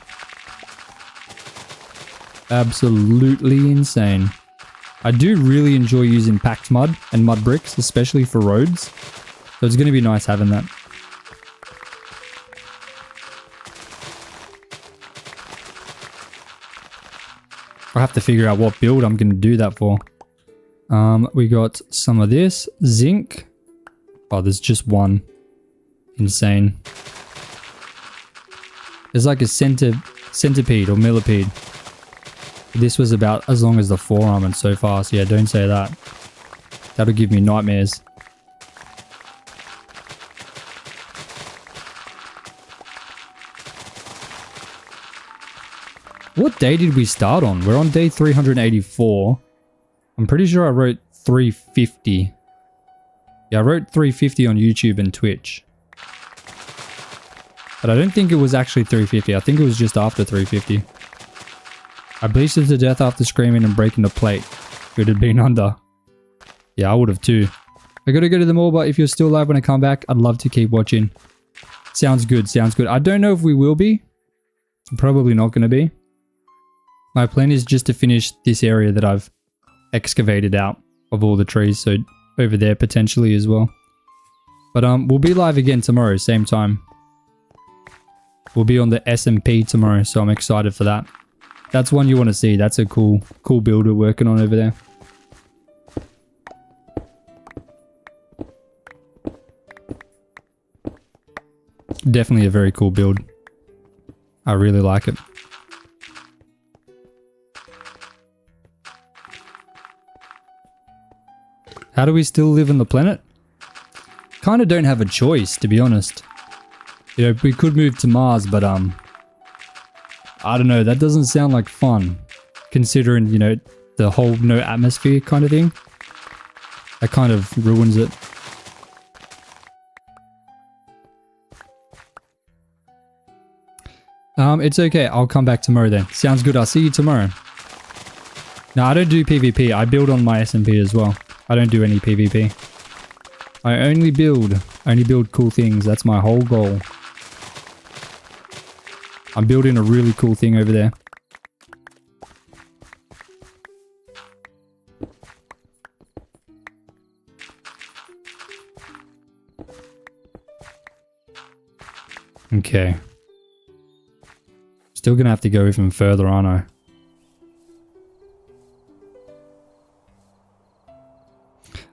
Absolutely insane. I do really enjoy using packed mud and mud bricks, especially for roads. So it's going to be nice having that. I'll have to figure out what build I'm going to do that for. We got some of this. Zinc. Oh, there's just one. Insane. There's like a centipede or millipede. This was about as long as the forearm and so fast. Yeah, don't say that. That'll give me nightmares. What day did we start on? We're on day 384. I'm pretty sure I wrote 350. Yeah, I wrote 350 on YouTube and Twitch. But I don't think it was actually 350. I think it was just after 350. I bleached it to death after screaming and breaking the plate. It had been under. Yeah, I would have too. I gotta go to the mall, but if you're still alive when I come back, I'd love to keep watching. Sounds good, sounds good. I don't know if we will be. Probably not gonna be. My plan is just to finish this area that I've excavated out of all the trees, so over there potentially as well. But we'll be live again tomorrow, same time. We'll be on the SMP tomorrow, so I'm excited for that. That's one you want to see. That's a cool build we're working on over there. Definitely a very cool build. I really like it. How do we still live on the planet? Kind of don't have a choice, to be honest. You know, we could move to Mars, but I don't know, that doesn't sound like fun. Considering, you know, the whole no atmosphere kind of thing. That kind of ruins it. It's okay, I'll come back tomorrow then. Sounds good, I'll see you tomorrow. No, I don't do PvP, I build on my SMP as well. I don't do any PvP. I only build cool things, that's my whole goal. I'm building a really cool thing over there. Okay. Still gonna have to go even further, aren't I?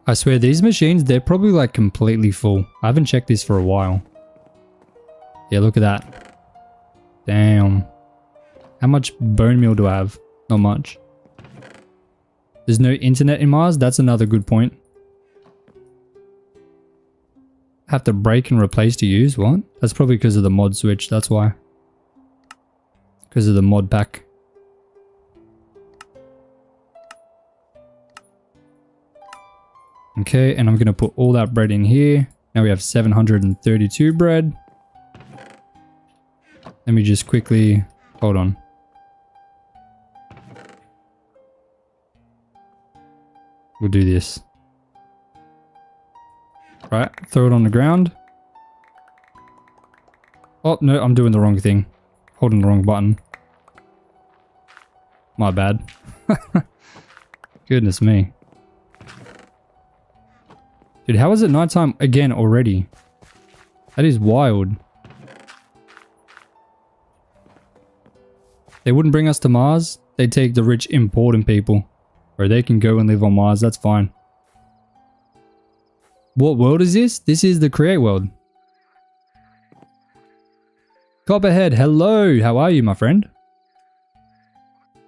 I swear these machines, they're probably like completely full. I haven't checked this for a while. Yeah, look at that. Damn. How much bone meal do I have? Not much. There's no internet in Mars? That's another good point. Have to break and replace to use? What? That's probably because of the mod switch, that's why. Because of the mod pack. Okay, and I'm going to put all that bread in here. Now we have 732 bread. Let me just quickly... Hold on. We'll do this. Right, throw it on the ground. Oh, no, I'm doing the wrong thing. Holding the wrong button. My bad. Goodness me. Dude, how is it nighttime again already? That is wild. They wouldn't bring us to Mars. They'd take the rich, important people. Or they can go and live on Mars, that's fine. What world is this? This is the Create world. Copperhead, hello! How are you, my friend?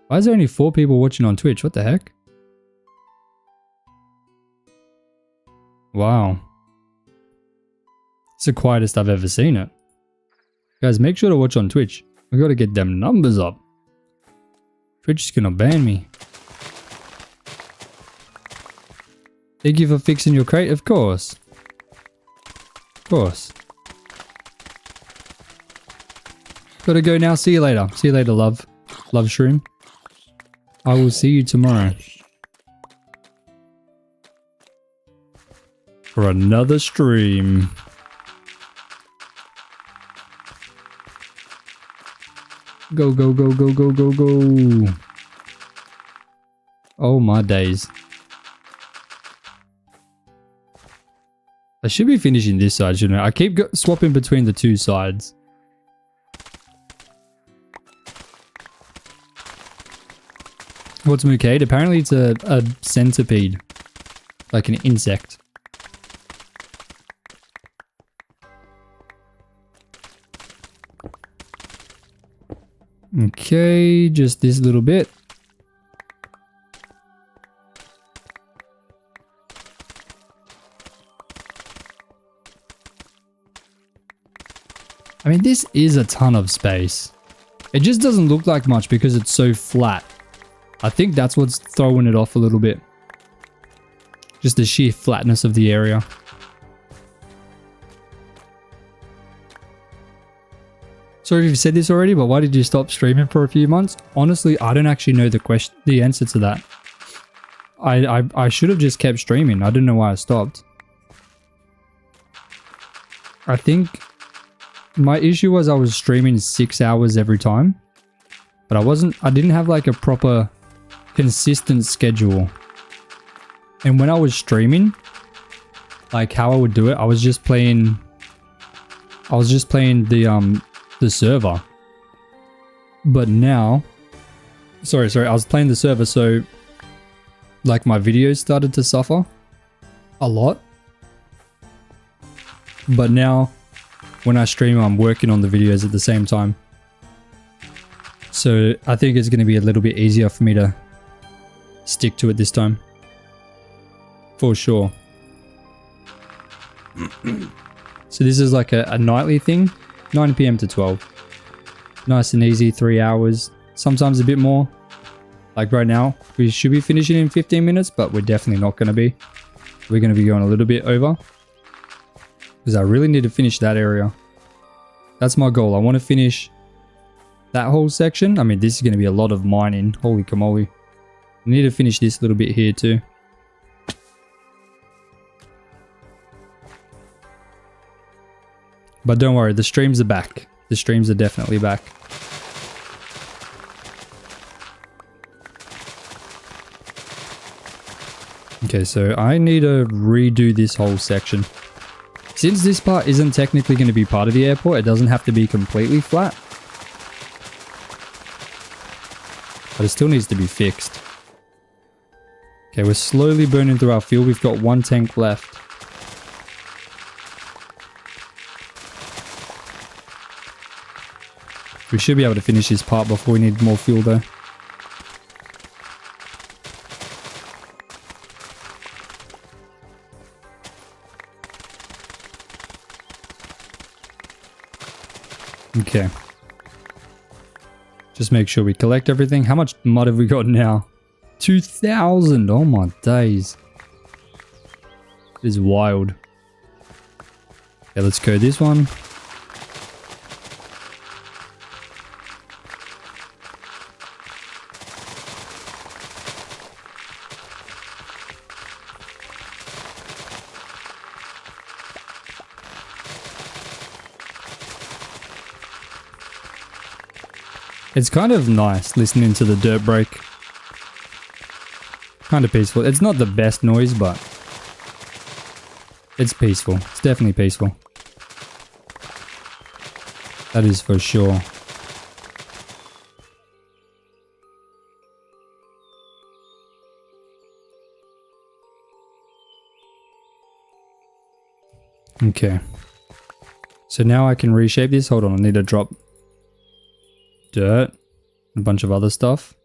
Why is there only 4 people watching on Twitch? What the heck? Wow. It's the quietest I've ever seen it. Guys, make sure to watch on Twitch. We gotta get them numbers up. Twitch is gonna ban me. Thank you for fixing your crate, of course. Of course. Gotta go now, see you later. See you later, love. Love Shroom. I will see you tomorrow. For another stream. Go, go, go, go, go, go, go. Oh my days. I should be finishing this side, shouldn't I? I keep swapping between the two sides. What's Mucade? Apparently it's a centipede. Like an insect. Okay, just this little bit. I mean, this is a ton of space. It just doesn't look like much because it's so flat. I think that's what's throwing it off a little bit. Just the sheer flatness of the area. Sorry if you've said this already, but why did you stop streaming for a few months? Honestly, I don't actually know the answer to that. I should have just kept streaming. I don't know why I stopped. I think my issue was I was streaming 6 hours every time, but I didn't have like a proper consistent schedule. And when I was streaming, like how I would do it, I was just playing the server. But now, sorry, I was playing the server, so like my videos started to suffer a lot. But now when I stream, I'm working on the videos at the same time. So I think it's going to be a little bit easier for me to stick to it this time. For sure. So this is like a nightly thing. 9 PM to 12. Nice and easy, 3 hours. Sometimes a bit more. Like right now, we should be finishing in 15 minutes, but we're definitely not going to be. We're going to be going a little bit over. Because I really need to finish that area. That's my goal. I want to finish that whole section. I mean, this is going to be a lot of mining. Holy camole. I need to finish this little bit here too. But don't worry, the streams are back. The streams are definitely back. Okay, so I need to redo this whole section. Since this part isn't technically going to be part of the airport, it doesn't have to be completely flat. But it still needs to be fixed. Okay, we're slowly burning through our fuel. We've got 1 tank left. We should be able to finish this part before we need more fuel though. Okay. Just make sure we collect everything. How much mud have we got now? 2,000! Oh my days. It is wild. Okay, let's go this one. It's kind of nice listening to the dirt break. Kind of peaceful. It's not the best noise, but it's peaceful. It's definitely peaceful. That is for sure. Okay. So now I can reshape this. Hold on, I need to drop dirt, a bunch of other stuff.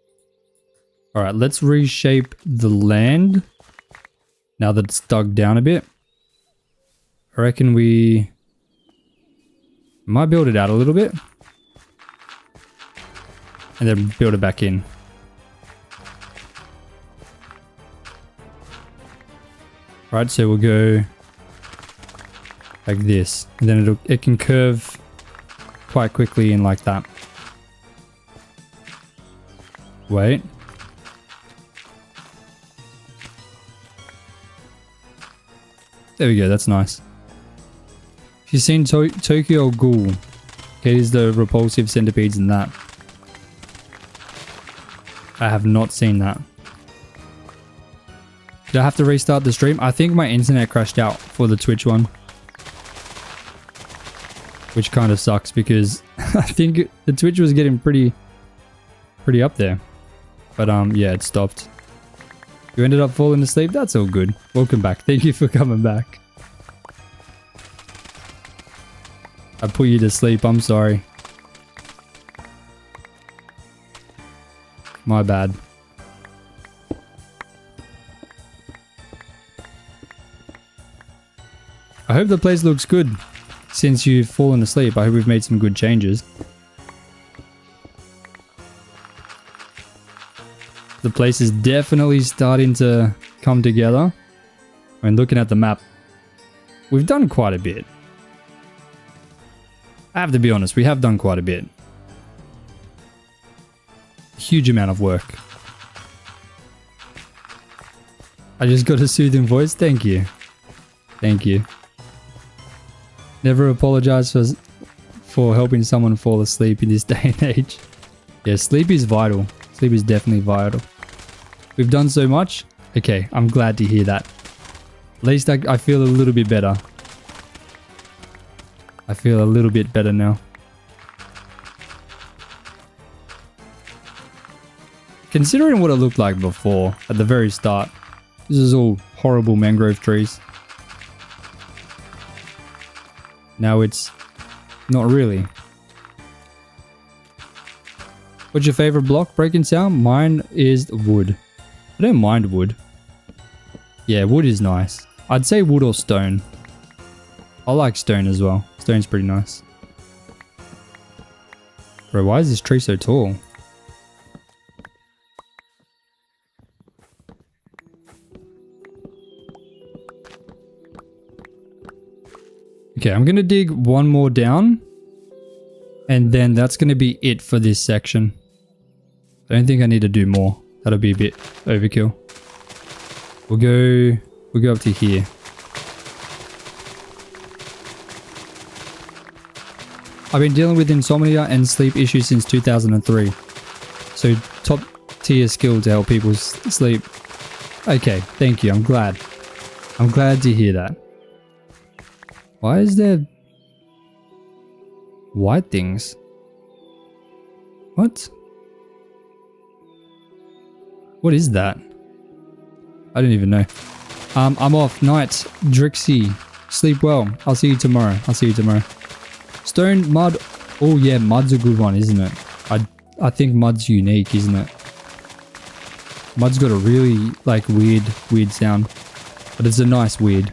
All right, let's reshape the land now that it's dug down a bit. I reckon we might build it out a little bit and then build it back in. All right, so we'll go like this, and then it can curve quite quickly in like that. Wait. There we go, that's nice. If you've seen Tokyo Ghoul, okay, here's the repulsive centipedes and that. I have not seen that. Did I have to restart the stream? I think my internet crashed out for the Twitch one. Which kind of sucks because I think the Twitch was getting pretty up there. But yeah, it stopped. You ended up falling asleep? That's all good. Welcome back. Thank you for coming back. I put you to sleep. I'm sorry. My bad. I hope the place looks good since you've fallen asleep. I hope we've made some good changes. The place is definitely starting to come together. I mean, looking at the map, we've done quite a bit. I have to be honest, we have done quite a bit. Huge amount of work. I just got a soothing voice. Thank you. Thank you. Never apologize for helping someone fall asleep in this day and age. Yeah, sleep is vital. Sleep is definitely vital. We've done so much. Okay, I'm glad to hear that. At least I feel a little bit better. I feel a little bit better now. Considering what it looked like before, at the very start, this is all horrible mangrove trees. Now it's not really. What's your favorite block breaking sound? Mine is wood. I don't mind wood. Yeah, wood is nice. I'd say wood or stone. I like stone as well. Stone's pretty nice. Bro, why is this tree so tall? Okay, I'm going to dig one more down. And then that's going to be it for this section. I don't think I need to do more. That'll be a bit overkill. We'll go up to here. I've been dealing with insomnia and sleep issues since 2003. So top tier skill to help people sleep. Okay, thank you. I'm glad. I'm glad to hear that. Why is there white things? What? What is that? I don't even know. I'm off. Night. Drixie. Sleep well. I'll see you tomorrow. I'll see you tomorrow. Stone, mud. Oh yeah, mud's a good one, isn't it? I think mud's unique, isn't it? Mud's got a really like weird sound. But it's a nice weird.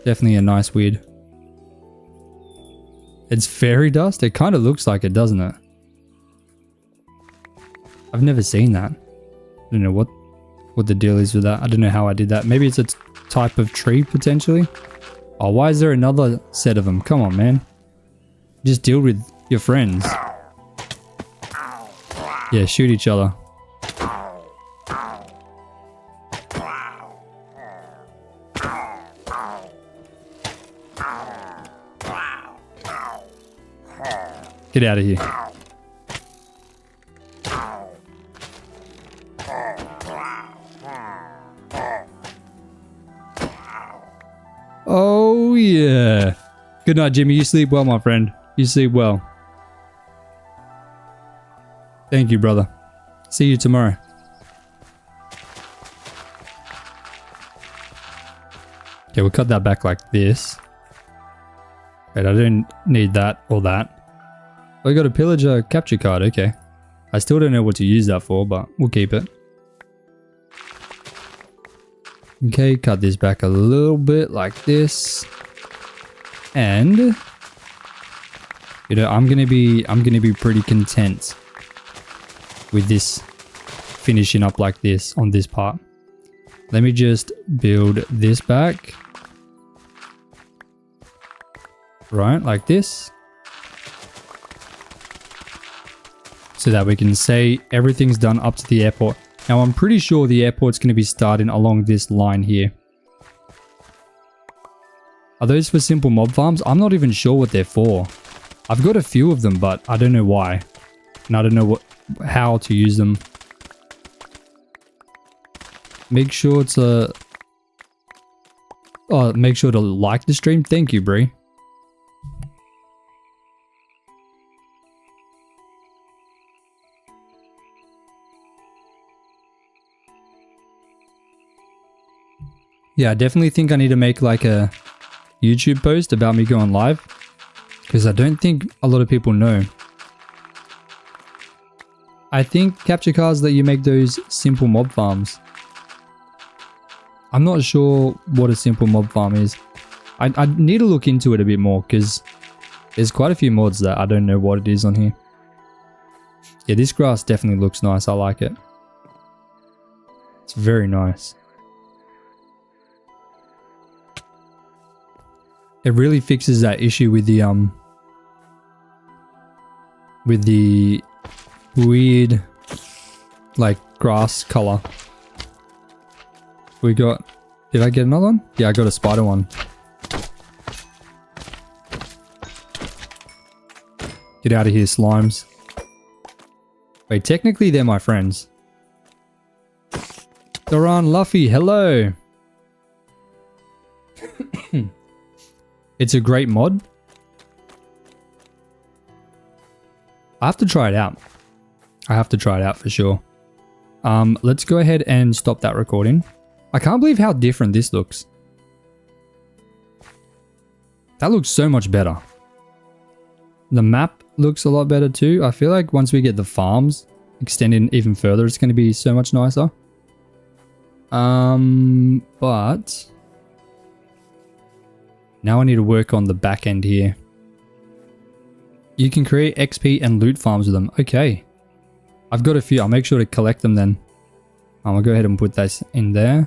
Definitely a nice weird. It's fairy dust? It kind of looks like it, doesn't it? I've never seen that. I don't know what the deal is with that. I don't know how I did that. Maybe it's a type of tree, potentially. Oh, why is there another set of them? Come on, man. Just deal with your friends. Yeah, shoot each other. Get out of here. Oh, yeah. Good night, Jimmy. You sleep well, my friend. You sleep well. Thank you, brother. See you tomorrow. Okay, we'll cut that back like this. Wait, I don't need that or that. I got a pillager capture card, okay. I still don't know what to use that for, but we'll keep it. Okay, cut this back a little bit like this. And you know, I'm gonna be pretty content with this finishing up like this on this part. Let me just build this back. Right, like this. So that we can say everything's done up to the airport. Now I'm pretty sure the airport's going to be starting along this line here. Are those for simple mob farms? I'm not even sure what they're for. I've got a few of them, but I don't know why. And I don't know how to use them. Make sure to like the stream. Thank you, Brie. Yeah, I definitely think I need to make like a YouTube post about me going live, because I don't think a lot of people know. I think Capture Cards let you make those simple mob farms. I'm not sure what a simple mob farm is. I need to look into it a bit more, because there's quite a few mods that I don't know what it is on here. Yeah, this grass definitely looks nice. I like it. It's very nice. It really fixes that issue with the weird like grass color. We got, did I get another one? Yeah, I got a spider one. Get out of here, slimes. Wait, technically they're my friends. Doran Luffy, hello. It's a great mod. I have to try it out. I have to try it out for sure. Let's go ahead and stop that recording. I can't believe how different this looks. That looks so much better. The map looks a lot better too. I feel like once we get the farms extended even further, it's going to be so much nicer. But now I need to work on the back end here. You can create XP and loot farms with them. Okay. I've got a few. I'll make sure to collect them then. I'll go ahead and put this in there.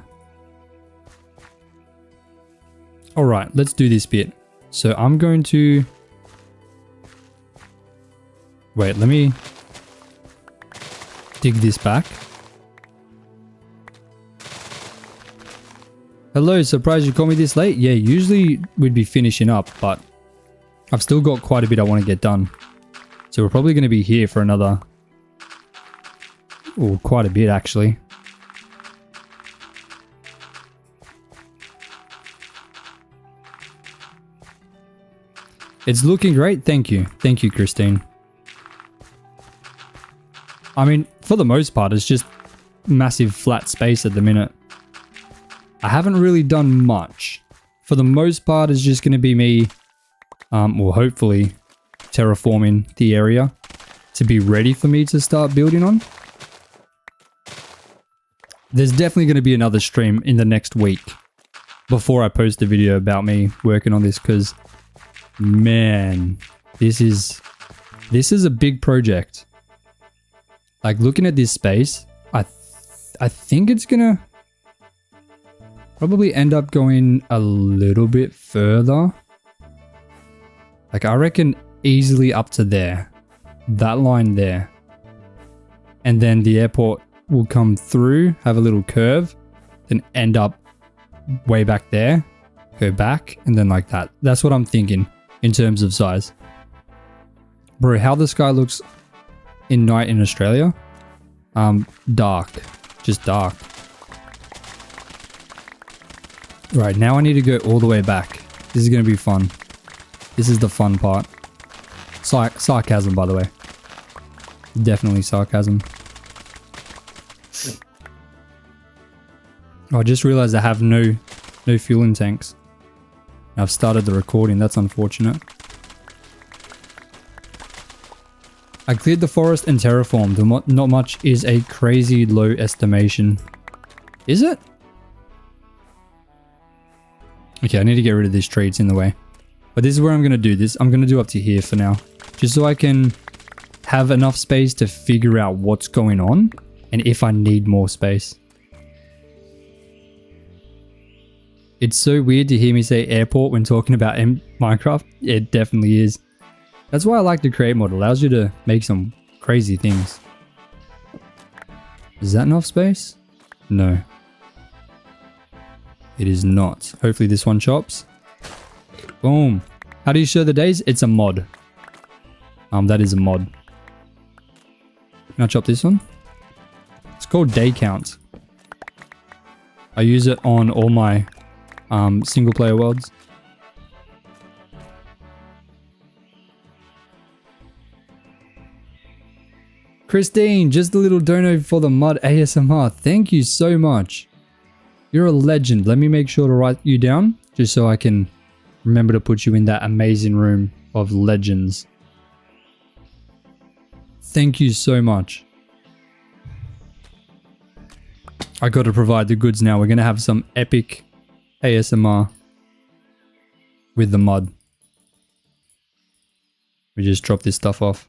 Alright, let's do this bit. So I'm going to... Wait, let me dig this back. Hello, surprised you called me this late? Yeah, usually we'd be finishing up, but I've still got quite a bit I want to get done. So we're probably going to be here for another... Oh, quite a bit actually. It's looking great, thank you. Thank you, Christine. I mean, for the most part, it's just massive flat space at the minute. I haven't really done much. For the most part, it's just going to be me, well, hopefully, terraforming the area to be ready for me to start building on. There's definitely going to be another stream in the next week before I post a video about me working on this, because, man, this is a big project. Like, looking at this space, I think it's going to probably end up going a little bit further. Like, I reckon easily up to there. That line there. And then the airport will come through, have a little curve, then end up way back there, go back, and then like that. That's what I'm thinking in terms of size. Bro, how the sky looks in night in Australia? Dark. Just dark. Right, now I need to go all the way back. This is going to be fun. This is the fun part. Sarcasm, by the way. Definitely sarcasm. Oh, I just realized I have no fueling tanks. I've started the recording. That's unfortunate. I cleared the forest and terraformed. Not much is a crazy low estimation. Is it? Okay, I need to get rid of this tree. It's in the way. But this is where I'm going to do this. I'm going to do up to here for now. Just so I can have enough space to figure out what's going on and if I need more space. It's so weird to hear me say airport when talking about Minecraft. It definitely is. That's why I like the create mod. It allows you to make some crazy things. Is that enough space? No. It is not. Hopefully this one chops. Boom. How do you show the days? It's a mod. That is a mod. Can I chop this one? It's called day count. I use it on all my single player worlds. Christine, just a little dono for the mud ASMR. Thank you so much. You're a legend. Let me make sure to write you down just so I can remember to put you in that amazing room of legends. Thank you so much. I got to provide the goods now. We're going to have some epic ASMR with the mud. We just drop this stuff off.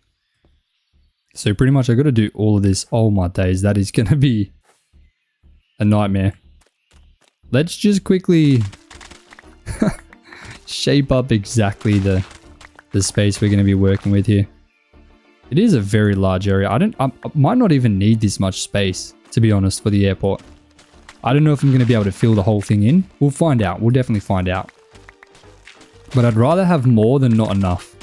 So pretty much I got to do all of this. Oh my days, that is going to be a nightmare. Let's just quickly shape up exactly the space we're going to be working with here. It is a very large area. I might not even need this much space, to be honest, for the airport. I don't know if I'm going to be able to fill the whole thing in. We'll find out. We'll definitely find out. But I'd rather have more than not enough.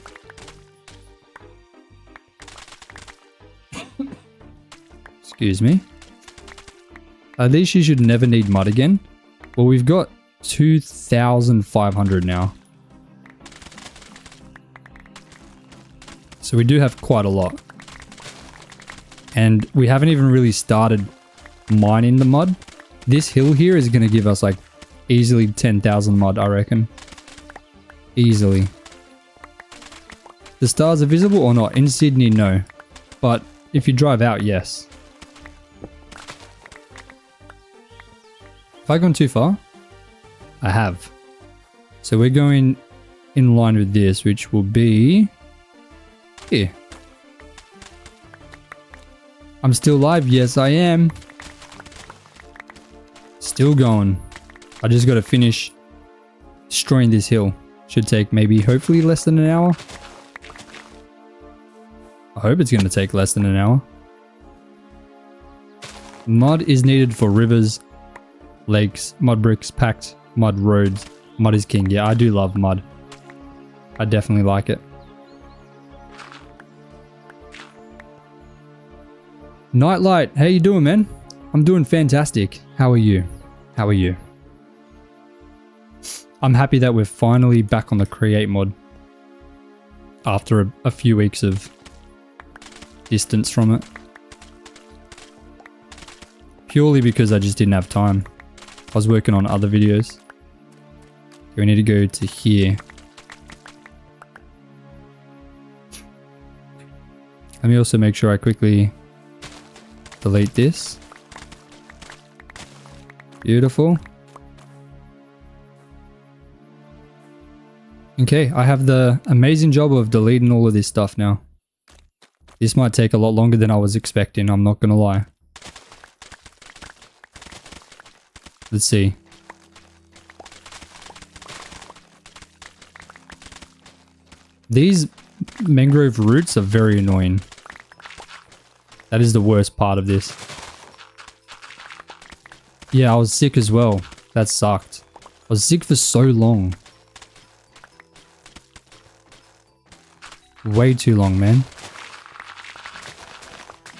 Excuse me. At least you should never need mud again. Well, we've got 2,500 now. So we do have quite a lot. And we haven't even really started mining the mud. This hill here is going to give us like easily 10,000 mud, I reckon. Easily. The stars are visible or not? In Sydney, no. But if you drive out, yes. Have I gone too far? I have. So we're going in line with this, which will be here. I'm still live. Yes, I am. Still going. I just got to finish destroying this hill. Should take maybe, hopefully, less than an hour. I hope it's going to take less than an hour. Mud is needed for rivers, lakes, mud bricks, packed mud roads. Mud is king. Yeah, I do love mud. I definitely like it. Nightlight, how you doing, man? I'm doing fantastic. How are you? How are you? I'm happy that we're finally back on the create mod after a few weeks of distance from it. Purely because I just didn't have time. I was working on other videos. We need to go to here. Let me also make sure I quickly delete this. Beautiful. Okay, I have the amazing job of deleting all of this stuff now. This might take a lot longer than I was expecting, I'm not gonna lie. Let's see. These mangrove roots are very annoying. That is the worst part of this. Yeah, I was sick as well. That sucked. I was sick for so long. Way too long, man.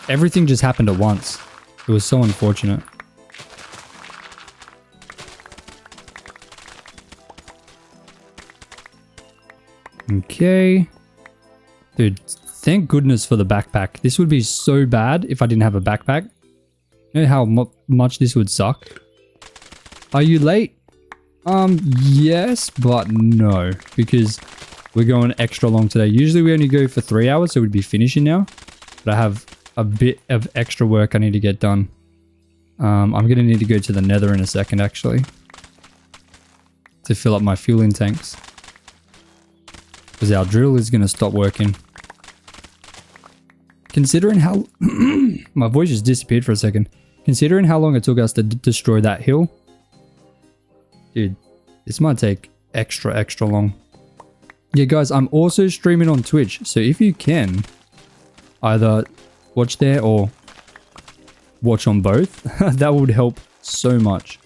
Everything just happened at once. It was so unfortunate. Okay. Dude, thank goodness for the backpack. This would be so bad if I didn't have a backpack. You know how much this would suck? Are you late? Yes, but no. Because we're going extra long today. Usually we only go for 3 hours, so we'd be finishing now. But I have a bit of extra work I need to get done. I'm going to need to go to the nether in a second, actually. To fill up my fueling tanks. Because our drill is going to stop working. Considering how... my voice just disappeared for a second. Considering how long it took us to destroy that hill. Dude, this might take extra long. Yeah, guys, I'm also streaming on Twitch. So if you can, either watch there or watch on both. That would help so much.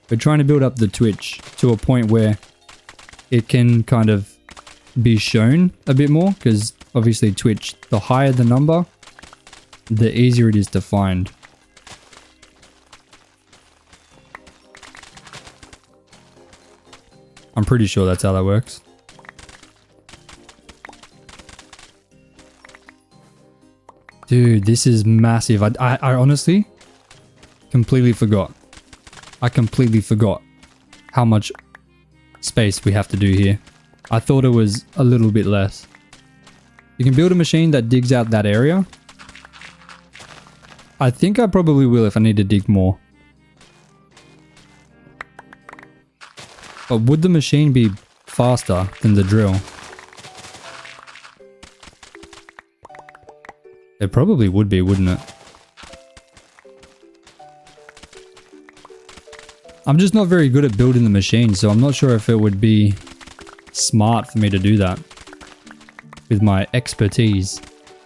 We're trying to build up the Twitch to a point where it can kind of be shown a bit more. Because obviously Twitch, the higher the number, the easier it is to find. I'm pretty sure that's how that works. Dude, this is massive. I honestly completely forgot. I completely forgot how much space we have to do here. I thought it was a little bit less. You can build a machine that digs out that area. I think I probably will if I need to dig more. But would the machine be faster than the drill? It probably would be, wouldn't it? I'm just not very good at building the machine, so I'm not sure if it would be smart for me to do that with my expertise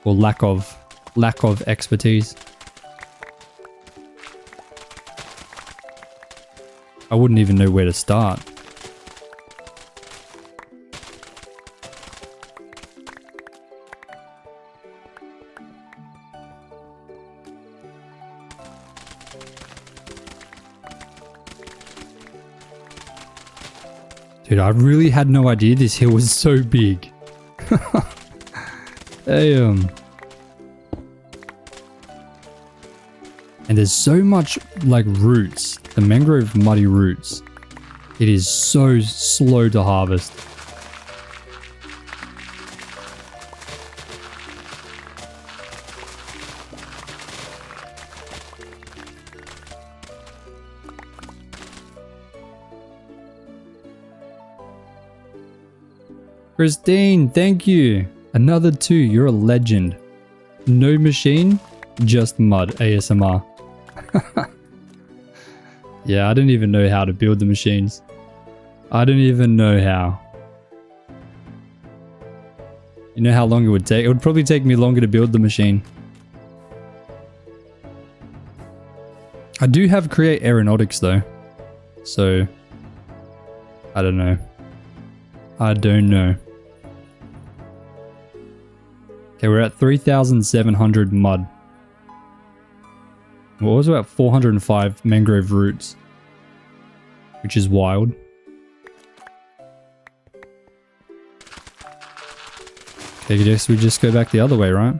or lack of expertise. I wouldn't even know where to start. Dude, I really had no idea this hill was so big. Damn. And there's so much like roots, the mangrove muddy roots. It is so slow to harvest. Christine, thank you. Another 2, you're a legend. No machine, just mud ASMR. Yeah, I didn't even know how to build the machines. I didn't even know how. You know how long it would take? It would probably take me longer to build the machine. I do have create aeronautics though. So, I don't know. I don't know. Okay, we're at 3,700 mud. What was about 405 mangrove roots? Which is wild. Okay, I guess we just go back the other way, right?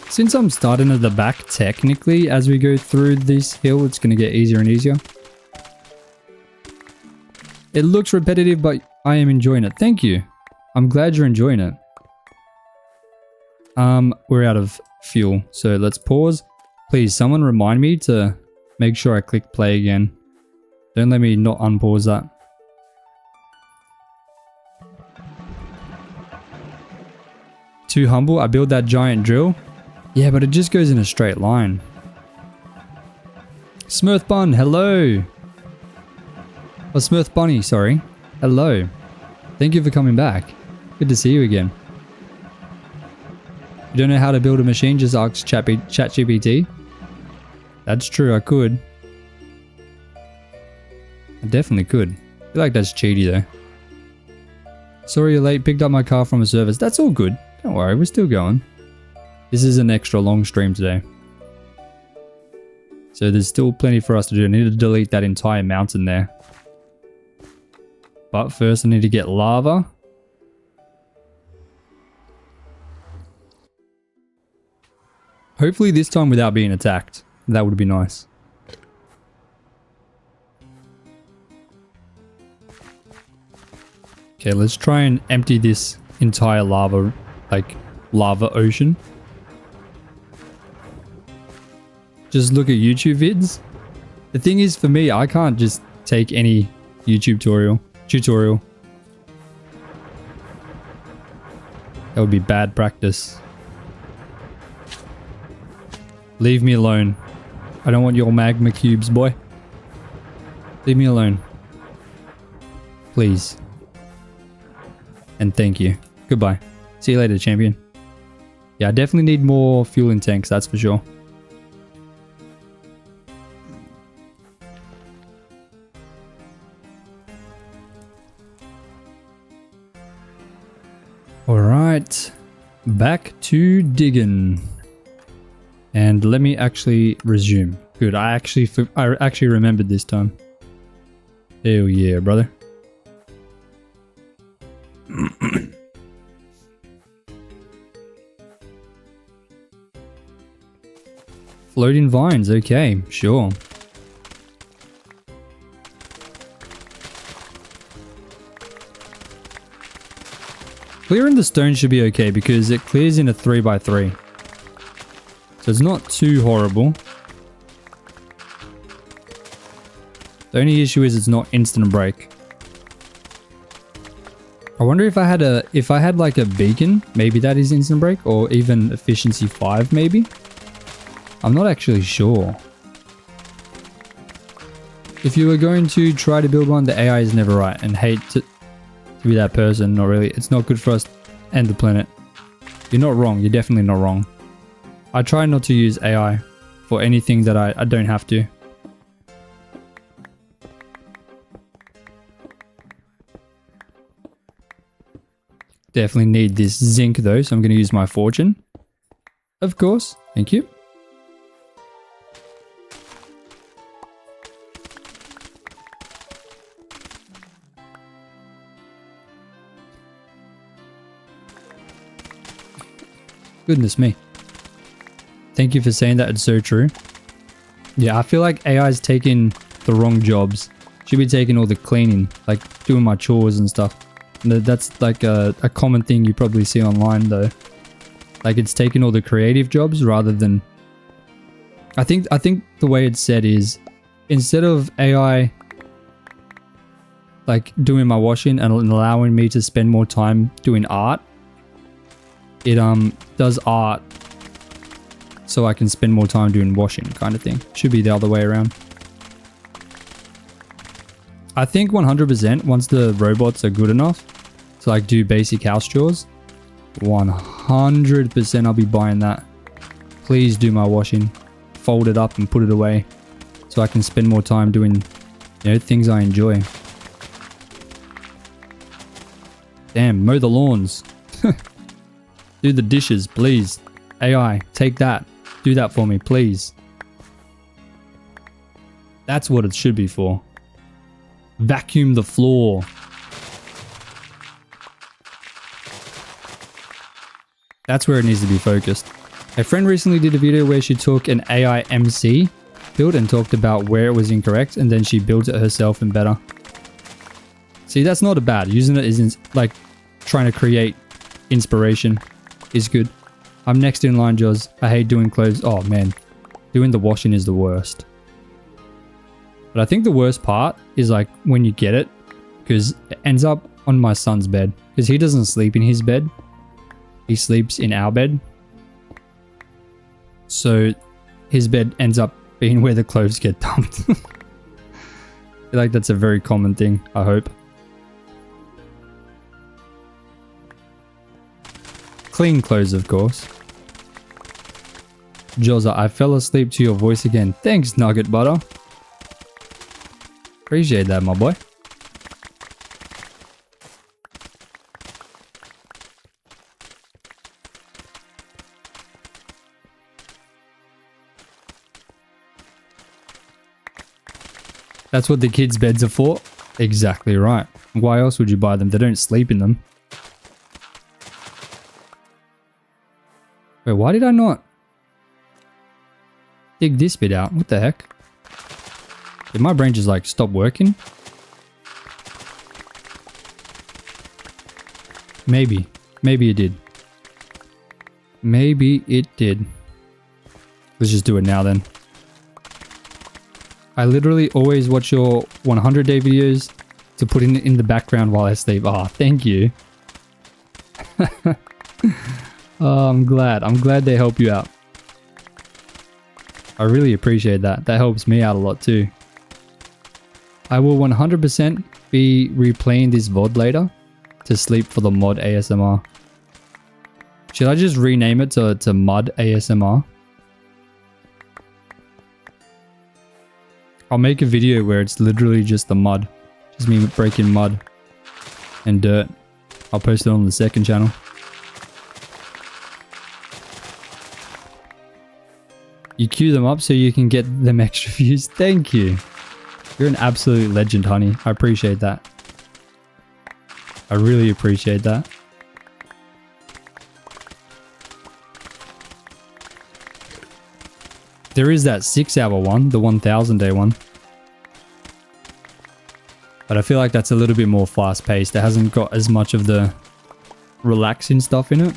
Since I'm starting at the back, technically, as we go through this hill, it's going to get easier and easier. It looks repetitive, but I am enjoying it. Thank you. I'm glad you're enjoying it. We're out of fuel, so let's pause. Please, someone remind me to make sure I click play again. Don't let me not unpause that. Too humble? I build that giant drill? Yeah, but it just goes in a straight line. Smurf Bun, hello! Oh, Smurf Bunny, sorry. Hello. Thank you for coming back. Good to see you again. You don't know how to build a machine? Just ask ChatGPT. That's true, I could. I definitely could. I feel like that's cheaty though. Sorry you're late, picked up my car from a service. That's all good. Don't worry, we're still going. This is an extra long stream today. So there's still plenty for us to do. I need to delete that entire mountain there. But first I need to get lava. Hopefully this time without being attacked. That would be nice. Okay, let's try and empty this entire lava, like lava ocean. Just look at YouTube vids. The thing is for me, I can't just take any YouTube tutorial. That would be bad practice. Leave me alone. I don't want your magma cubes, boy. Leave me alone. Please. And thank you. Goodbye. See you later, champion. Yeah, I definitely need more fueling tanks, that's for sure. Alright. Back to digging. And let me actually resume. Good, I actually remembered this time. Hell yeah, brother. Floating vines, okay, sure. Clearing the stone should be okay because it clears in a 3x3. So it's not too horrible. The only issue is it's not instant break. I wonder if I had like a beacon, maybe that is instant break, or even efficiency 5 maybe. I'm not actually sure. If you were going to try to build one, the AI is never right, and hate to be that person. Not really. It's not good for us and the planet. You're not wrong. You're definitely not wrong. I try not to use AI for anything that I don't have to. Definitely need this zinc though, so I'm going to use my fortune. Of course. Thank you. Goodness me. Thank you for saying that. It's so true. Yeah, I feel like AI's taking the wrong jobs. Should be taking all the cleaning, like doing my chores and stuff. That's like a common thing you probably see online though. Like it's taking all the creative jobs rather than... I think the way it's said is, instead of AI like doing my washing and allowing me to spend more time doing art, it does art so I can spend more time doing washing, kind of thing. Should be the other way around. I think 100% once the robots are good enough to like do basic house chores, 100% I'll be buying that. Please do my washing, fold it up and put it away so I can spend more time doing, you know, things I enjoy. Damn, mow the lawns. Do the dishes, please. AI, take that. Do that for me, please. That's what it should be for. Vacuum the floor. That's where it needs to be focused. A friend recently did a video where she took an AI MC build and talked about where it was incorrect, and then she built it herself and better. See, that's not a bad. Using it is like trying to create inspiration is good. I'm next in line, Joz. I hate doing clothes. Oh man, doing the washing is the worst. But I think the worst part is like when you get it, because it ends up on my son's bed, because he doesn't sleep in his bed. He sleeps in our bed. So his bed ends up being where the clothes get dumped. I feel like that's a very common thing, I hope. Clean clothes, of course. Joza, I fell asleep to your voice again. Thanks, Nugget Butter. Appreciate that, my boy. That's what the kids' beds are for? Exactly right. Why else would you buy them? They don't sleep in them. Wait, why did I not dig this bit out? What the heck? Did my brain just like stop working? Maybe. Maybe it did. Maybe it did. Let's just do it now then. I literally always watch your 100-day videos to put in the background while I sleep. Ah, thank you. Oh, I'm glad. I'm glad they help you out. I really appreciate that. That helps me out a lot too. I will 100% be replaying this VOD later to sleep for the mod ASMR. Should I just rename it to Mud ASMR? I'll make a video where it's literally just the mud. Just me breaking mud and dirt. I'll post it on the second channel. You queue them up so you can get them extra views. Thank you. You're an absolute legend, honey. I appreciate that. I really appreciate that. There is that 6-hour one, the 1000 day one. But I feel like that's a little bit more fast paced. It hasn't got as much of the relaxing stuff in it.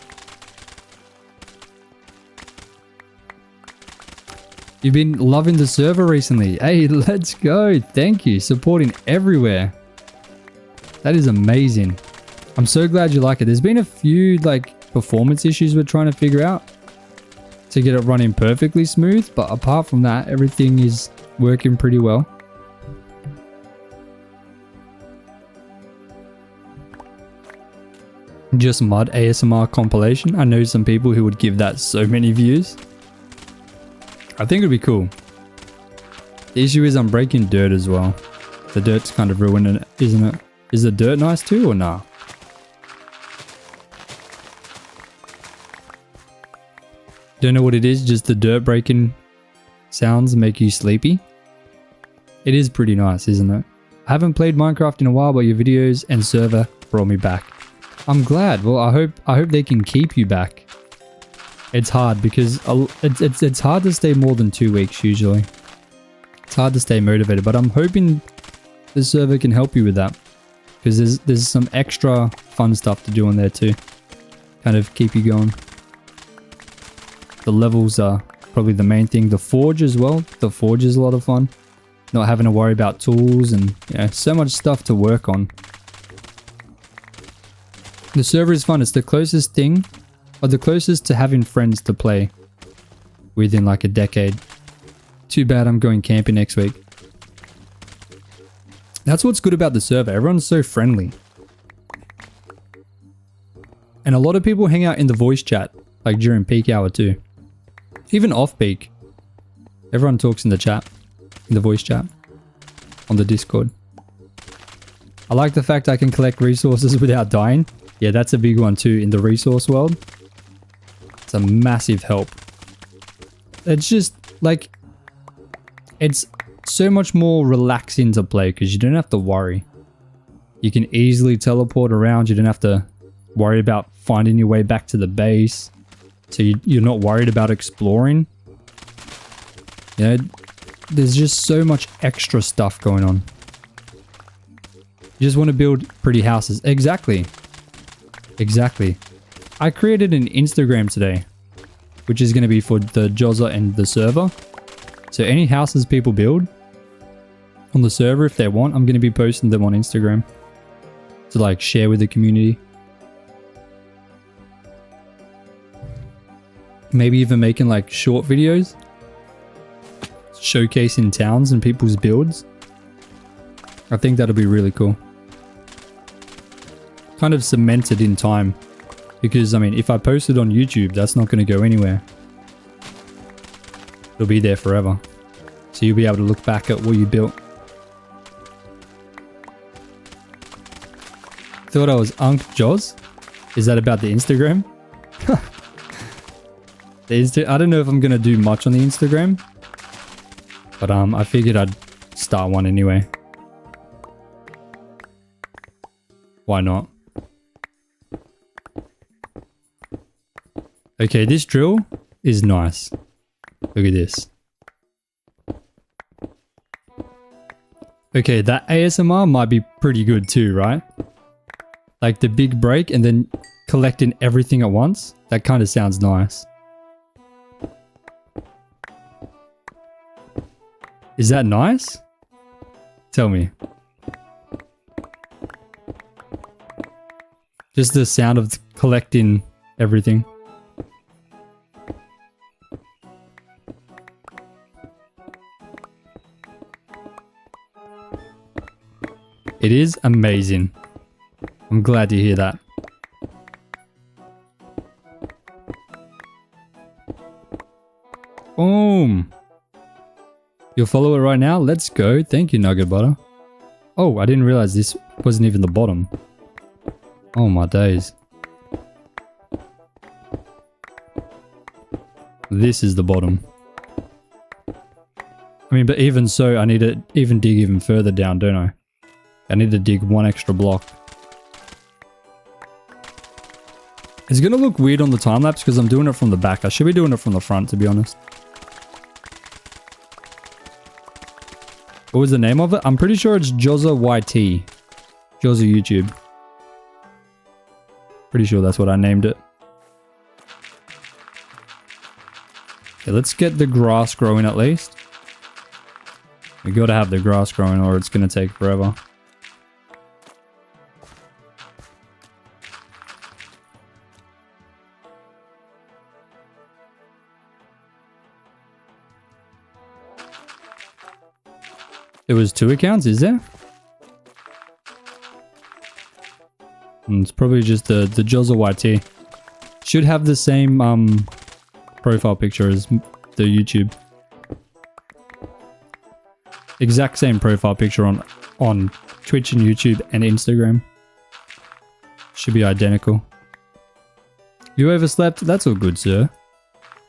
You've been loving the server recently. Hey, let's go. Thank you. Supporting everywhere. That is amazing. I'm so glad you like it. There's been a few like performance issues we're trying to figure out to get it running perfectly smooth. But apart from that, everything is working pretty well. Just mud ASMR compilation. I know some people who would give that so many views. I think it'd be cool. The issue is I'm breaking dirt as well. The dirt's kind of ruining it, isn't it? Is the dirt nice too or nah? Don't know what it is, just the dirt breaking sounds make you sleepy. It is pretty nice, isn't it? I haven't played Minecraft in a while, but your videos and server brought me back. I'm glad. Well, I hope they can keep you back. It's hard because it's hard to stay more than 2 weeks usually. It's hard to stay motivated, but I'm hoping the server can help you with that because there's some extra fun stuff to do on there too. Kind of keep you going. The levels are probably the main thing. The forge as well. The forge is a lot of fun. Not having to worry about tools and so much stuff to work on. The server is fun. It's the closest thing, or the closest to having friends to play within like a decade. Too bad I'm going camping next week. That's what's good about the server. Everyone's so friendly. And a lot of people hang out in the voice chat, like during peak hour too. Even off peak. Everyone talks in the chat, in the voice chat, on the Discord. I like the fact I can collect resources without dying. Yeah, that's a big one too in the resource world. It's a massive help. It's just like, it's so much more relaxing to play because you don't have to worry. You can easily teleport around. You don't have to worry about finding your way back to the base. So you're not worried about exploring. You know, there's just so much extra stuff going on. You just want to build pretty houses. Exactly. Exactly. I created an Instagram today, which is going to be for the JAVA and the server. So any houses people build on the server, if they want, I'm going to be posting them on Instagram to like share with the community. Maybe even making like short videos showcasing towns and people's builds. I think that'll be really cool. Kind of cemented in time because I mean if I post it on YouTube, that's not going to go anywhere. It'll be there forever, so you'll be able to look back at what you built. Thought I was Unc Joz. Is that about the Instagram? I don't know if I'm going to do much on the Instagram, but I figured I'd start one anyway. Why not? Okay, this drill is nice. Look at this. Okay, that ASMR might be pretty good too, right? Like the big break and then collecting everything at once. That kind of sounds nice. Is that nice? Tell me. Just the sound of collecting everything. It is amazing. I'm glad to hear that. Boom. You'll follow it right now? Let's go. Thank you, Nugget Butter. Oh, I didn't realize this wasn't even the bottom. Oh my days. This is the bottom. I mean, but even so, I need to even dig even further down, don't I? I need to dig one extra block. It's gonna look weird on the time lapse because I'm doing it from the back. I should be doing it from the front, to be honest. What was the name of it? I'm pretty sure it's Joza YT. Joza YouTube. Pretty sure that's what I named it. Okay, let's get the grass growing at least. We gotta have the grass growing or it's gonna take forever. There was 2 accounts, is there? It's probably just the Joza YT. Should have the same profile picture as the YouTube. Exact same profile picture on Twitch and YouTube and Instagram. Should be identical. You overslept? That's all good, sir.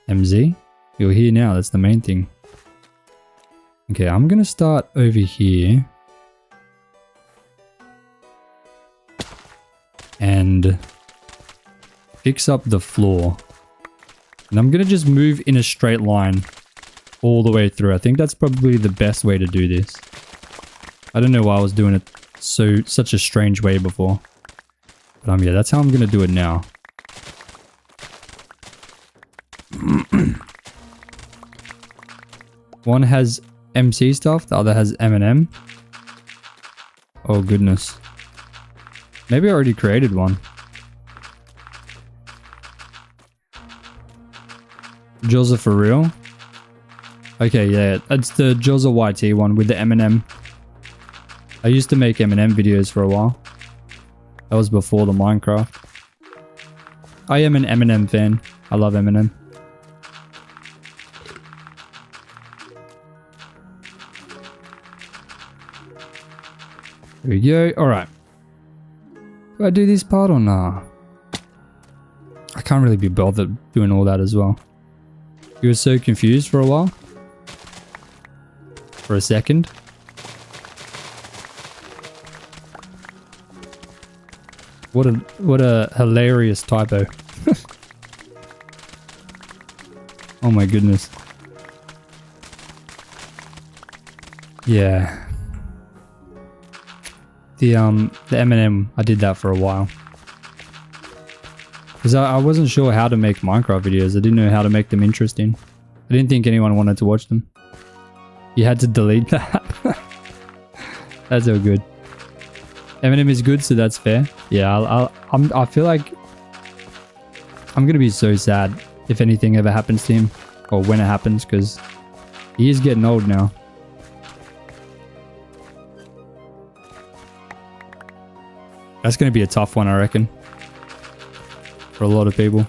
MZ? You're here now, that's the main thing. Okay, I'm gonna start over here. And fix up the floor. And I'm gonna just move in a straight line all the way through. I think that's probably the best way to do this. I don't know why I was doing it such a strange way before. But yeah, that's how I'm gonna do it now. One has MC stuff, the other has M&M. Oh goodness. Maybe I already created one. Joza for real? Okay, yeah, it's the Joza YT one with the M&M. I used to make M&M videos for a while. That was before the Minecraft. I am an M&M fan. I love M&M. There we go. Alright. Do I do this part or nah? I can't really be bothered doing all that as well. You were so confused for a while? For a second? What a hilarious typo. Oh my goodness. Yeah. The M&M, I did that for a while. Because I wasn't sure how to make Minecraft videos. I didn't know how to make them interesting. I didn't think anyone wanted to watch them. You had to delete that. That's so good. M&M is good, so that's fair. Yeah, I feel like I'm gonna be so sad if anything ever happens to him, or when it happens, because he is getting old now. That's gonna be a tough one, I reckon, for a lot of people.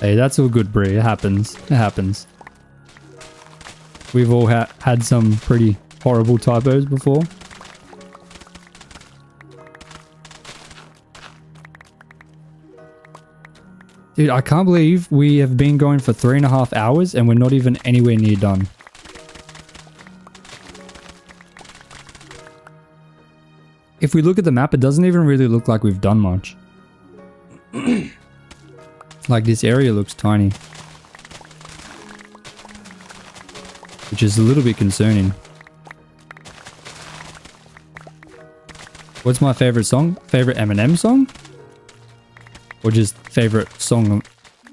Hey, that's all good, Brie. It happens. It happens. We've all had some pretty horrible typos before. Dude, I can't believe we have been going for 3.5 hours and we're not even anywhere near done. If we look at the map, it doesn't even really look like we've done much. Like, this area looks tiny. Which is a little bit concerning. What's my favorite song? Favorite M&M song? Or just favorite song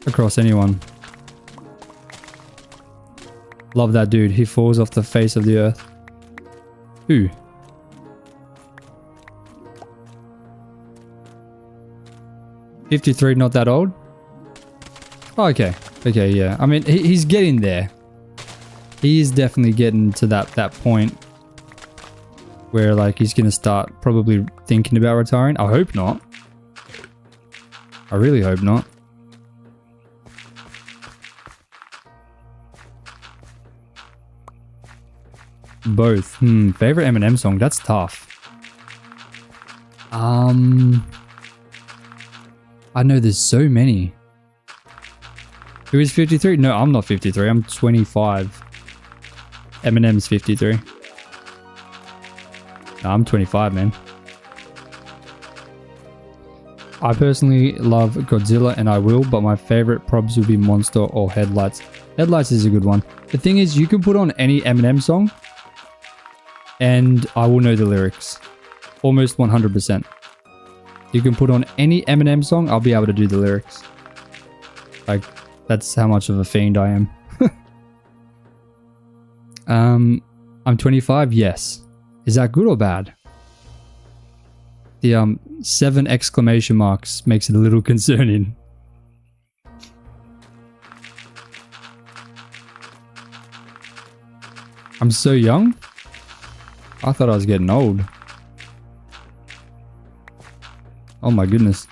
across anyone? Love that dude. He falls off the face of the earth. Who? $53, not that old? Oh, okay. Okay, yeah. I mean, he's getting there. He is definitely getting to that point where, like, he's gonna start probably thinking about retiring. I hope not. I really hope not. Both. Favorite M&M song? That's tough. I know there's so many. Who is 53? No, I'm not 53. I'm 25. Eminem's 53. No, I'm 25, man. I personally love Godzilla and I will, but my favorite probs will be Monster or Headlights. Headlights is a good one. The thing is, you can put on any Eminem song and I will know the lyrics. Almost 100%. You can put on any Eminem song, I'll be able to do the lyrics. Like, that's how much of a fiend I am. I'm 25, yes. Is that good or bad? The 7 exclamation marks makes it a little concerning. I'm so young? I thought I was getting old. Oh my goodness.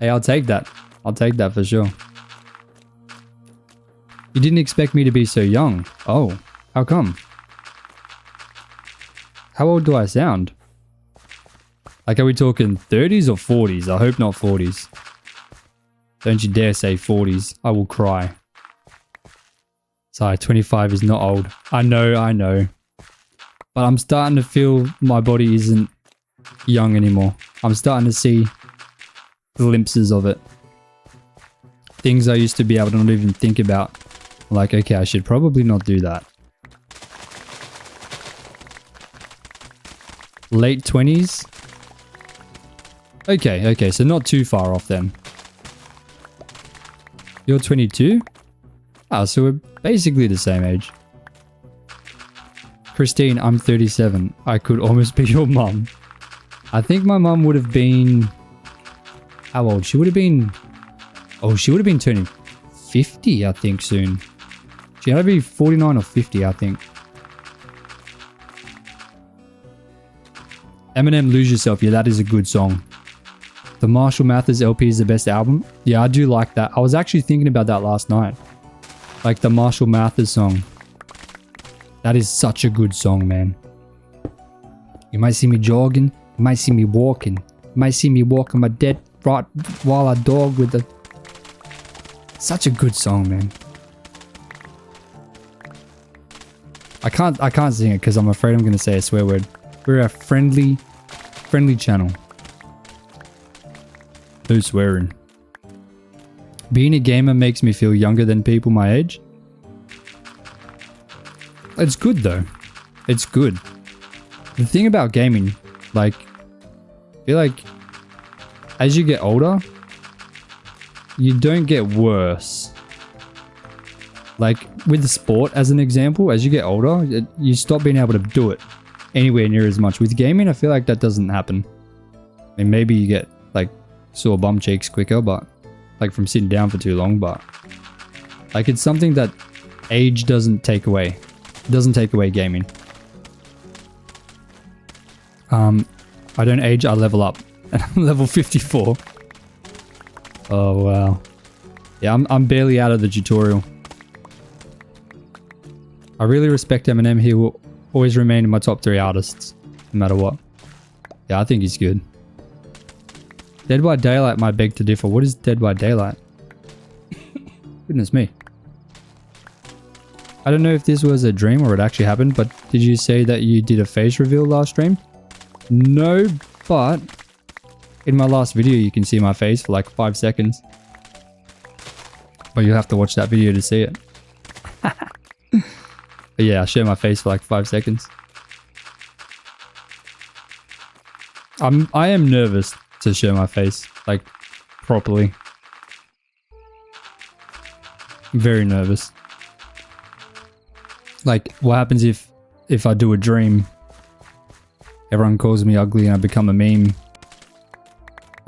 Hey, I'll take that. I'll take that for sure. You didn't expect me to be so young. Oh, how come? How old do I sound? Like, are we talking 30s or 40s? I hope not 40s. Don't you dare say 40s. I will cry. Sorry, 25 is not old. I know. But I'm starting to feel my body isn't young anymore. I'm starting to see glimpses of it. Things I used to be able to not even think about. Like, okay, I should probably not do that. Late 20s? Okay, so not too far off then. You're 22? Ah, so we're basically the same age. Christine, I'm 37. I could almost be your mum. I think my mum would have been... How old? She would have been... Oh, she would have been turning 50, I think, soon. She had to be 49 or 50, I think. Eminem, Lose Yourself. Yeah, that is a good song. The Marshall Mathers LP is the best album. Yeah, I do like that. I was actually thinking about that last night. Like the Marshall Mathers song. That is such a good song, man. You might see me jogging. You might see me walking. You might see me walking my dead right while I dog with the... Such a good song, man. I can't sing it because I'm afraid I'm going to say a swear word. We're a friendly channel. No swearing. Being a gamer makes me feel younger than people my age. It's good though. It's good. The thing about gaming, like, I feel like as you get older, you don't get worse. Like with the sport as an example, as you get older, you stop being able to do it anywhere near as much. With gaming, I feel like that doesn't happen. I mean, maybe you get like sore bum cheeks quicker, but like from sitting down for too long, but like it's something that age doesn't take away. It doesn't take away gaming. I don't age, I level up. And I'm level 54. Oh wow. Yeah, I'm barely out of the tutorial. I really respect Eminem. He will always remain in my top 3 artists, no matter what. Yeah, I think he's good. Dead by Daylight might beg to differ. What is Dead by Daylight? Goodness me. I don't know if this was a dream or it actually happened, but did you say that you did a face reveal last stream? No, but in my last video you can see my face for like 5 seconds. But you'll have to watch that video to see it. But yeah, I show my face for like 5 seconds. I am nervous to show my face, like, properly. I'm very nervous. Like, what happens if I do a dream? Everyone calls me ugly and I become a meme.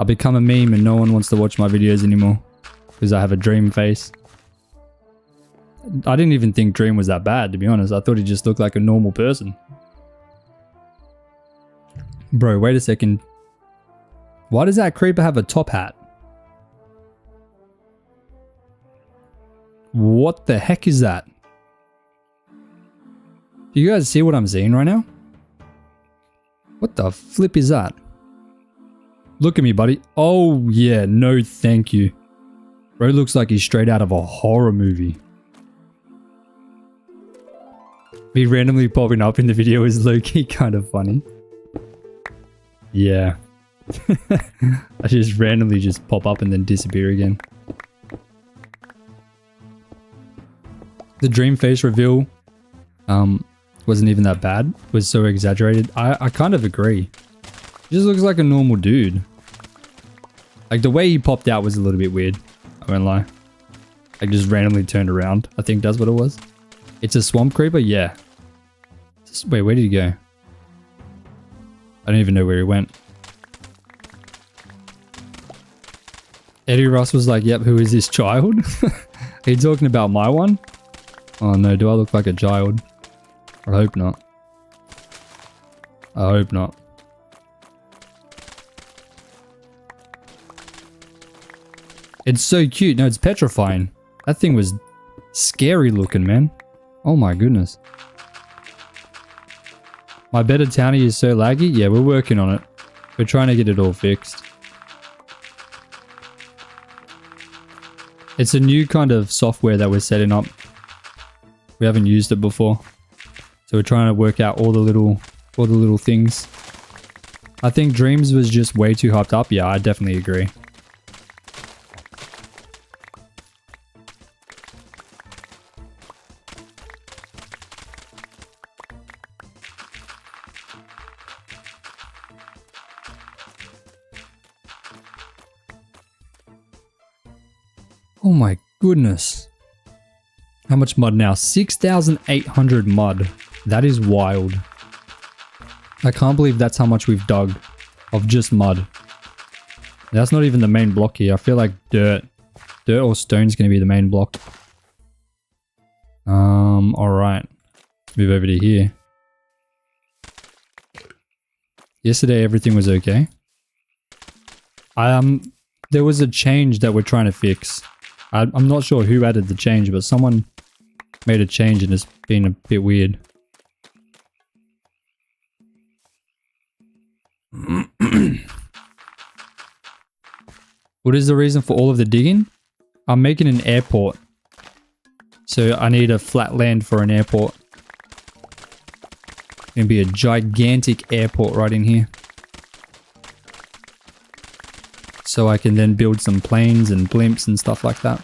I become a meme and no one wants to watch my videos anymore. Because I have a dream face. I didn't even think Dream was that bad, to be honest. I thought he just looked like a normal person. Bro, wait a second. Why does that creeper have a top hat? What the heck is that? Do you guys see what I'm seeing right now? What the flip is that? Look at me, buddy. Oh, yeah. No, thank you. Bro looks like he's straight out of a horror movie. Me randomly popping up in the video is low-key kind of funny. Yeah. I just randomly just pop up and then disappear again. The dream face reveal wasn't even that bad. It was so exaggerated. I kind of agree. He just looks like a normal dude. Like the way he popped out was a little bit weird. I won't lie. Like just randomly turned around. I think that's what it was. It's a swamp creeper? Yeah. Wait, where did he go? I don't even know where he went. Eddie Ross was like, yep, who is this child? Are you talking about my one? Oh no, do I look like a child? I hope not. I hope not. It's so cute. No, it's petrifying. That thing was scary looking, man. Oh my goodness. My better townie is so laggy. Yeah, we're working on it. We're trying to get it all fixed. It's a new kind of software that we're setting up. We haven't used it before. So we're trying to work out all the little things. I think Dreams was just way too hyped up. Yeah, I definitely agree. Oh my goodness. How much mud now? 6,800 mud. That is wild. I can't believe that's how much we've dug of just mud. That's not even the main block here. I feel like dirt or stone's going to be the main block. Alright. Move over to here. Yesterday everything was okay. There was a change that we're trying to fix. I'm not sure who added the change, but someone made a change and it's been a bit weird. What is the reason for all of the digging? I'm making an airport. So I need a flat land for an airport. It's gonna be a gigantic airport right in here. So I can then build some planes and blimps and stuff like that.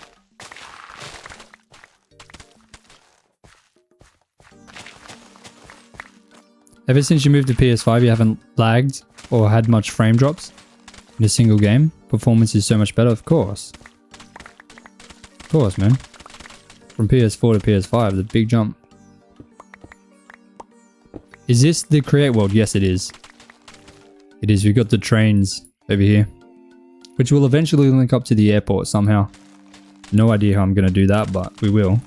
Ever since you moved to PS5, you haven't lagged or had much frame drops in a single game? Performance is so much better, of course. Of course, man. From PS4 to PS5, the big jump. Is this the create world? Yes, it is. It is. We've got the trains over here, which will eventually link up to the airport somehow. No idea how I'm going to do that, but we will.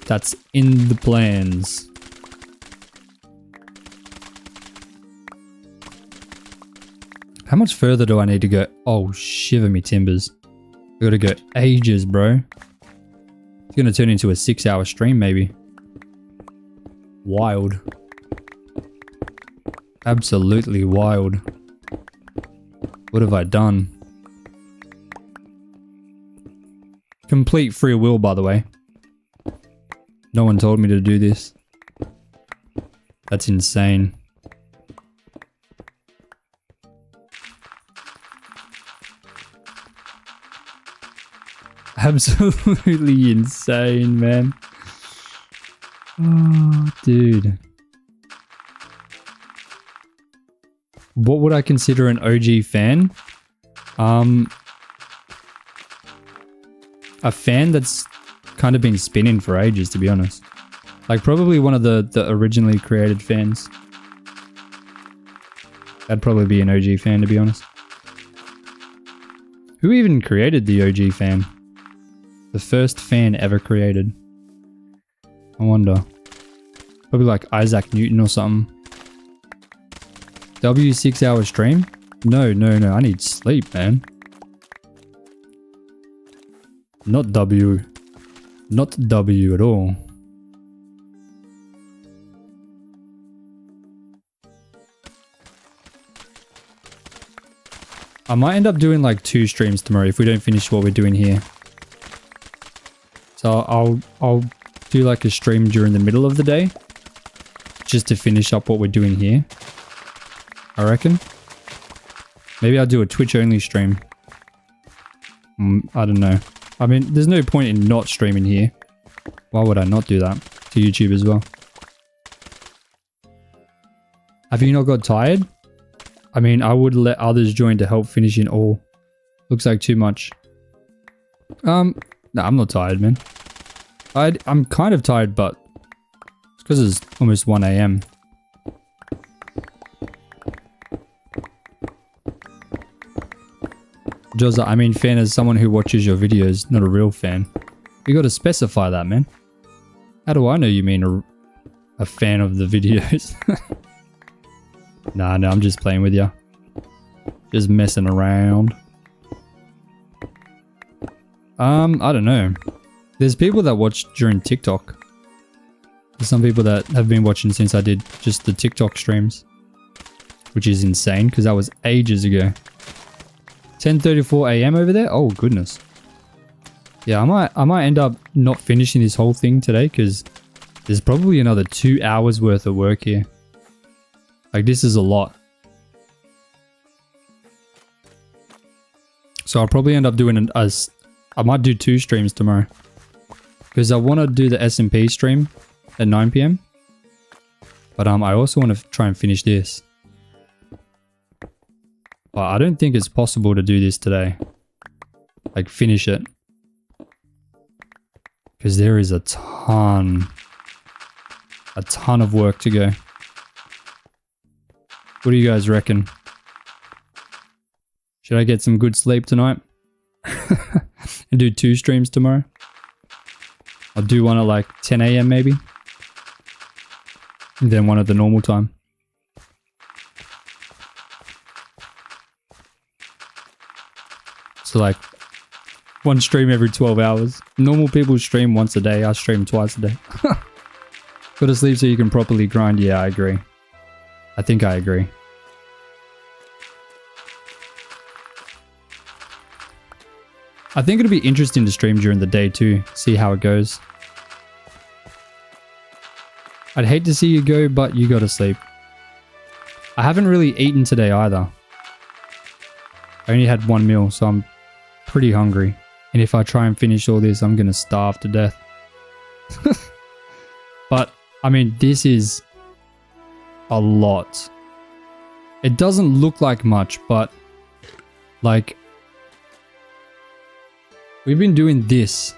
That's in the plans. How much further do I need to go? Oh, shiver me timbers. I gotta go ages, bro. It's gonna turn into a 6-hour stream, maybe. Wild. Absolutely wild. What have I done? Complete free will, by the way. No one told me to do this. That's insane. Absolutely insane, man. Oh, dude. What would I consider an OG fan? A fan that's kind of been spinning for ages, to be honest. Like probably one of the originally created fans. That'd probably be an OG fan, to be honest. Who even created the OG fan? The first fan ever created. I wonder. Probably like Isaac Newton or something. W 6-hour stream? No. I need sleep, man. Not W. Not W at all. I might end up doing like 2 streams tomorrow if we don't finish what we're doing here. So I'll do like a stream during the middle of the day just to finish up what we're doing here. I reckon. Maybe I'll do a Twitch only stream. I don't know. I mean, there's no point in not streaming here. Why would I not do that to YouTube as well? Have you not got tired? I mean, I would let others join to help finish in all. Looks like too much. No, I'm not tired, man. I'm kind of tired, but it's because it's almost 1 AM. Joza, I mean fan as someone who watches your videos, not a real fan. You gotta specify that, man. How do I know you mean a fan of the videos? Nah, no, I'm just playing with you. Just messing around. I don't know. There's people that watch during TikTok. There's some people that have been watching since I did just the TikTok streams. Which is insane, because that was ages ago. 10:34 AM over there? Oh, goodness. Yeah, I might end up not finishing this whole thing today, because there's probably another 2 hours worth of work here. Like, this is a lot. So I'll probably end up doing I might do 2 streams tomorrow. Because I want to do the SMP stream at 9 PM. But I also want to try and finish this. But I don't think it's possible to do this today. Like, finish it. Because there is a ton of work to go. What do you guys reckon? Should I get some good sleep tonight? And do 2 streams tomorrow? I'll do one at like 10 AM maybe. And then one at the normal time. So like, one stream every 12 hours. Normal people stream once a day. I stream twice a day. Go to sleep so you can properly grind. Yeah, I agree. I think I agree. I think it'll be interesting to stream during the day too. See how it goes. I'd hate to see you go, but you gotta sleep. I haven't really eaten today either. I only had 1 meal, so I'm pretty hungry. And if I try and finish all this, I'm gonna starve to death. But, I mean, this is a lot. It doesn't look like much, but like, we've been doing this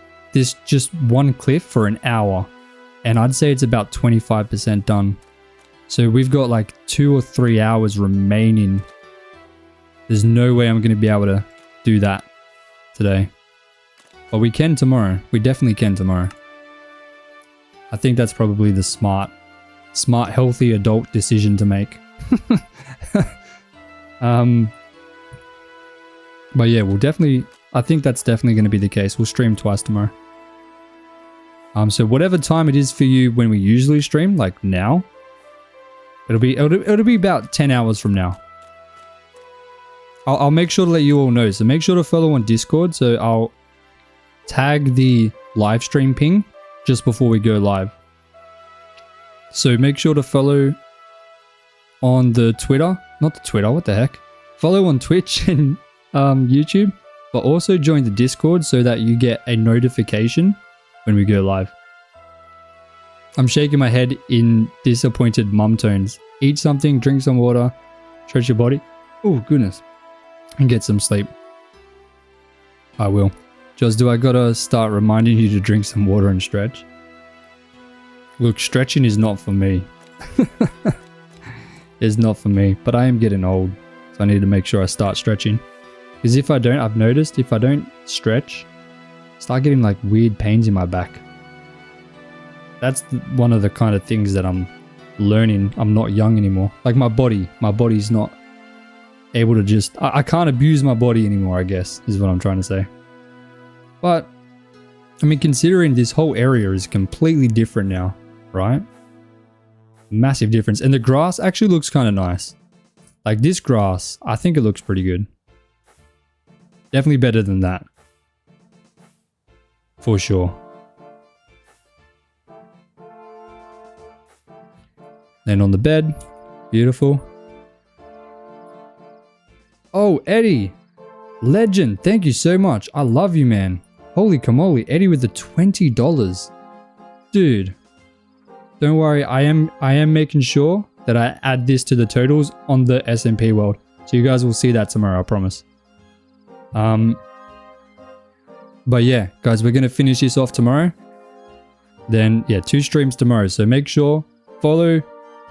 just one cliff for an hour, and I'd say it's about 25% done. So we've got like 2 or 3 hours remaining. There's no way I'm going to be able to do that today. But we can tomorrow. We definitely can tomorrow. I think that's probably the smart, healthy adult decision to make. But yeah, we'll definitely, I think that's definitely going to be the case. We'll stream twice tomorrow. So whatever time it is for you when we usually stream, like now, it'll be about 10 hours from now. I'll make sure to let you all know. So make sure to follow on Discord. So I'll tag the live stream ping just before we go live. So make sure to follow on the Twitter, not the Twitter, what the heck? Follow on Twitch and YouTube, but also join the Discord so that you get a notification when we go live. I'm shaking my head in disappointed mum tones. Eat something, drink some water, stretch your body. Oh, goodness. And get some sleep. I will. Just do I gotta start reminding you to drink some water and stretch? Look, stretching is not for me. It's not for me, but I am getting old, so I need to make sure I start stretching. Because if I don't, I've noticed, if I don't stretch, I start getting like weird pains in my back. That's one of the kind of things that I'm learning. I'm not young anymore. Like my body's not able to just, I can't abuse my body anymore, I guess, is what I'm trying to say. But, I mean, considering this whole area is completely different now, right? Massive difference. And the grass actually looks kind of nice. Like this grass, I think it looks pretty good. Definitely better than that. For sure. Then on the bed. Beautiful. Oh, Eddie. Legend. Thank you so much. I love you, man. Holy camole. Eddie with the $20. Dude. Don't worry. I am making sure that I add this to the totals on the SMP world. So you guys will see that tomorrow, I promise. But yeah, guys, we're going to finish this off tomorrow. Then, yeah, 2 streams tomorrow. So make sure, follow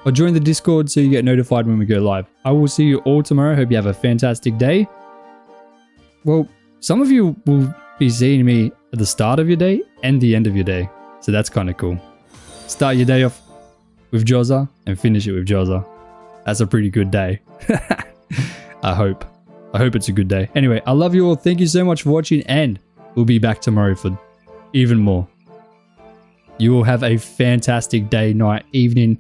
or join the Discord so you get notified when we go live. I will see you all tomorrow. Hope you have a fantastic day. Well, some of you will be seeing me at the start of your day and the end of your day. So that's kind of cool. Start your day off with Jozza and finish it with Jozza. That's a pretty good day. I hope it's a good day. Anyway, I love you all. Thank you so much for watching, and we'll be back tomorrow for even more. You will have a fantastic day, night, evening,